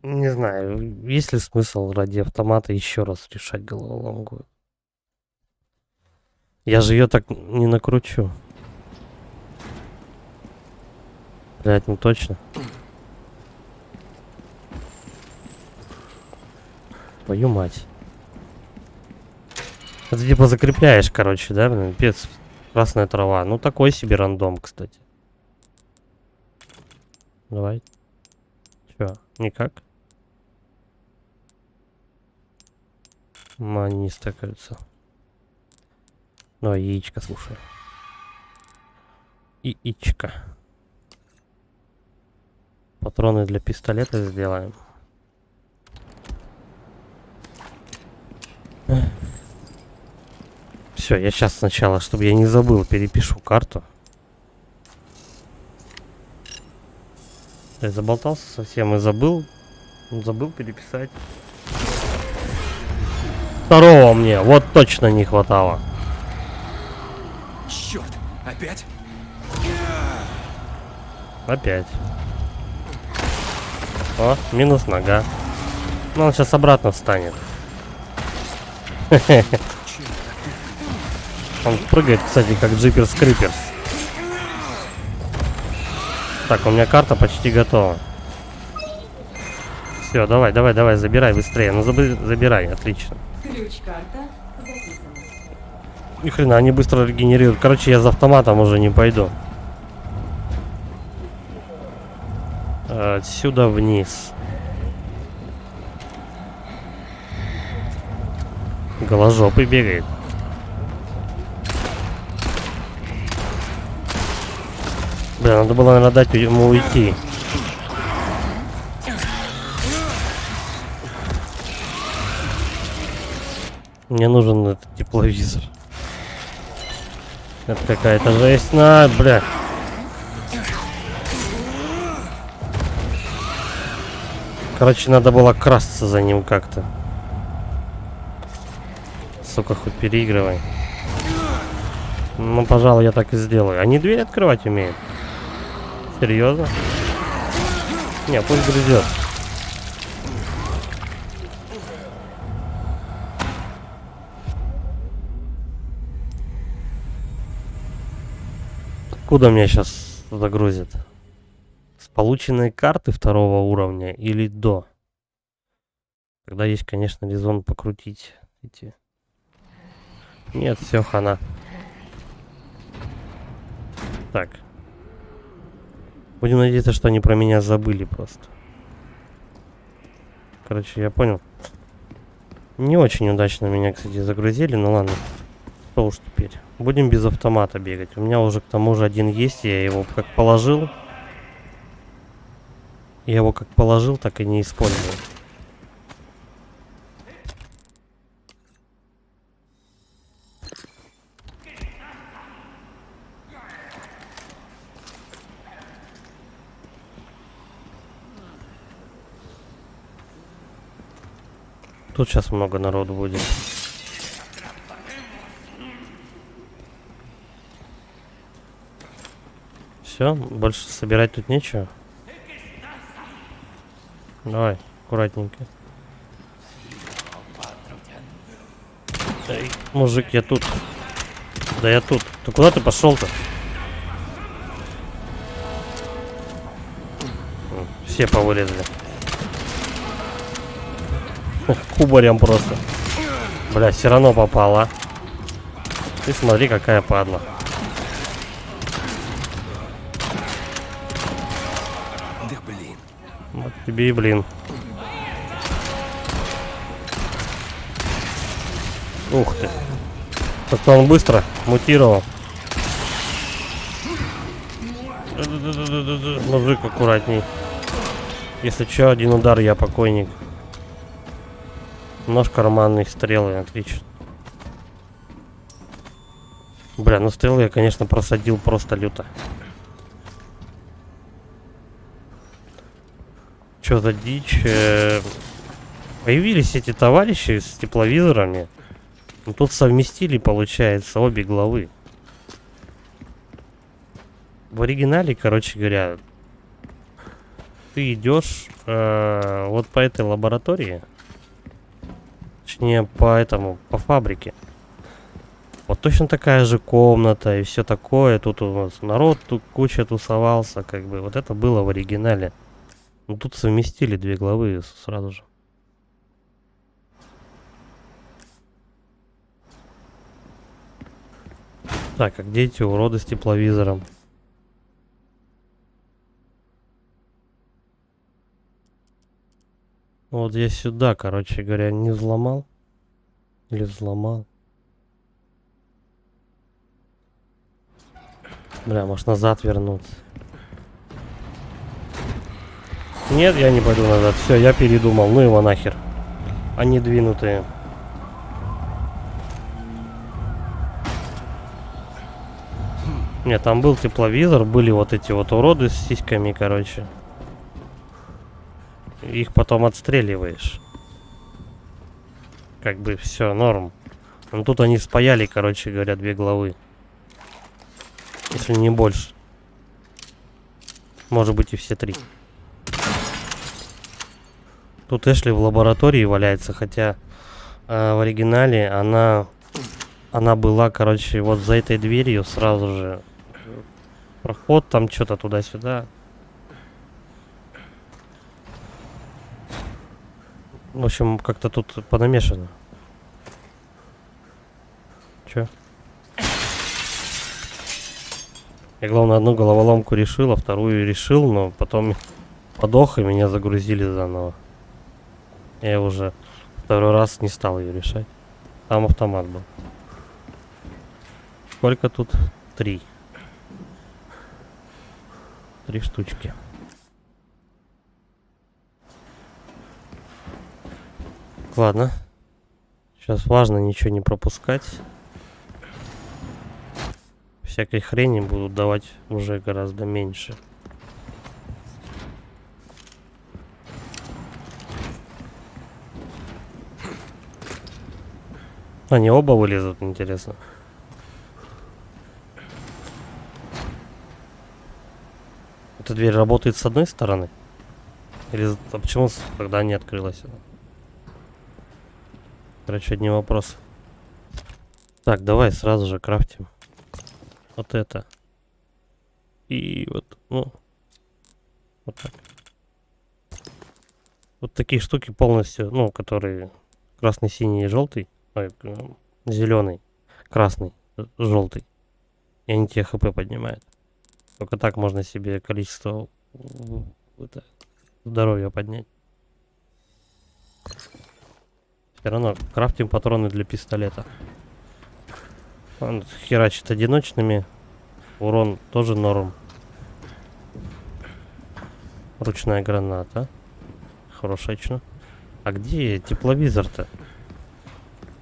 Не знаю, есть ли смысл ради автомата еще раз решать головоломку? Я же ее так не накручу. Блять, ну точно. Твою мать. Это типа закрепляешь, короче, да, блин, пец. Красная трава. Ну такой себе рандом, кстати. Давай. Чё, никак? Они не стакаются. Давай, яичко, слушай. Яичко. Патроны для пистолета сделаем. Все, я сейчас сначала, чтобы я не забыл, перепишу карту. Я заболтался совсем и забыл. Забыл переписать. Второго мне вот точно не хватало. Черт, опять? Опять. О, минус нога. Ну, он сейчас обратно встанет. Он прыгает, кстати, как Джиперс Криперс. Так, у меня карта почти готова. Все, давай, давай, давай, забирай быстрее. Ну, забирай, отлично. Ключ-карта записана. Ни хрена, они быстро регенерируют. Короче, я за автоматом уже не пойду. Отсюда вниз. Голожопый бегает. Бля, надо было, наверное, дать ему уйти. Мне нужен этот тепловизор. Это какая-то жесть. На, бля. Короче, надо было красться за ним как-то. Сука, хоть переигрывай. Ну, пожалуй, я так и сделаю. Они дверь открывать умеют. Серьезно? Не, пусть грызет. Куда меня сейчас загрузит? С полученной карты второго уровня или до? Тогда есть, конечно, резон покрутить эти. Нет, все, хана. Так. Будем надеяться, что они про меня забыли просто. Короче, я понял. Не очень удачно меня, кстати, загрузили, ну ладно. Что уж теперь. Будем без автомата бегать. У меня уже к тому же один есть, я его как положил. Я его как положил, так и не использую. Тут сейчас много народу будет. Все, больше собирать тут нечего. Давай, аккуратненько. Эй, мужик, я тут. Да я тут. Ты куда ты пошел-то? Все повырезали. Кубарем просто. Бля, все равно попала. Ты смотри, какая падла. Да блин. Вот тебе и блин. Ух ты. Как-то он быстро мутировал. Мужик, аккуратней. Если что, один удар, я покойник. Нож карманный, стрелы, отлично. Бля, ну стрелы я, конечно, просадил просто люто. Чё за дичь? Появились эти товарищи с тепловизорами. Ну, тут совместили, получается, обе главы. В оригинале, короче говоря, ты идешь вот по этой лаборатории. Точнее, по фабрике. Вот точно такая же комната и все такое. Тут у нас народ тут куча тусовался, как бы. Вот это было в оригинале. Но тут совместили две главы сразу же. Так, а где эти уроды с тепловизором? Вот я сюда, короче говоря, не взломал. Или взломал. Бля, может назад вернуться. Нет, я не пойду назад. Все, я передумал. Ну его нахер. Они двинутые. Нет, там был тепловизор, были вот эти вот уроды с сиськами, короче. Их потом отстреливаешь. Как бы все, норм. Но тут они спаяли, короче говоря, две главы. Если не больше. Может быть и все три. Тут Эшли в лаборатории валяется, хотя в оригинале она была, короче, вот за этой дверью сразу же. Проход там что-то туда-сюда. В общем, как-то тут понамешано. Чё? Я, главное, одну головоломку решил, а вторую решил, но потом подох, и меня загрузили заново. Я уже второй раз не стал ее решать. Там автомат был. Сколько тут? 3. 3 штучки. Ладно. Сейчас важно ничего не пропускать. Всякой хрени будут давать уже гораздо меньше. Они оба вылезут, интересно. Эта дверь работает с одной стороны? Или почему тогда не открылась она? Короче, одни вопросы. Так, давай сразу же крафтим. Вот это. И вот, ну. Вот так. Вот такие штуки полностью, ну, которые красный, синий и желтый. Зеленый, красный, желтый. И они тебе хп поднимают. Только так можно себе количество здоровья поднять. Все равно крафтим патроны для пистолета. Он херачит одиночными. Урон тоже норм. Ручная граната. Хорошечно. А где тепловизор-то?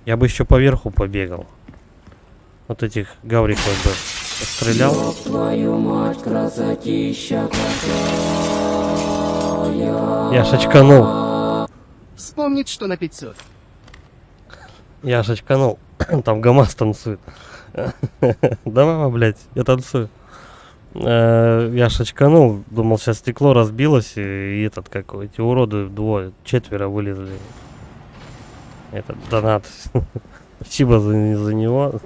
Я бы еще поверху побегал. Вот этих гавриков бы пострелял. Я шачканул. Вспомнить, что на 500. Я шачканул. Там ГАМАЗ танцует. Давай, блядь, я танцую. Я шачканул. Думал, сейчас стекло разбилось. И этот какой. Эти уроды четверо вылезли. Этот донат. Спасибо за него.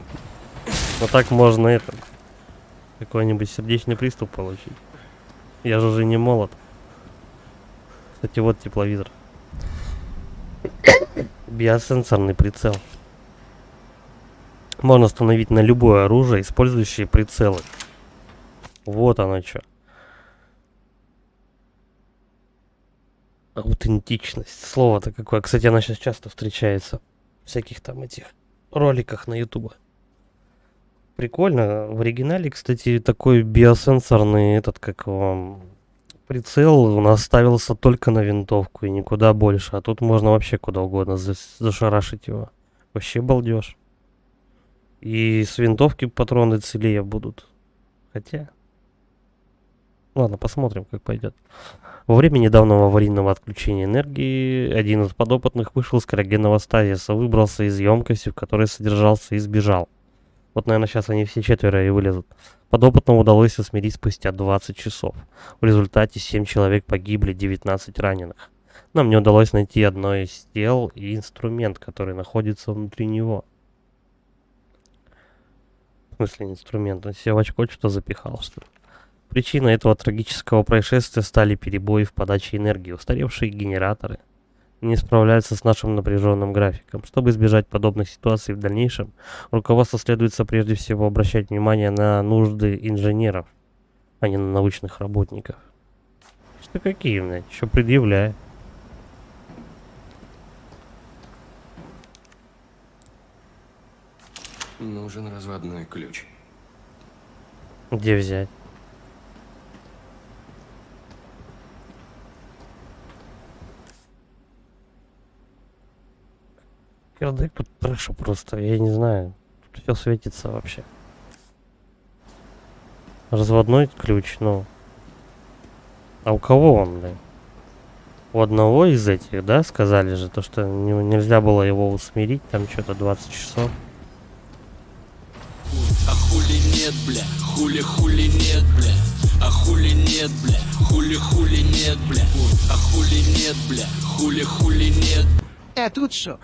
Вот так можно это. Какой-нибудь сердечный приступ получить. Я же уже не молод. Кстати, вот тепловизор. Биосенсорный прицел. Можно установить на любое оружие, использующее прицелы. Вот оно что. Аутентичность. Слово-то какое. Кстати, оно сейчас часто встречается в всяких там этих роликах на YouTube. Прикольно. В оригинале, кстати, такой биосенсорный этот, как его, прицел у нас ставился только на винтовку и никуда больше. А тут можно вообще куда угодно зашарашить его. Вообще балдеж. И с винтовки патроны целее будут. Хотя... Ладно, посмотрим, как пойдет. Во время недавнего аварийного отключения энергии один из подопытных вышел из криогенного стазиса, выбрался из емкости, в которой содержался, и сбежал. Вот, наверное, сейчас они все четверо и вылезут. Подопытному удалось усмирить спустя 20 часов. В результате 7 человек погибли, 19 раненых. Нам не удалось найти одно из тел и инструмент, который находится внутри него. смысле инструмент? Он себе в очко что-то запихал, что ли? Причиной этого трагического происшествия стали перебои в подаче энергии. Устаревшие генераторы не справляются с нашим напряженным графиком. Чтобы избежать подобных ситуаций в дальнейшем, руководству следуется прежде всего обращать внимание на нужды инженеров, а не на научных работников. Что какие, блядь? Еще предъявляю. Нужен разводной ключ. Где взять? Кирдык тут трэша просто, я не знаю. Тут все светится вообще. Разводной ключ, ну. А у кого он, блин? У одного из этих, да, сказали же, то, что нельзя было его усмирить, там что-то 20 часов. А хули нет, бля, хули нет, бля. А хули нет, бля, хули нет, бля. А хули нет, бля, хули нет. Тут что?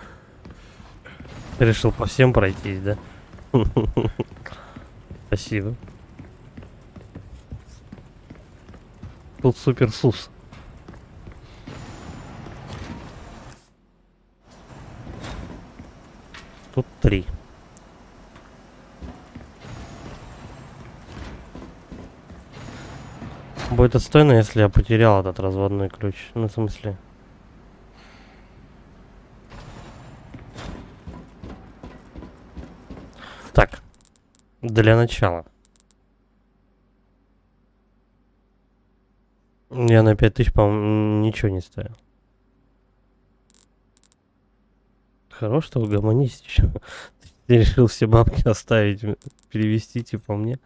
Ты решил по всем пройтись, да? Спасибо. Тут супер сус. Тут 3. Будет отстойно, если я потерял этот разводной ключ. Ну, в смысле... Так. Для начала. Я на 5000, по-моему, ничего не ставил. Хорош, что угомонись еще. Ты решил все бабки оставить, перевести типа мне.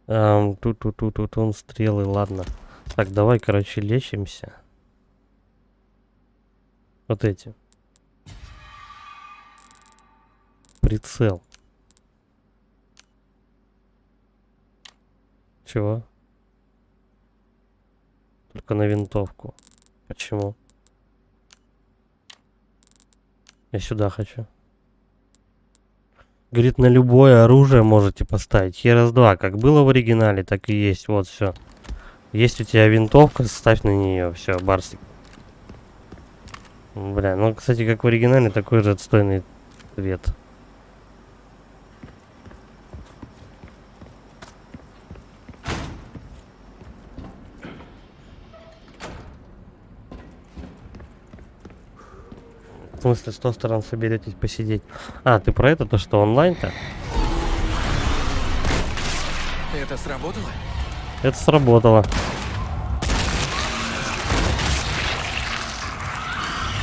Тут он стрелы, ладно. Так, давай, короче, лечимся. Вот эти. Прицел. Чего? Только на винтовку. Почему? Я сюда хочу. Говорит, на любое оружие можете поставить. Раз-два, как было в оригинале, так и есть. Вот, все. Есть у тебя винтовка, ставь на нее. Все, барсик. Бля, ну, кстати, как в оригинале, такой же отстойный цвет. В смысле, 100 сторон соберетесь посидеть. А, ты про это, то что онлайн-то? Это сработало? Это сработало.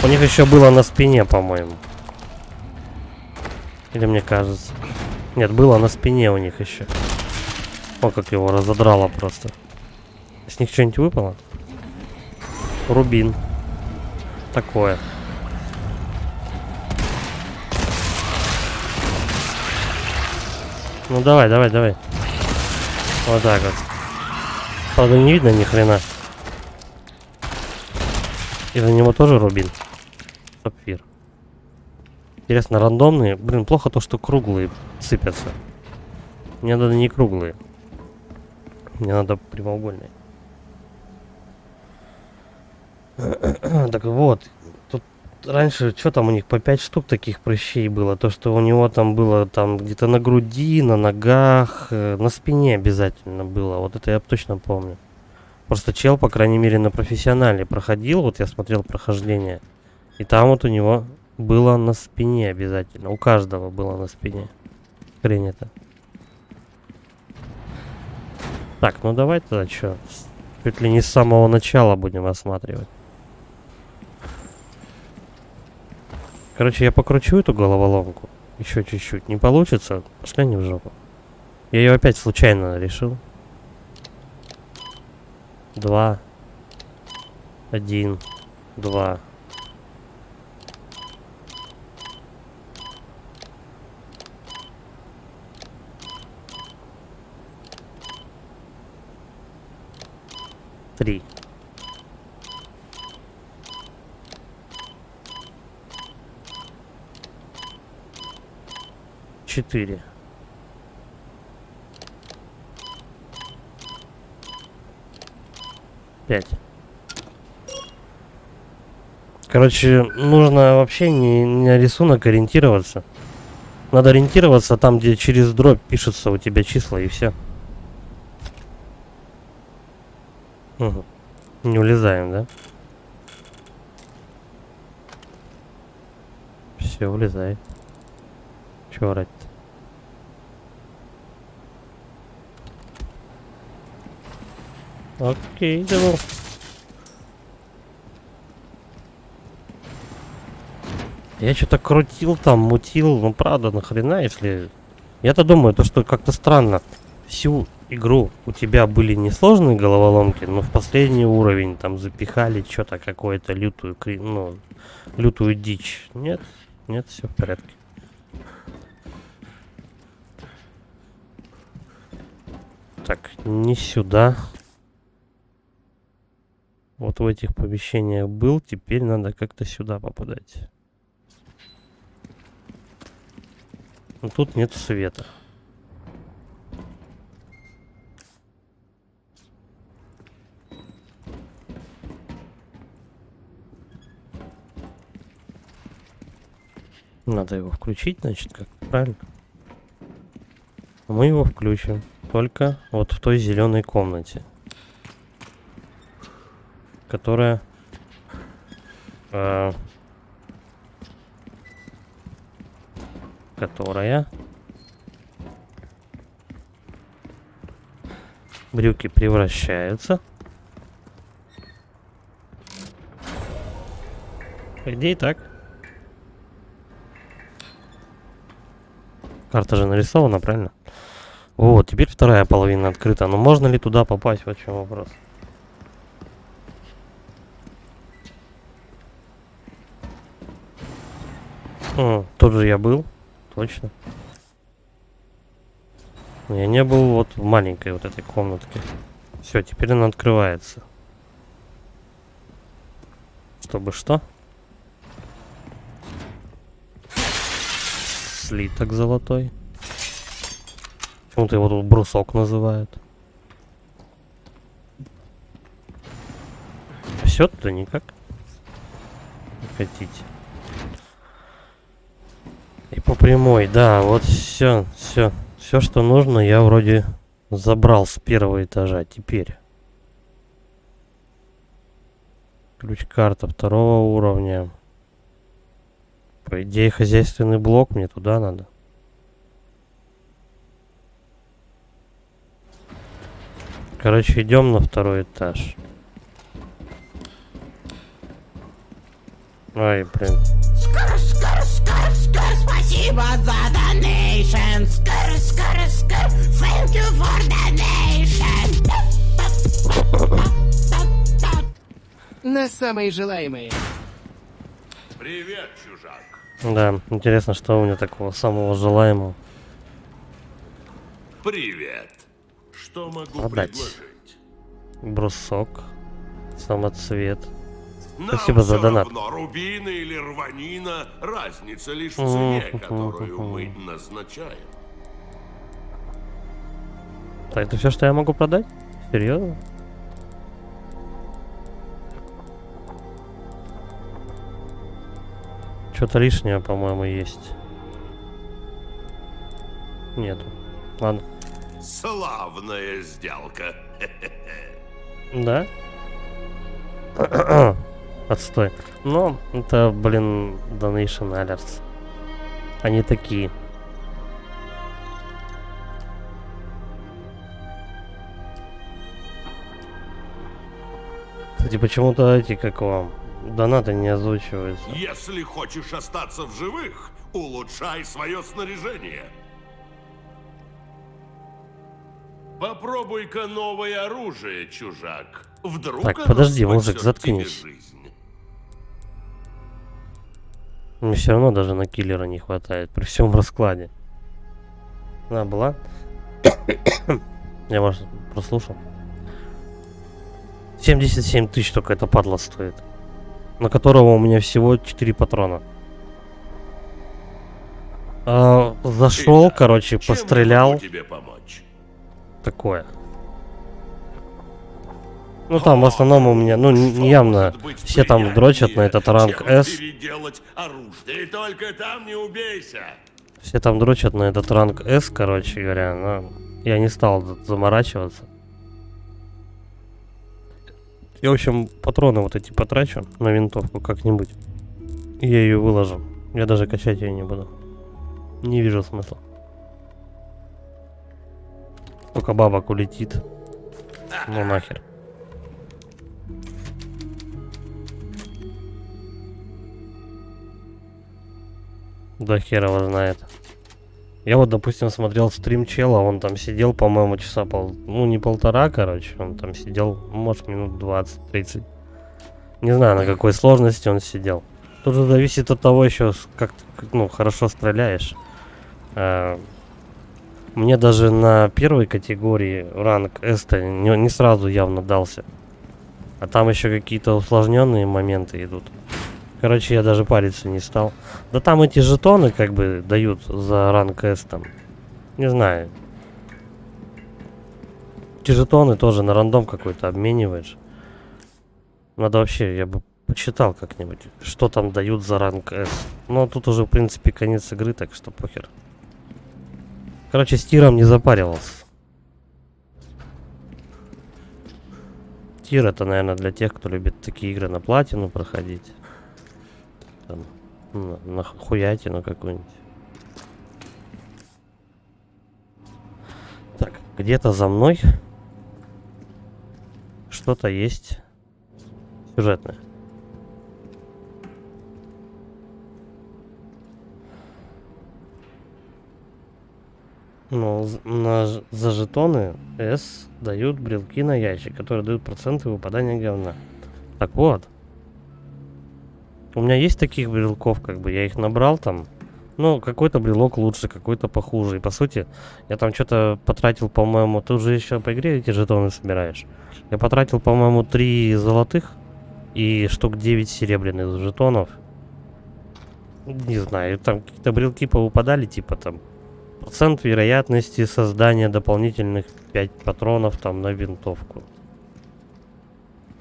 У них еще было на спине, по-моему. Или мне кажется. Нет, было на спине у них еще. О, как его разодрало просто. С них что-нибудь выпало? Рубин. Такое. Ну давай, давай, давай. Вот так вот. Правда, не видно ни хрена. И за него тоже рубин. Сапфир. Интересно, рандомные. Блин, плохо то, что круглые сыпятся. Мне надо не круглые. Мне надо прямоугольные. Так вот. Тут раньше, что там у них, по 5 штук таких прыщей было. То, что у него там было там где-то на груди, на ногах, на спине обязательно было. Вот это я точно помню. Просто чел, по крайней мере, на профессионале проходил. Вот я смотрел прохождение. И там вот у него было на спине обязательно. У каждого было на спине. Хрень это. Так, ну давай тогда что? Чуть ли не с самого начала будем осматривать. Короче, я покручу эту головоломку. Еще чуть-чуть. Не получится? Пошли они в жопу. Я ее опять случайно решил. 2. 1. 2. Три. 4. 5. Короче, нужно вообще не на рисунок ориентироваться. Надо ориентироваться там, где через дробь пишется у тебя числа, и все. Угу. Не улезаем, да? Все, улезай. Чего орать-то? Окей, давай. Я что-то крутил там, мутил, ну правда, нахрена, если... Я-то думаю, то, что как-то странно. Всю игру у тебя были несложные головоломки, но в последний уровень там запихали что-то какое-то лютую, ну, лютую дичь. Нет, нет, все в порядке. Так, не сюда. Вот в этих помещениях был, теперь надо как-то сюда попадать. Но тут нет света. Надо его включить, значит, как правильно. Мы его включим только вот в той зеленой комнате, которая брюки превращаются. По идее так. Карта же нарисована, правильно? Вот, теперь вторая половина открыта. Но можно ли туда попасть? Вот в чем вопрос. Тут же я был. Точно. Но я не был вот в маленькой вот этой комнатке. Все, теперь она открывается. Чтобы что? Слиток золотой. Почему-то его тут брусок называют. Все туда никак. Не хотите. И по прямой, да, вот все, что нужно, я вроде забрал с первого этажа. Теперь ключ-карта второго уровня. По идее, хозяйственный блок, мне туда надо. Короче, идем на второй этаж. Ой, блин. Скоро, спасибо за донейшн. Скоро, thank you for donation. На самые желаемые. Привет, чужак. Да, интересно, что у меня такого самого желаемого. Привет. Что могу Продать. предложить? Брусок. Самоцвет. Нам Спасибо за всё донат. равно, рубины или рванина, разница лишь в цене, которую мы назначаем. Так, это все, что я могу продать? Серьезно? Что-то лишнее, по-моему, есть. Нету. Ладно. Славная сделка. Да? Отстой. Но это, блин, Donation Alerts. Они такие. Кстати, почему-то эти, как вам, донаты не озвучиваются. Если хочешь остаться в живых, улучшай свое снаряжение. Попробуй-ка новое оружие, чужак. Вдруг Так, оно подожди, спасет мужик, тебе заткнись. жизнь. Мне все равно даже на киллера не хватает при всем раскладе. Она была. Я, может, прослушал. 77 тысяч только эта падла стоит. На которого у меня всего 4 патрона. Зашел, Итак, короче, чем пострелял. могу тебе помочь? Такое. Ну там в основном у меня, ну не явно, Может быть, все там дрочат на этот ранг чем S. переделать оружие. И только там не убейся. Все там дрочат на этот ранг S, короче говоря, но я не стал заморачиваться. Я, в общем, патроны вот эти потрачу на винтовку как-нибудь. И я ее выложу. Я даже качать ее не буду. Не вижу смысла. Только бабок улетит. Ну нахер. Да хер его знает. Я вот, допустим, смотрел стрим чела, он там сидел, по-моему, часа ну не полтора, короче, он там сидел, может, минут 20-30. Не знаю, на какой сложности он сидел. Тут же зависит от того еще, как ты, ну, хорошо стреляешь. Мне даже на первой категории ранг S-то не сразу явно дался. А там еще какие-то усложненные моменты идут. Короче, я даже париться не стал. Да там эти жетоны как бы дают за ранг S там. Не знаю. Эти жетоны тоже на рандом какой-то обмениваешь. Надо вообще, я бы почитал как-нибудь, что там дают за ранг S. Но тут уже, в принципе, конец игры, так что похер. Короче, с тиром не запаривался. Тир это, наверное, для тех, кто любит такие игры на платину проходить. Там, на хуятину какую-нибудь. Так, где-то за мной что-то есть сюжетное. Ну, за жетоны S дают брелки на ящик, которые дают проценты выпадания говна. Так вот. У меня есть таких брелков, как бы, я их набрал там. Ну, какой-то брелок лучше, какой-то похуже. И по сути, я там что-то потратил, по-моему, ты уже еще по игре эти жетоны собираешь. Я потратил, по-моему, 3 золотых и штук 9 серебряных жетонов. Не знаю, там какие-то брелки повыпадали, типа там процент вероятности создания дополнительных 5 патронов там на винтовку.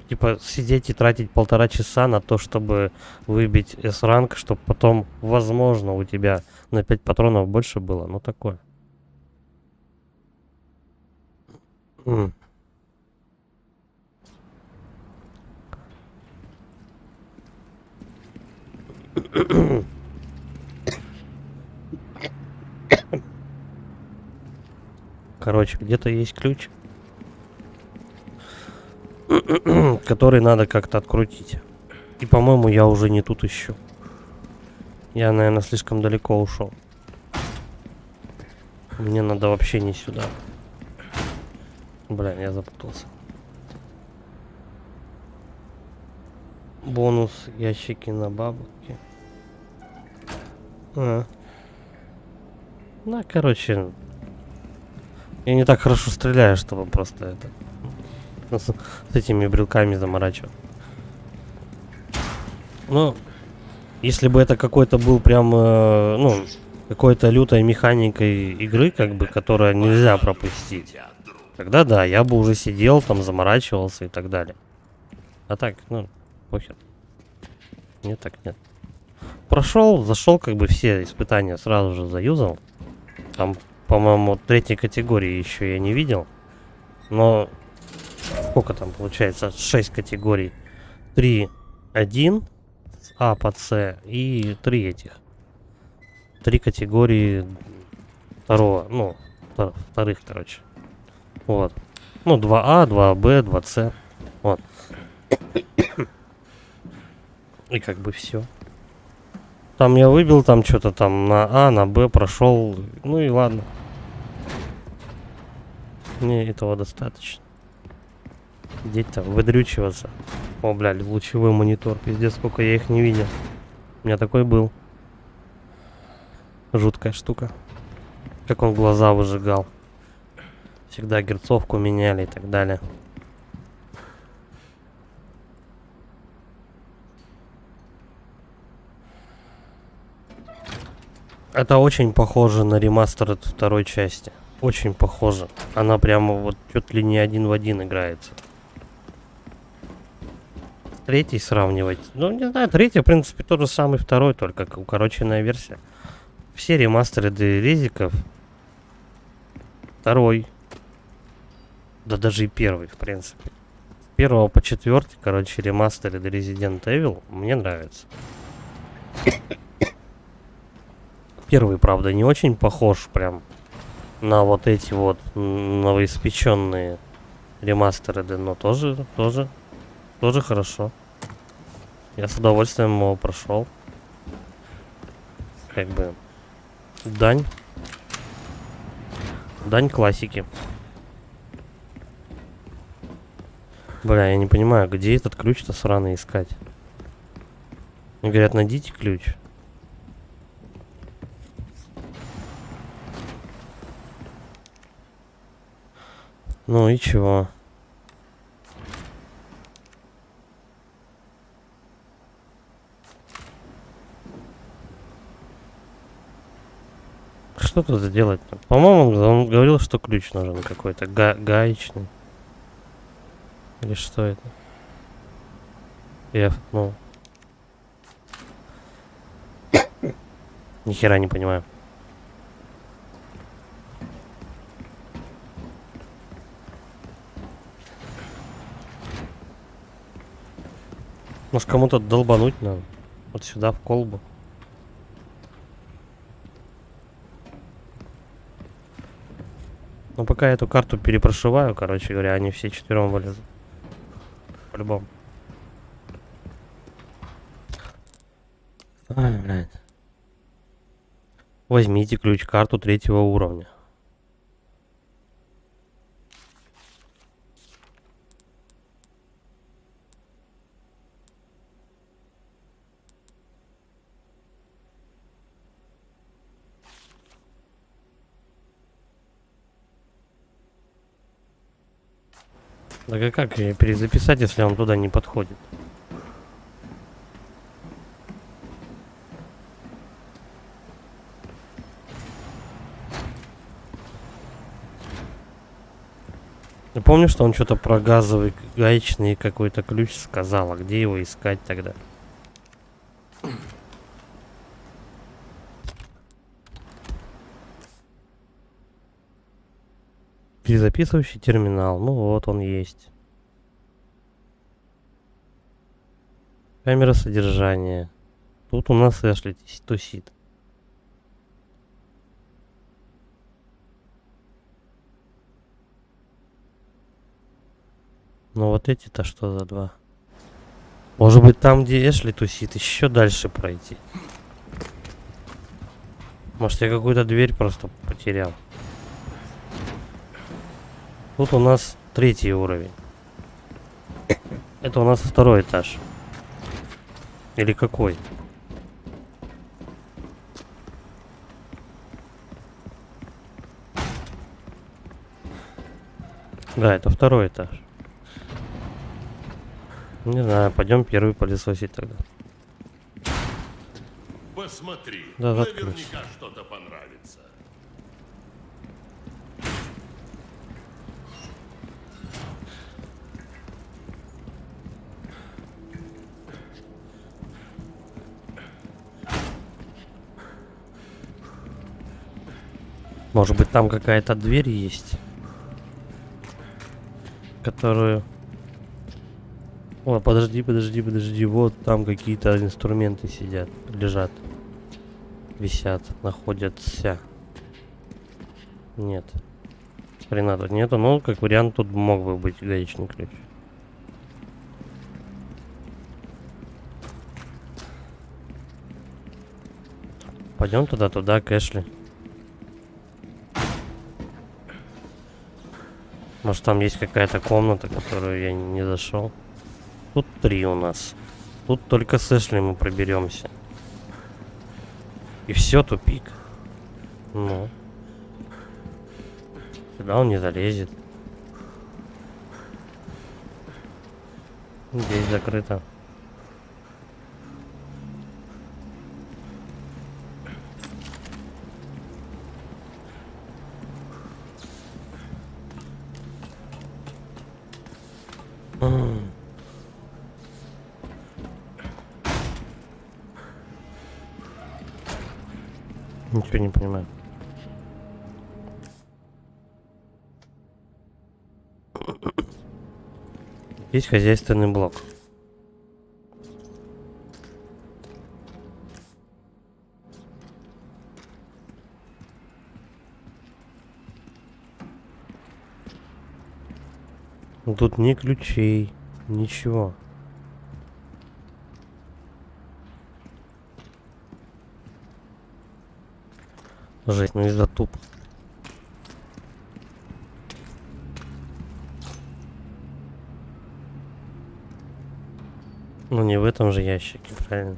Типа сидеть и тратить 1,5 часа на то, чтобы выбить S-ранг, чтобы потом, возможно, у тебя на 5 патронов больше было. Ну такое. Короче, где-то есть ключ, который надо как-то открутить. И, по-моему, я уже не тут ищу. Я, наверное, слишком далеко ушел. Мне надо вообще не сюда. Блин, я запутался. Бонус ящики на бабки. Ну, короче, я не так хорошо стреляю, чтобы просто это с этими брелками заморачивать. Ну, если бы это какой-то был прям, ну, какой-то лютой механикой игры, как бы, которая нельзя пропустить, тогда да, я бы уже сидел там, заморачивался и так далее. А так, ну, похер. Нет, так нет. Прошел, зашел, как бы все испытания сразу же заюзал. Там, по-моему, 3-й категории еще я не видел. Но сколько там получается? 6 категорий. 3-1 с А по С и 3 этих. 3 категории второго, ну, вторых, короче. Вот. Ну, 2А, 2Б, 2С. Вот. И как бы все. Там я выбил там что-то там на А, на Б прошел. Ну и ладно. Мне этого достаточно. Сидеть там, выдрючиваться. О, блядь, лучевой монитор. Пиздец, сколько я их не видел. У меня такой был. Жуткая штука. Как он глаза выжигал. Всегда герцовку меняли и так далее. Это очень похоже на ремастер от второй части. Очень похоже. Она прямо вот чуть ли не один в один играется. третий сравнивать. Ну, не знаю, третий, в принципе, тот же самый второй, только укороченная версия. Все ремастеры резиков. Второй. Да даже и первый, в принципе. С 1 по 4, короче, ремастеры Resident Evil мне нравятся. Первый, правда, не очень похож прям на вот эти вот новоиспеченные ремастеры, но тоже хорошо. Я с удовольствием его прошел. Как бы дань классики. Бля, я не понимаю, где этот ключ-то сраный искать. Мне говорят, найдите ключ. Ну и чего? Что тут сделать-то? По-моему, он говорил, что ключ нужен какой-то гаечный. Или что это? Ну. Ни хера не понимаю. Может, кому-то долбануть надо? Вот сюда, в колбу. Ну, пока я эту карту перепрошиваю, короче говоря, они все четвером вылезут. По-любому. Ай, блядь. Возьмите ключ-карту 3-го уровня. Так а как ее перезаписать, если он туда не подходит? Я помню, что он что-то про газовый, гаечный какой-то ключ сказал, а где его искать тогда? Перезаписывающий терминал. Ну вот он есть. Камера содержания. Тут у нас Эшли тусит. Ну вот эти-то что за два? Может быть там, где Эшли тусит, еще дальше пройти. Может, я какую-то дверь просто потерял. Тут у нас 3-й уровень. Это у нас 2-й этаж. Или какой? Да, это 2-й этаж. Не знаю, пойдем 1-й пылесосить тогда. Посмотри, Да, наверняка что-то понравится. Может быть там какая-то дверь есть, которую... О, подожди. Вот там какие-то инструменты сидят, лежат, висят, находятся. Нет. Хрена тут нету, но как вариант тут мог бы быть гаечный ключ. Пойдем туда, к Эшли. Может там есть какая-то комната, которую я не зашел. Тут 3 у нас. Тут только с Эшли мы проберемся. И все, тупик. Ну. Сюда он не залезет. Здесь закрыто. Ничего не понимаю. Есть хозяйственный блок. Но тут ни ключей, ничего. Жесть, ну из-за тупо. Ну не в этом же ящике, правильно?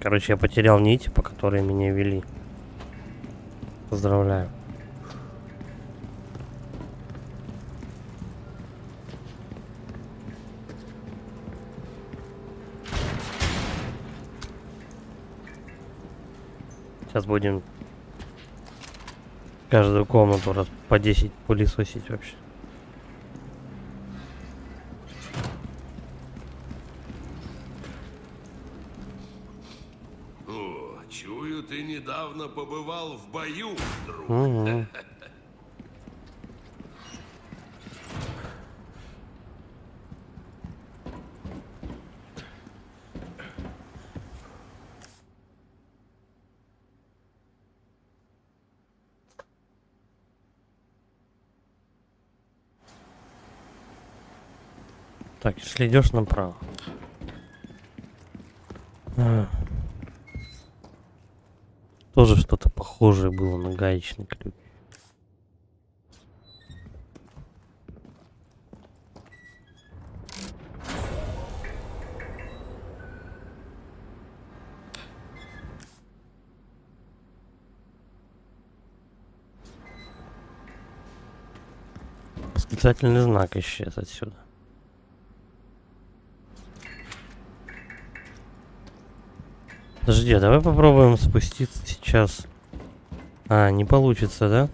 Короче, я потерял нить, по которой меня вели. Поздравляю. Сейчас будем каждую комнату раз по 10 пылесосить вообще. О, чую, ты недавно побывал в бою, друг. Угу. Так, если идешь направо. Тоже что-то похожее было на гаечный ключ. Восклицательный знак исчез отсюда. Подожди, а давай попробуем спуститься сейчас. А, не получится, да?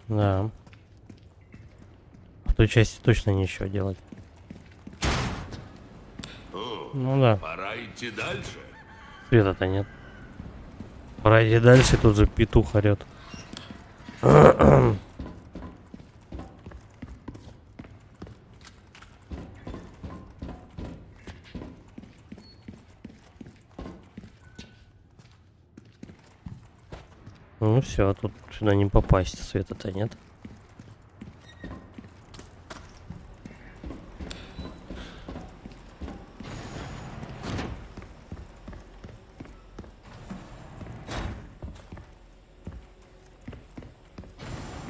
Да. В той части точно ничего делать. О, Ну да. пора идти дальше. Света-то нет. Пора идти дальше, тут же петух орет. Ну все, тут сюда не попасть, света-то нет.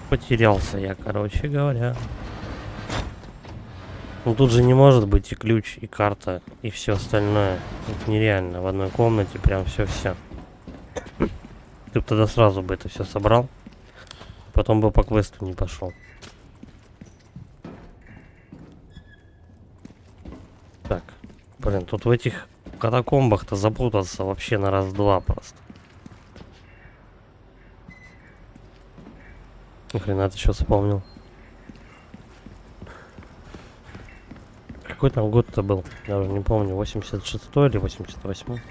Потерялся я, короче говоря. Ну тут же не может быть и ключ, и карта, и все остальное. Это нереально. В одной комнате прям все-все. Ты бы тогда сразу бы это все собрал. Потом бы по квесту не пошел. Так. Блин, тут в этих катакомбах-то запутаться вообще на раз-два просто. Ни хрена ты что вспомнил? Какой там год-то был? Я уже не помню. 86-й или 88-й?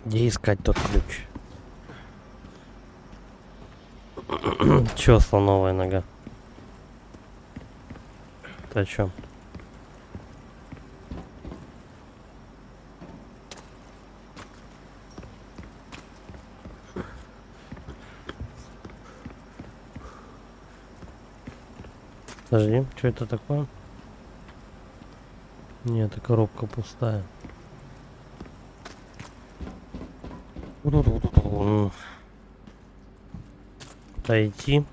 Где искать тот ключ? Чё, слоновая нога? Ты о чём? Подожди, что это такое? Нет, эта коробка пустая. Отойти.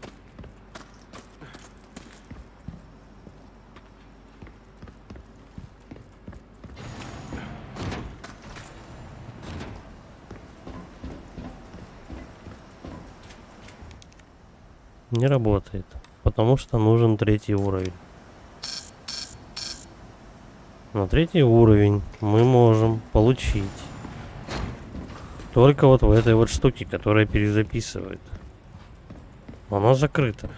Не работает, потому что нужен 3-й уровень. На 3-й уровень мы можем получить только вот в этой вот штуке, которая перезаписывает. Она закрыта.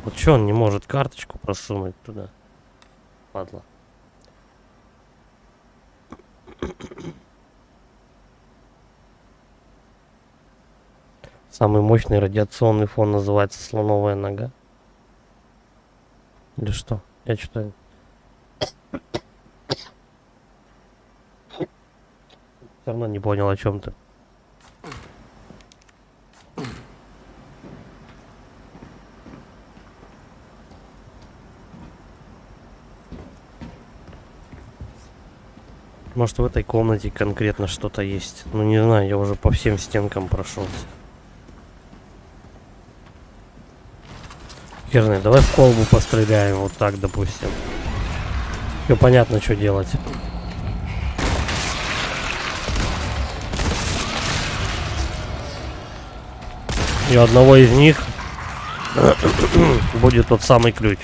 Вот что он не может карточку просунуть туда? Падла. Самый мощный радиационный фон называется слоновая нога. Или что? Я что-то... Все равно не понял, о чем ты. Может, в этой комнате конкретно что-то есть. Ну, не знаю, я уже по всем стенкам прошелся. Херный, давай в колбу постреляем, вот так, допустим. Все понятно, что делать. И у одного из них будет тот самый ключ.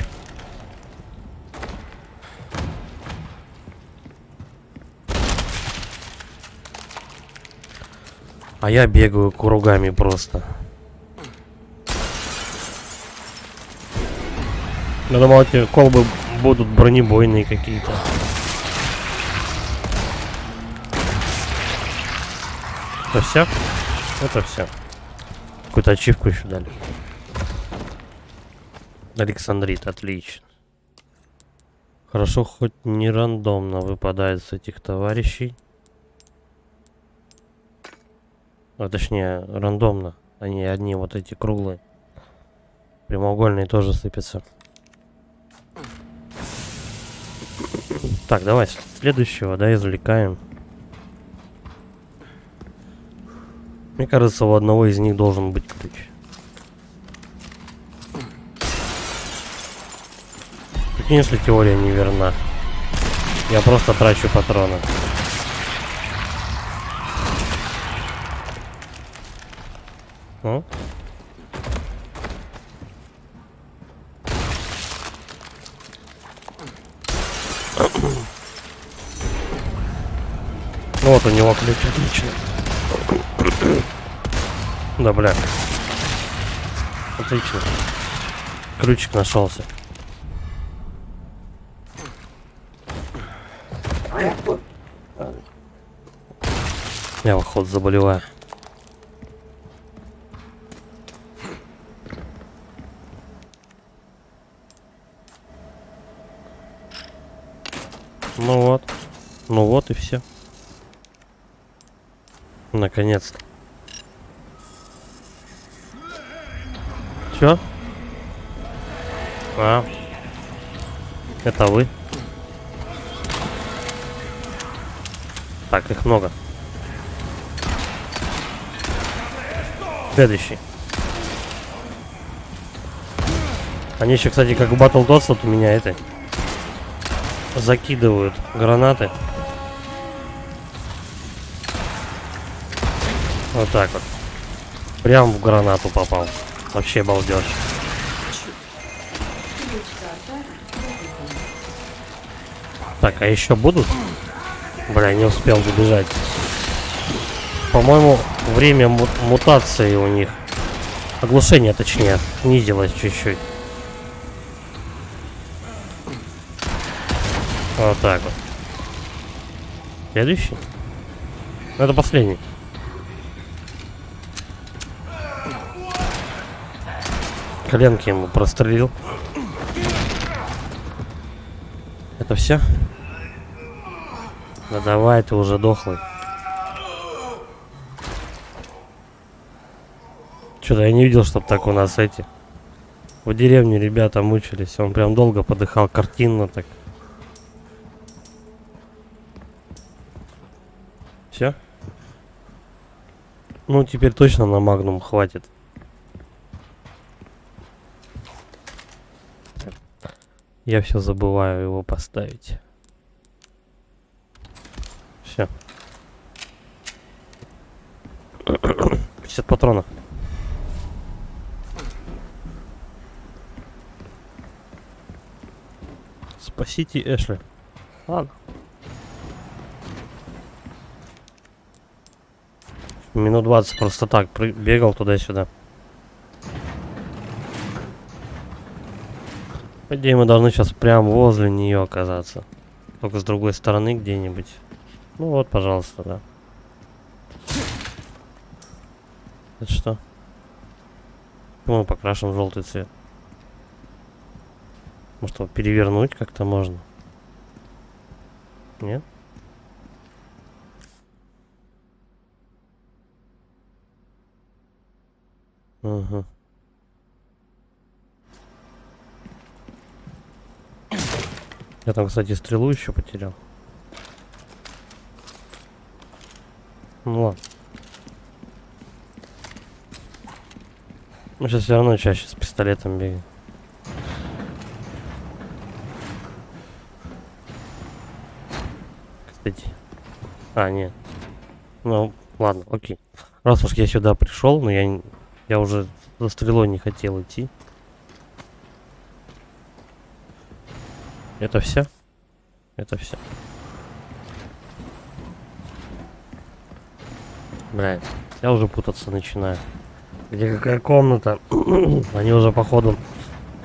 А я бегаю кругами просто. Я думал, эти колбы будут бронебойные какие-то. Это все? Это все. Какую-то ачивку еще дали. Александрит, отлично. Хорошо, хоть не рандомно выпадает с этих товарищей. А точнее, рандомно. Они одни вот эти круглые. Прямоугольные тоже сыпятся. Так, давай следующего, да, извлекаем. Мне кажется, у одного из них должен быть ключ. Прикинь, если теория неверна. Я просто трачу патроны. Ну? Ну вот у него ключ, отлично. Да, бля. Отлично. Ключик нашелся. Я в охот заболеваю. Ну вот и все. Наконец-то. Чё? А? Это вы? Так, их много. Следующий. Они еще, кстати, как в Battletoads, вот у меня это закидывают гранаты. Вот так вот. Прям в гранату попал. Вообще балдеж. Так, а еще будут? Бля, не успел добежать. По-моему, время мутации у них. Оглушение, точнее, снизилось чуть-чуть. Вот так вот. Следующий? Это последний. Коленки ему прострелил. Это все? Да давай, ты уже дохлый. Что-то я не видел, чтоб так у нас эти В деревне ребята мучились. Он прям долго подыхал, картинно так. Все? Ну, теперь точно на магнум хватит. Я все забываю его поставить. Все. 50 патронов. Спасите Эшли. Ладно. Минут 20 просто так бегал туда-сюда. По идее, мы должны сейчас прям возле нее оказаться. Только с другой стороны где-нибудь. Ну вот, пожалуйста, да. Это что? Ну, покрашен в желтый цвет. Может, его перевернуть как-то можно? Нет? Угу. Я там, кстати, стрелу еще потерял. Ну ладно. Мы сейчас все равно чаще с пистолетом бегаем. Кстати. А, нет. Ну, ладно, окей. Раз уж я сюда пришел, но я уже за стрелой не хотел идти. Это все? Это все. Блядь, я уже путаться начинаю. Где какая комната? Они уже, походу,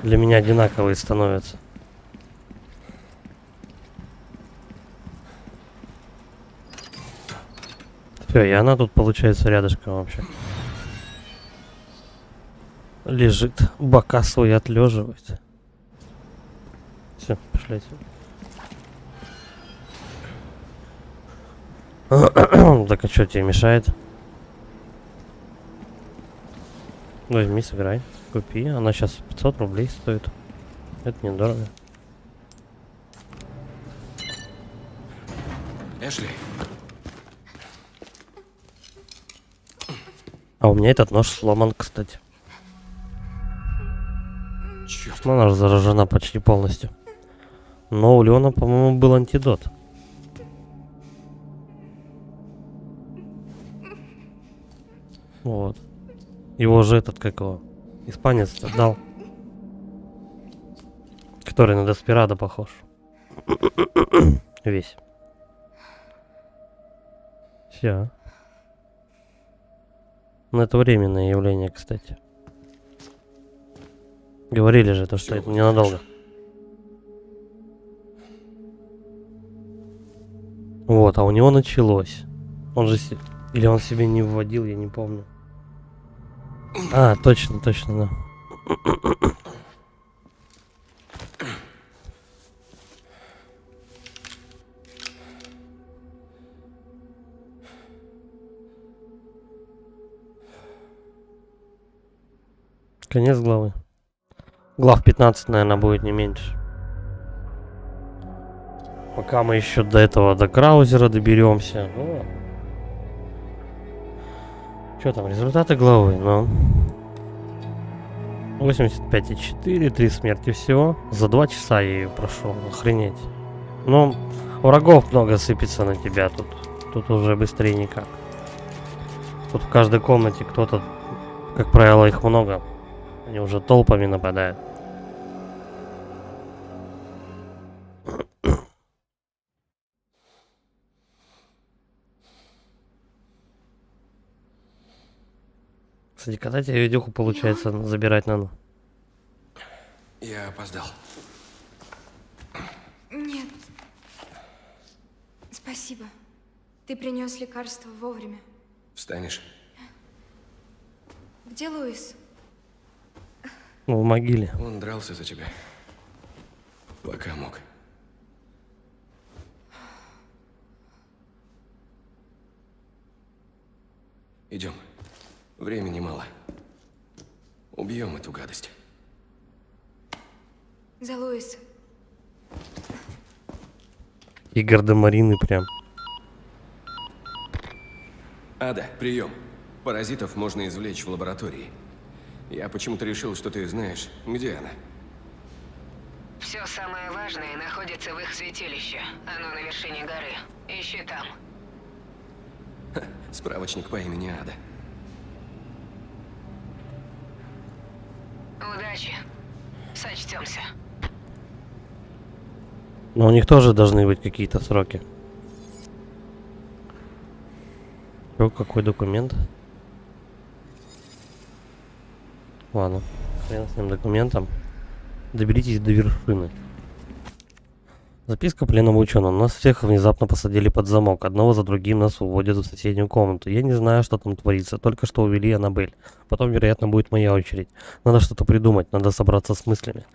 для меня одинаковые становятся. Все, и она тут, получается, рядышком вообще. Лежит, бока свои отлеживает. Все, пошли отсюда. Так а что тебе мешает? Возьми, собирай, купи. Она сейчас 500 рублей стоит. Это недорого. Эшли, А у меня этот нож сломан, кстати. черт. Ну, она же заражена почти полностью. Но у Леона, по-моему, был антидот. Вот. Его же этот, как его, испанец отдал. Который на Деспирадо похож. Весь. Все. Но это временное явление, кстати. Говорили же, то, что это ненадолго. Вот, а у него началось. Он же... Или он себе не вводил, я не помню. А, точно, точно, да. Конец главы. Глав 15, наверное, будет не меньше. Пока мы еще до этого, до Краузера доберемся. Что там, результаты главы? Ну, 85,4, 3 смерти всего. За 2 часа я ее прошел, охренеть. Ну, врагов много сыпется на тебя тут. Тут уже быстрее никак. Тут в каждой комнате кто-то, как правило, их много. Они уже толпами нападают. Кстати, когда тебе видюху получается забирать надо? Я опоздал. Нет. Спасибо. Ты принес лекарство вовремя. Встанешь? Где Луис? Ну, в могиле. Он дрался за тебя. Пока мог. Идем. Времени мало. Убьем эту гадость. За Луиса. И гардемарины прям. Ада, прием. Паразитов можно извлечь в лаборатории. Я почему-то решил, что ты знаешь, где она. Все самое важное находится в их святилище. Оно на вершине горы. Ищи там. Справочник по имени Ада. Удачи. Сочтемся. Но у них тоже должны быть какие-то сроки. Чё, какой документ? Ладно, хрен с ним документом. Доберитесь до вершины. Записка пленного ученого. Нас всех внезапно посадили под замок. Одного за другим нас уводят в соседнюю комнату. Я не знаю, что там творится. Только что увели Аннабель. Потом, вероятно, будет моя очередь. Надо что-то придумать. Надо собраться с мыслями.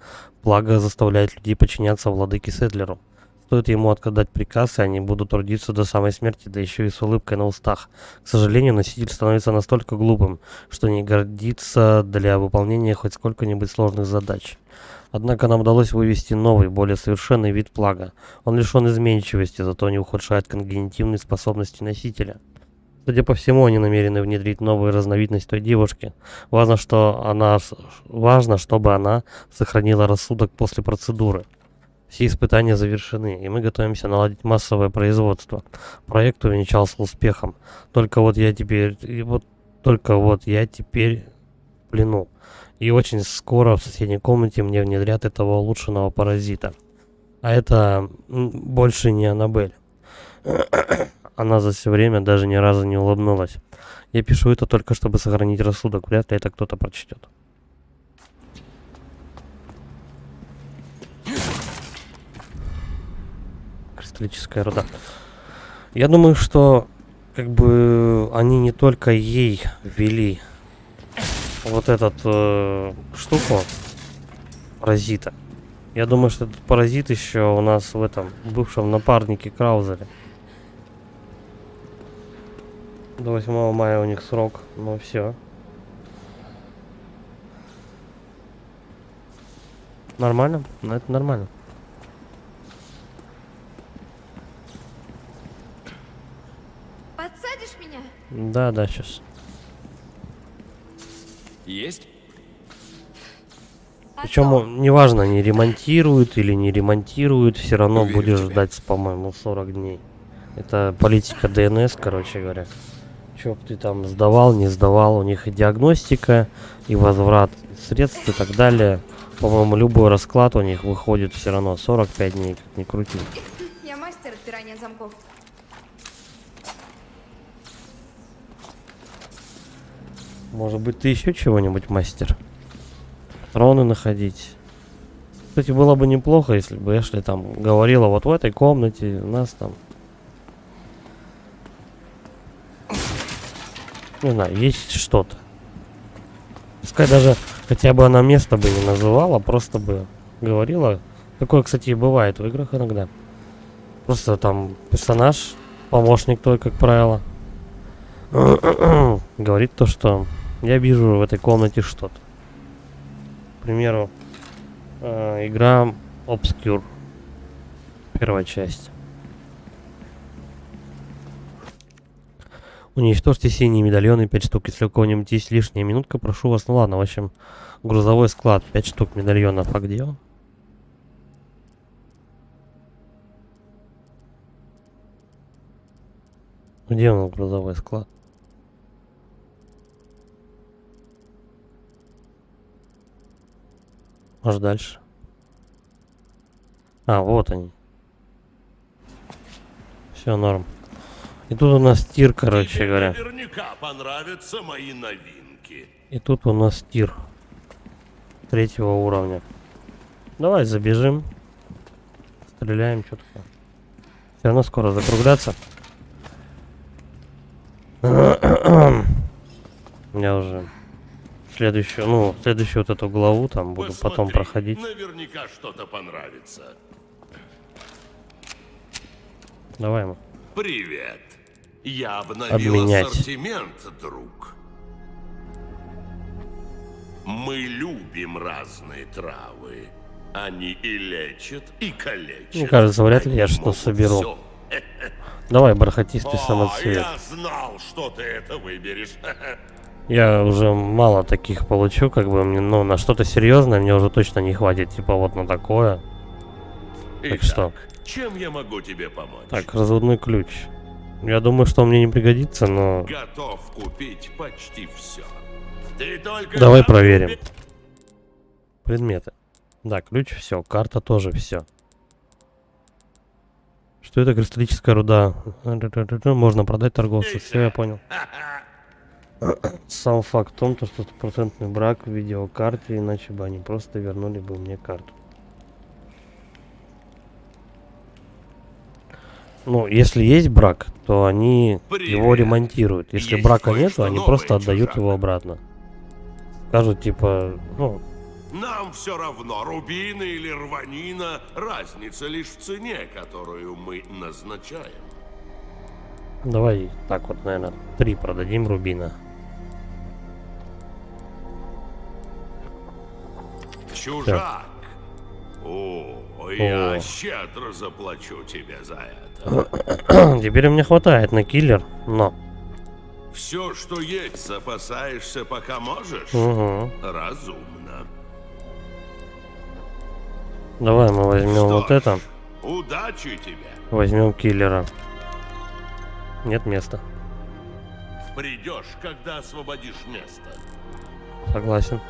Плага заставляет людей подчиняться владыке Седлеру. Стоит ему отдать приказ, и они будут трудиться до самой смерти, да еще и с улыбкой на устах. К сожалению, носитель становится настолько глупым, что не годится для выполнения хоть сколько-нибудь сложных задач. Однако нам удалось вывести новый, более совершенный вид плага. Он лишен изменчивости, зато не ухудшает когнитивные способности носителя. Судя по всему, они намерены внедрить новую разновидность той девушки. Важно, чтобы она сохранила рассудок после процедуры. Все испытания завершены, и мы готовимся наладить массовое производство. Проект увенчался успехом. Только вот я теперь в плену. И очень скоро в соседней комнате мне внедрят этого улучшенного паразита. А это больше не Аннабель. Она за все время даже ни разу не улыбнулась. Я пишу это только чтобы сохранить рассудок. Вряд ли это кто-то прочтет. Кристаллическая руда. Я думаю, что как бы они не только ей ввели вот этот штуку паразита. Я думаю, что этот паразит еще у нас в этом бывшем напарнике Краузере. До 8 мая у них срок, ну все. Нормально? Ну это нормально. Подсадишь меня? Да, сейчас. Есть? Причем неважно, они ремонтируют или не ремонтируют, все равно будешь ждать, по-моему, 40 дней. Это политика ДНС, короче говоря. Че ты там сдавал, не сдавал, у них и диагностика, и возврат средств и так далее. По-моему, любой расклад у них выходит все равно 45 дней, как ни крути. Я мастер отпирания замков. Может быть, ты еще чего-нибудь мастер? Патроны находить. Кстати, было бы неплохо, если бы Эшли там говорила, вот в этой комнате у нас там... Не знаю, есть что-то. Пускай даже хотя бы она место бы не называла, просто бы говорила. Такое, кстати, и бывает в играх иногда. Просто там персонаж, помощник твой, как правило, говорит то, что я вижу в этой комнате что-то. К примеру, игра Obscure. Первая часть. Уничтожьте синие медальоны 5 штук. Если у кого-нибудь есть лишняя минутка, прошу вас. Ну ладно, в общем, грузовой склад 5 штук медальонов. А где он? Где он, грузовой склад? Аж дальше. А, вот они. Все, норм. И тут у нас тир, короче Тебе говоря. наверняка понравятся мои новинки. И тут у нас тир 3-го уровня. Давай забежим. Стреляем что-то. Все равно скоро закругляться. Я уже следующую вот эту главу там буду потом Посмотри, проходить. Наверняка что-то понравится. Давай ему. Привет. Я обновил Обменять. ассортимент, друг. Мы любим разные травы. Они и лечат, и калечат. Мне кажется, вряд ли я Они что могут соберу. всё. Давай, бархатистый О, самоцвет. я знал, что ты это выберешь. Я уже мало таких получу, как бы мне, ну, на что-то серьезное мне уже точно не хватит, типа вот на такое. Так что? Чем я могу тебе помочь? Так, разводной ключ. Я думаю, что он мне не пригодится, но Готов купить почти все. Ты только давай надо проверим. уме- Предметы. Да, ключ, все, карта тоже все. Что это кристаллическая руда? Можно продать торговцу. Все, я понял. Сам факт в том, что стопроцентный брак в видеокарте, иначе бы они просто вернули бы мне карту. Ну, если есть брак, то они его Привет. ремонтируют. Если Есть брака кое-что нету, они новое, просто отдают чужак. его обратно. Скажут, типа, ну, Нам все равно, рубины или рванина, разница лишь в цене, которую мы назначаем. давай так вот, наверное, 3 продадим рубина. Чужак! О, я щедро заплачу тебе за это. Теперь мне хватает на киллер, но... Все, что есть, запасаешься, пока можешь? Угу. Разумно. Давай мы возьмем Что вот ж, это. Удачи тебе. Возьмем киллера. Нет места. Придешь, когда освободишь место. Согласен.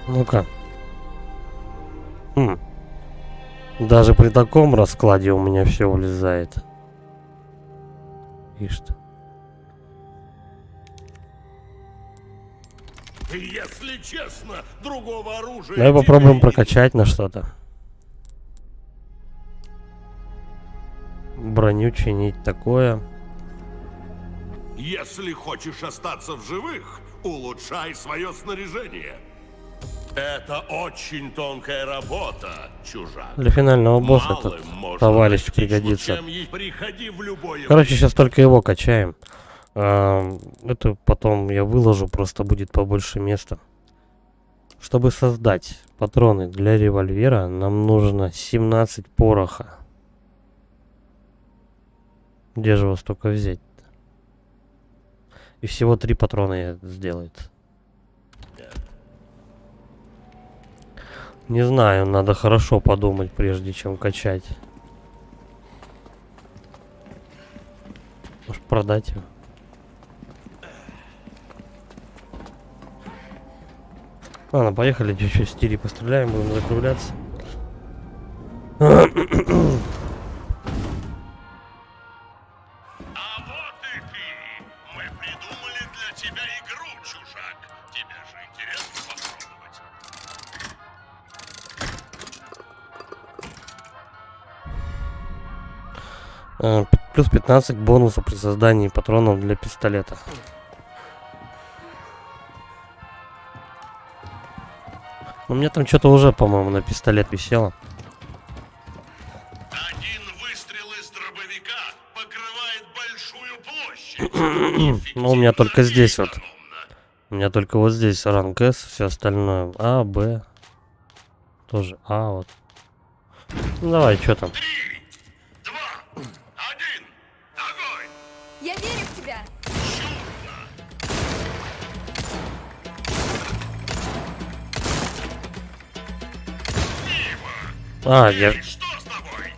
Ну-ка. Даже при таком раскладе у меня все улезает. Ишь ты. Если честно, другого оружия... Давай тебе попробуем и прокачать на что-то. Броню чинить такое. Если хочешь остаться в живых, улучшай свое снаряжение. Это очень тонкая работа, чужак. Для финального босса этот Малым можно товарищ достичь, пригодится. чем приходи в любое Короче, время. сейчас только его качаем. Это потом я выложу, просто будет побольше места. Чтобы создать патроны для револьвера, нам нужно 17 пороха. Где же его столько взять? И всего 3 патрона сделает. Не знаю, надо хорошо подумать, прежде чем качать. Может, продать его? Ладно, поехали, чуть-чуть стили постреляем, будем закругляться. А вот и ты. Мы придумали для тебя игру, чужак. Тебе же интересно попробовать. Плюс 15 бонусов при создании патронов для пистолета. У меня там что-то уже, по-моему, на пистолет висело. Один выстрел из дробовика покрывает большую площадь. Ну, у меня только здесь вот. Экономно. У меня только вот здесь ранг С, все остальное А, Б. Тоже А вот. Ну, давай, что там? 3, 2, 1, огонь! Я верю в тебя. А, я... Что с тобой?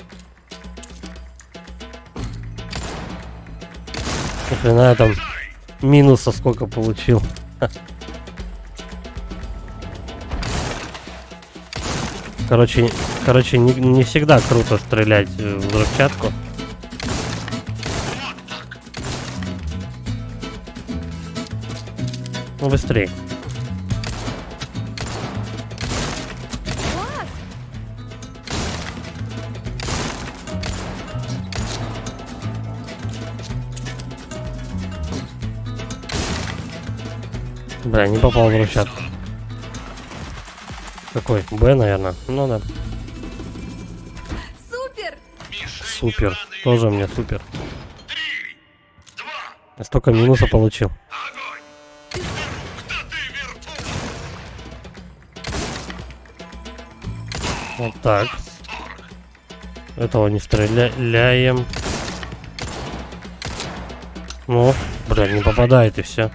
Ни хрена я там минуса сколько получил. Короче, не всегда круто стрелять в взрывчатку. Ну, быстрей. Класс! Бля, не попал в взрывчатку. Какой? Б, наверное. Ну да. Супер! Супер. Тоже мне супер. 3, 2, Я столько минуса получил. огонь! Ух ты, вертун! Вот так. Этого не стреляем. Ну, блин, не попадает и все.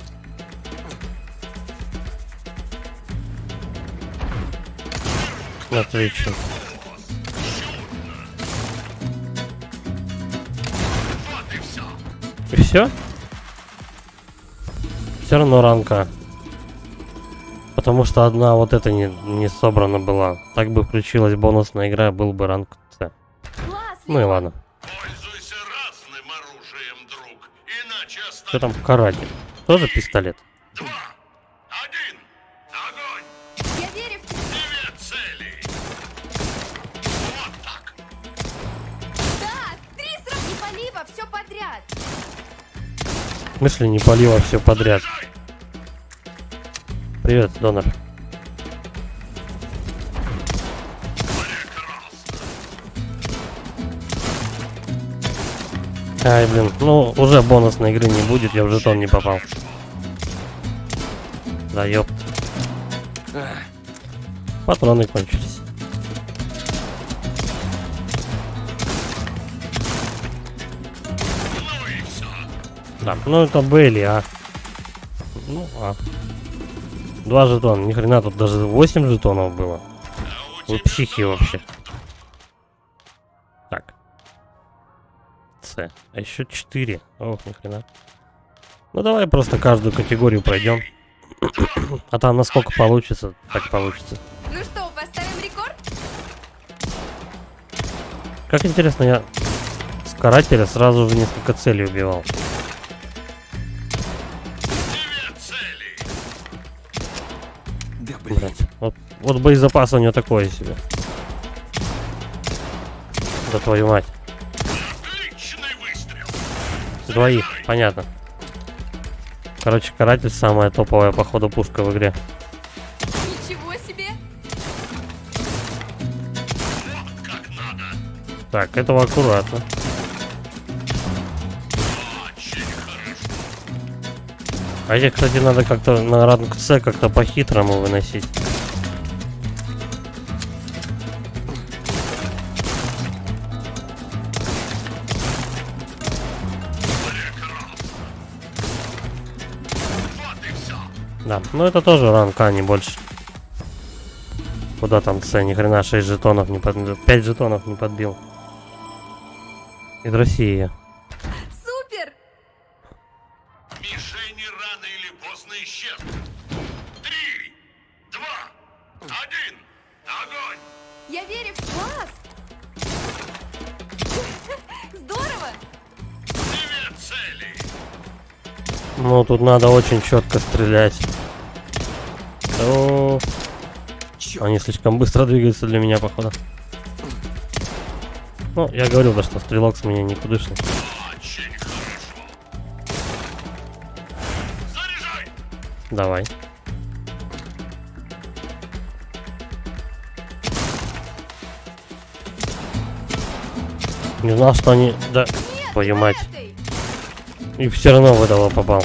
Отлично. И все? Все равно ранка. Потому что одна вот эта не собрана была. Так бы включилась бонусная игра, был бы ранг С. Ну и ладно. Пользуйся разным оружием, друг, иначе Что там каратель? Тоже пистолет? 2, 1, огонь! Я верю в тебя. 2 цели! Вот так! Да, 3 сразу не полива, все подряд. В смысле не полила все подряд? Привет, донор. Ай, блин, ну уже бонусной игры не будет, я в жетон не попал. Да ёпт. Патроны кончились. Да, ну это были, а. Ну, а. 2 жетона, ни хрена, тут даже 8 жетонов было. Вы психи вообще. Так. С. А еще 4. Ох, ни хрена. Ну давай просто каждую категорию пройдем. А там насколько получится, так получится. Ну что, поставим рекорд? Как интересно, я с карателя сразу же несколько целей убивал. 2 цели! Да, блин. Блять. Вот боезапас у него такой себе. Да твою мать. Отличный выстрел! Двоих, понятно. Короче, каратель самая топовая, походу, пушка в игре. Ничего себе. Вот как надо! Так, этого аккуратно. Очень хорошо! А этих, кстати, надо как-то на ранг С как-то по-хитрому выносить. Вот и все! Да, ну это тоже ранг А, не больше. Куда там С, ни хрена 6 жетонов не подбил. 5 жетонов не подбил. Из России я. Супер. Мишени рано или поздно исчезнут. 3, 2, 1, огонь! Я верю в класс. Здорово. 2 цели! Ну тут надо очень четко стрелять. О, они слишком быстро двигаются для меня, походу. Ну, я говорил, да, что стрелок с меня никудышный. Очень хорошо! Заряжай! Давай. Не знал, что они... Да, твою мать. Этой. И все равно в этого попал.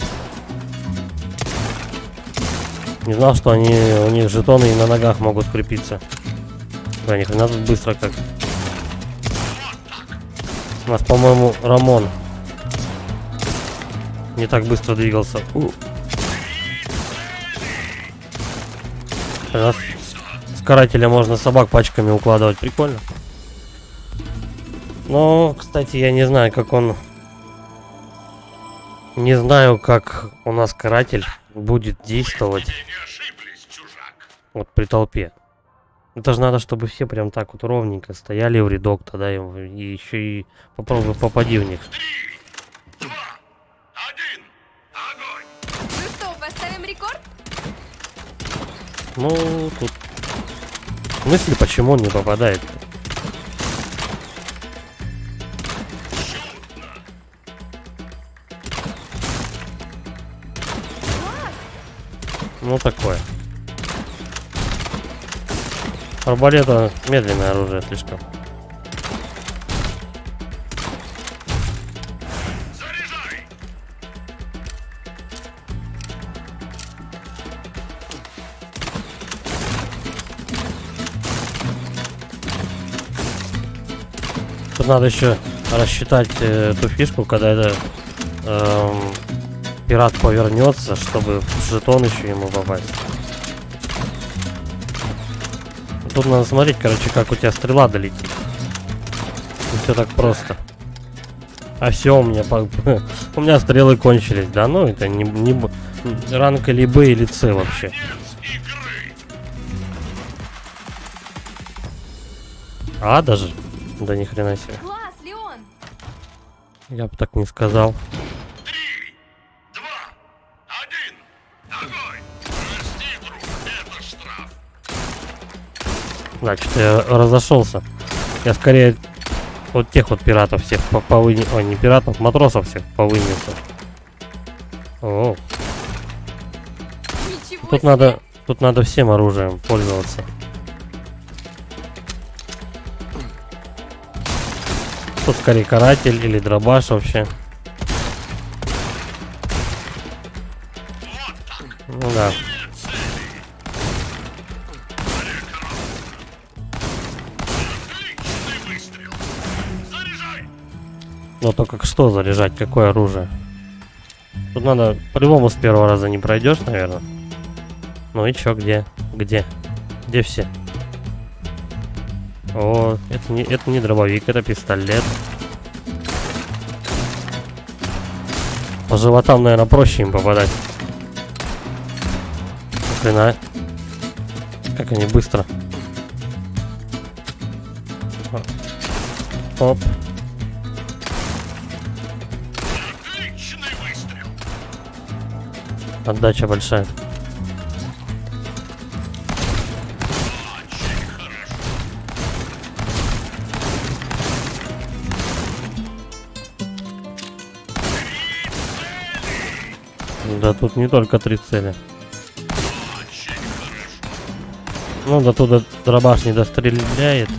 Не знал, что они, у них жетоны и на ногах могут крепиться. Да, ни хрена тут быстро как. У нас, по-моему, Рамон не так быстро двигался. У нас с карателя можно собак пачками укладывать. Прикольно. Но, кстати, я не знаю, как он... Не знаю, как у нас каратель будет действовать Не ошиблись, чужак! вот при толпе. Это же надо, чтобы все прям так вот ровненько стояли в рядок, тогда и еще и попробуй попади в них. 3, 2, 1, огонь! Ну что, поставим рекорд? Ну, тут... В смысле, почему он не попадает? Ну, такое. Арбалета медленное оружие слишком. Заряжай! Тут надо еще рассчитать ту фишку, когда это пират повернется, чтобы в жетон еще ему попасть. Тут надо смотреть, короче, как у тебя стрела долетит. Не все так просто. А все, у меня у меня стрелы кончились, да, ну это не ранг или Б, или С вообще. А, даже? Да ни хрена себе. Класс, Леон! Я бы так не сказал. 3, 2, 1, огонь! Прости, друг, это штраф. Значит, я разошелся. Я скорее вот тех вот пиратов всех повынес. Ой, не пиратов, матросов всех повынесу. О, Ничего себе! тут надо всем оружием пользоваться. Тут скорее каратель или дробаш вообще. Ну да. Но только как что заряжать, какое оружие? Тут надо, по-любому с первого раза не пройдешь, наверное. Ну и чё, где? Где? Где все? О, это не дробовик, это пистолет. По животам, наверное, проще им попадать. Хрена. Как они быстро. Оп. Отличный выстрел. Отдача большая. Да тут не только 3 цели. Ну, до туда дробаш не достреляет.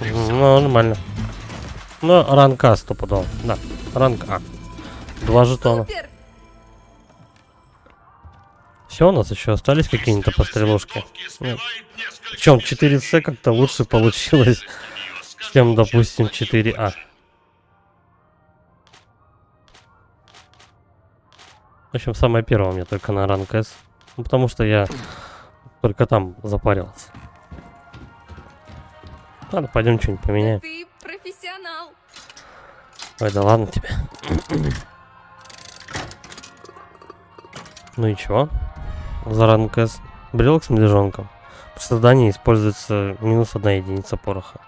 Ну, нормально. Ну, ранг А стопудово. Да, ранг А. 2 жетона. Супер! Все, у нас еще остались какие-нибудь пострелушки. Причем 4С как-то лучше получилось, чем, допустим, 4А. В общем, самое первое у меня только на ранг С. Ну, потому что я только там запарился. Ладно, пойдем что-нибудь поменяем. Ты профессионал! Ой, да ладно тебе. Ну и чего? За ранг С. Брелок с медвежонком. При создании используется минус 1 единица пороха.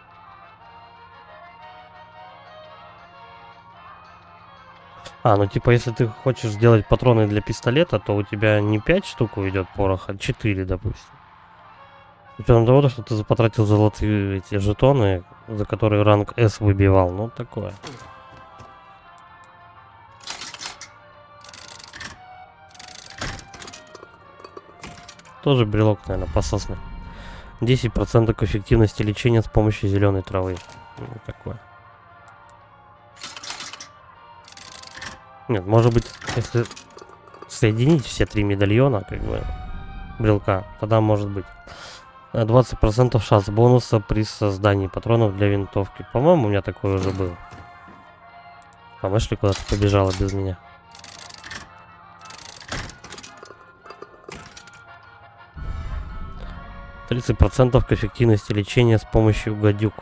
А, ну типа, если ты хочешь сделать патроны для пистолета, то у тебя не 5 штук уйдет пороха, а 4, допустим. С учетом того, что ты потратил золотые эти жетоны, за которые ранг С выбивал. Ну, такое. Тоже брелок, наверное, пососный. 10% эффективности лечения с помощью зеленой травы. Ну, такое. Нет, может быть, если соединить все 3 медальона, как бы, брелка, тогда может быть. 20% шанс бонуса при создании патронов для винтовки. По-моему, у меня такое уже было. А Мэшли куда-то побежала без меня. %30 к эффективности лечения с помощью гадюк.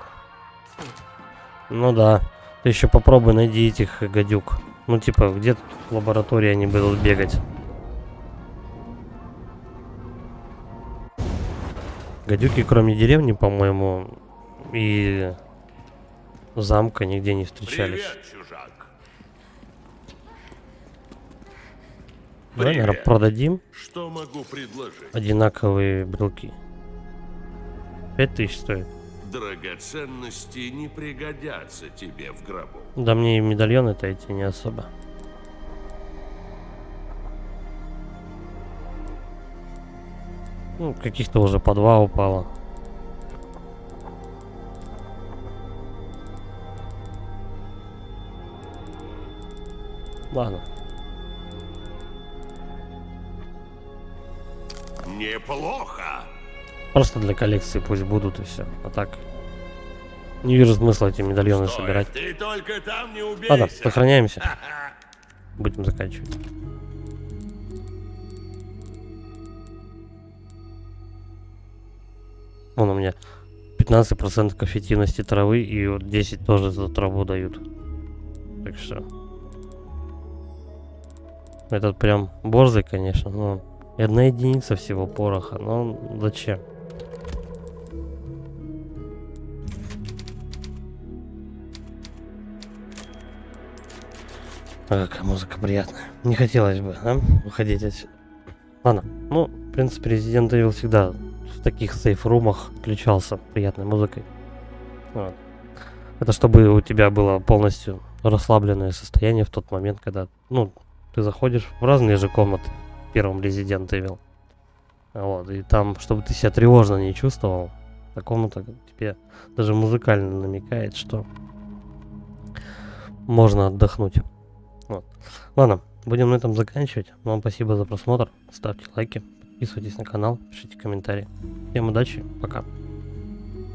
Ну да. Ты еще попробуй найди этих гадюк. Ну типа, где тут в лаборатории они будут бегать? Гадюки, кроме деревни, по-моему, и замка нигде не встречались. Привет, чужак. Давай, наверное, Привет. продадим Что могу предложить? одинаковые брелки. 5000 стоит. Драгоценности не пригодятся тебе в гробу. Да мне и медальоны-то эти не особо. Ну, каких-то уже по 2 упало. Ладно. Неплохо. Просто для коллекции пусть будут и все. А так не вижу смысла эти медальоны Стой, собирать. ты только там не убейся. Ладно, сохраняемся. Будем заканчивать. Вон у меня 15% эффективности травы и вот 10 тоже за траву дают. Так что... Этот прям борзый, конечно, но... И 1 единица всего пороха, но зачем? А какая музыка приятная. Не хотелось бы, да, уходить отсюда. Ладно, ну, в принципе, Resident Evil всегда в таких сейф-румах отличался приятной музыкой. Вот. Это чтобы у тебя было полностью расслабленное состояние в тот момент, когда, ну, ты заходишь в разные же комнаты в первом Resident Evil. Вот, и там, чтобы ты себя тревожно не чувствовал, эта комната тебе даже музыкально намекает, что можно отдохнуть. Вот. Ладно, будем на этом заканчивать. Вам спасибо за просмотр. Ставьте лайки, подписывайтесь на канал, пишите комментарии. Всем удачи, пока.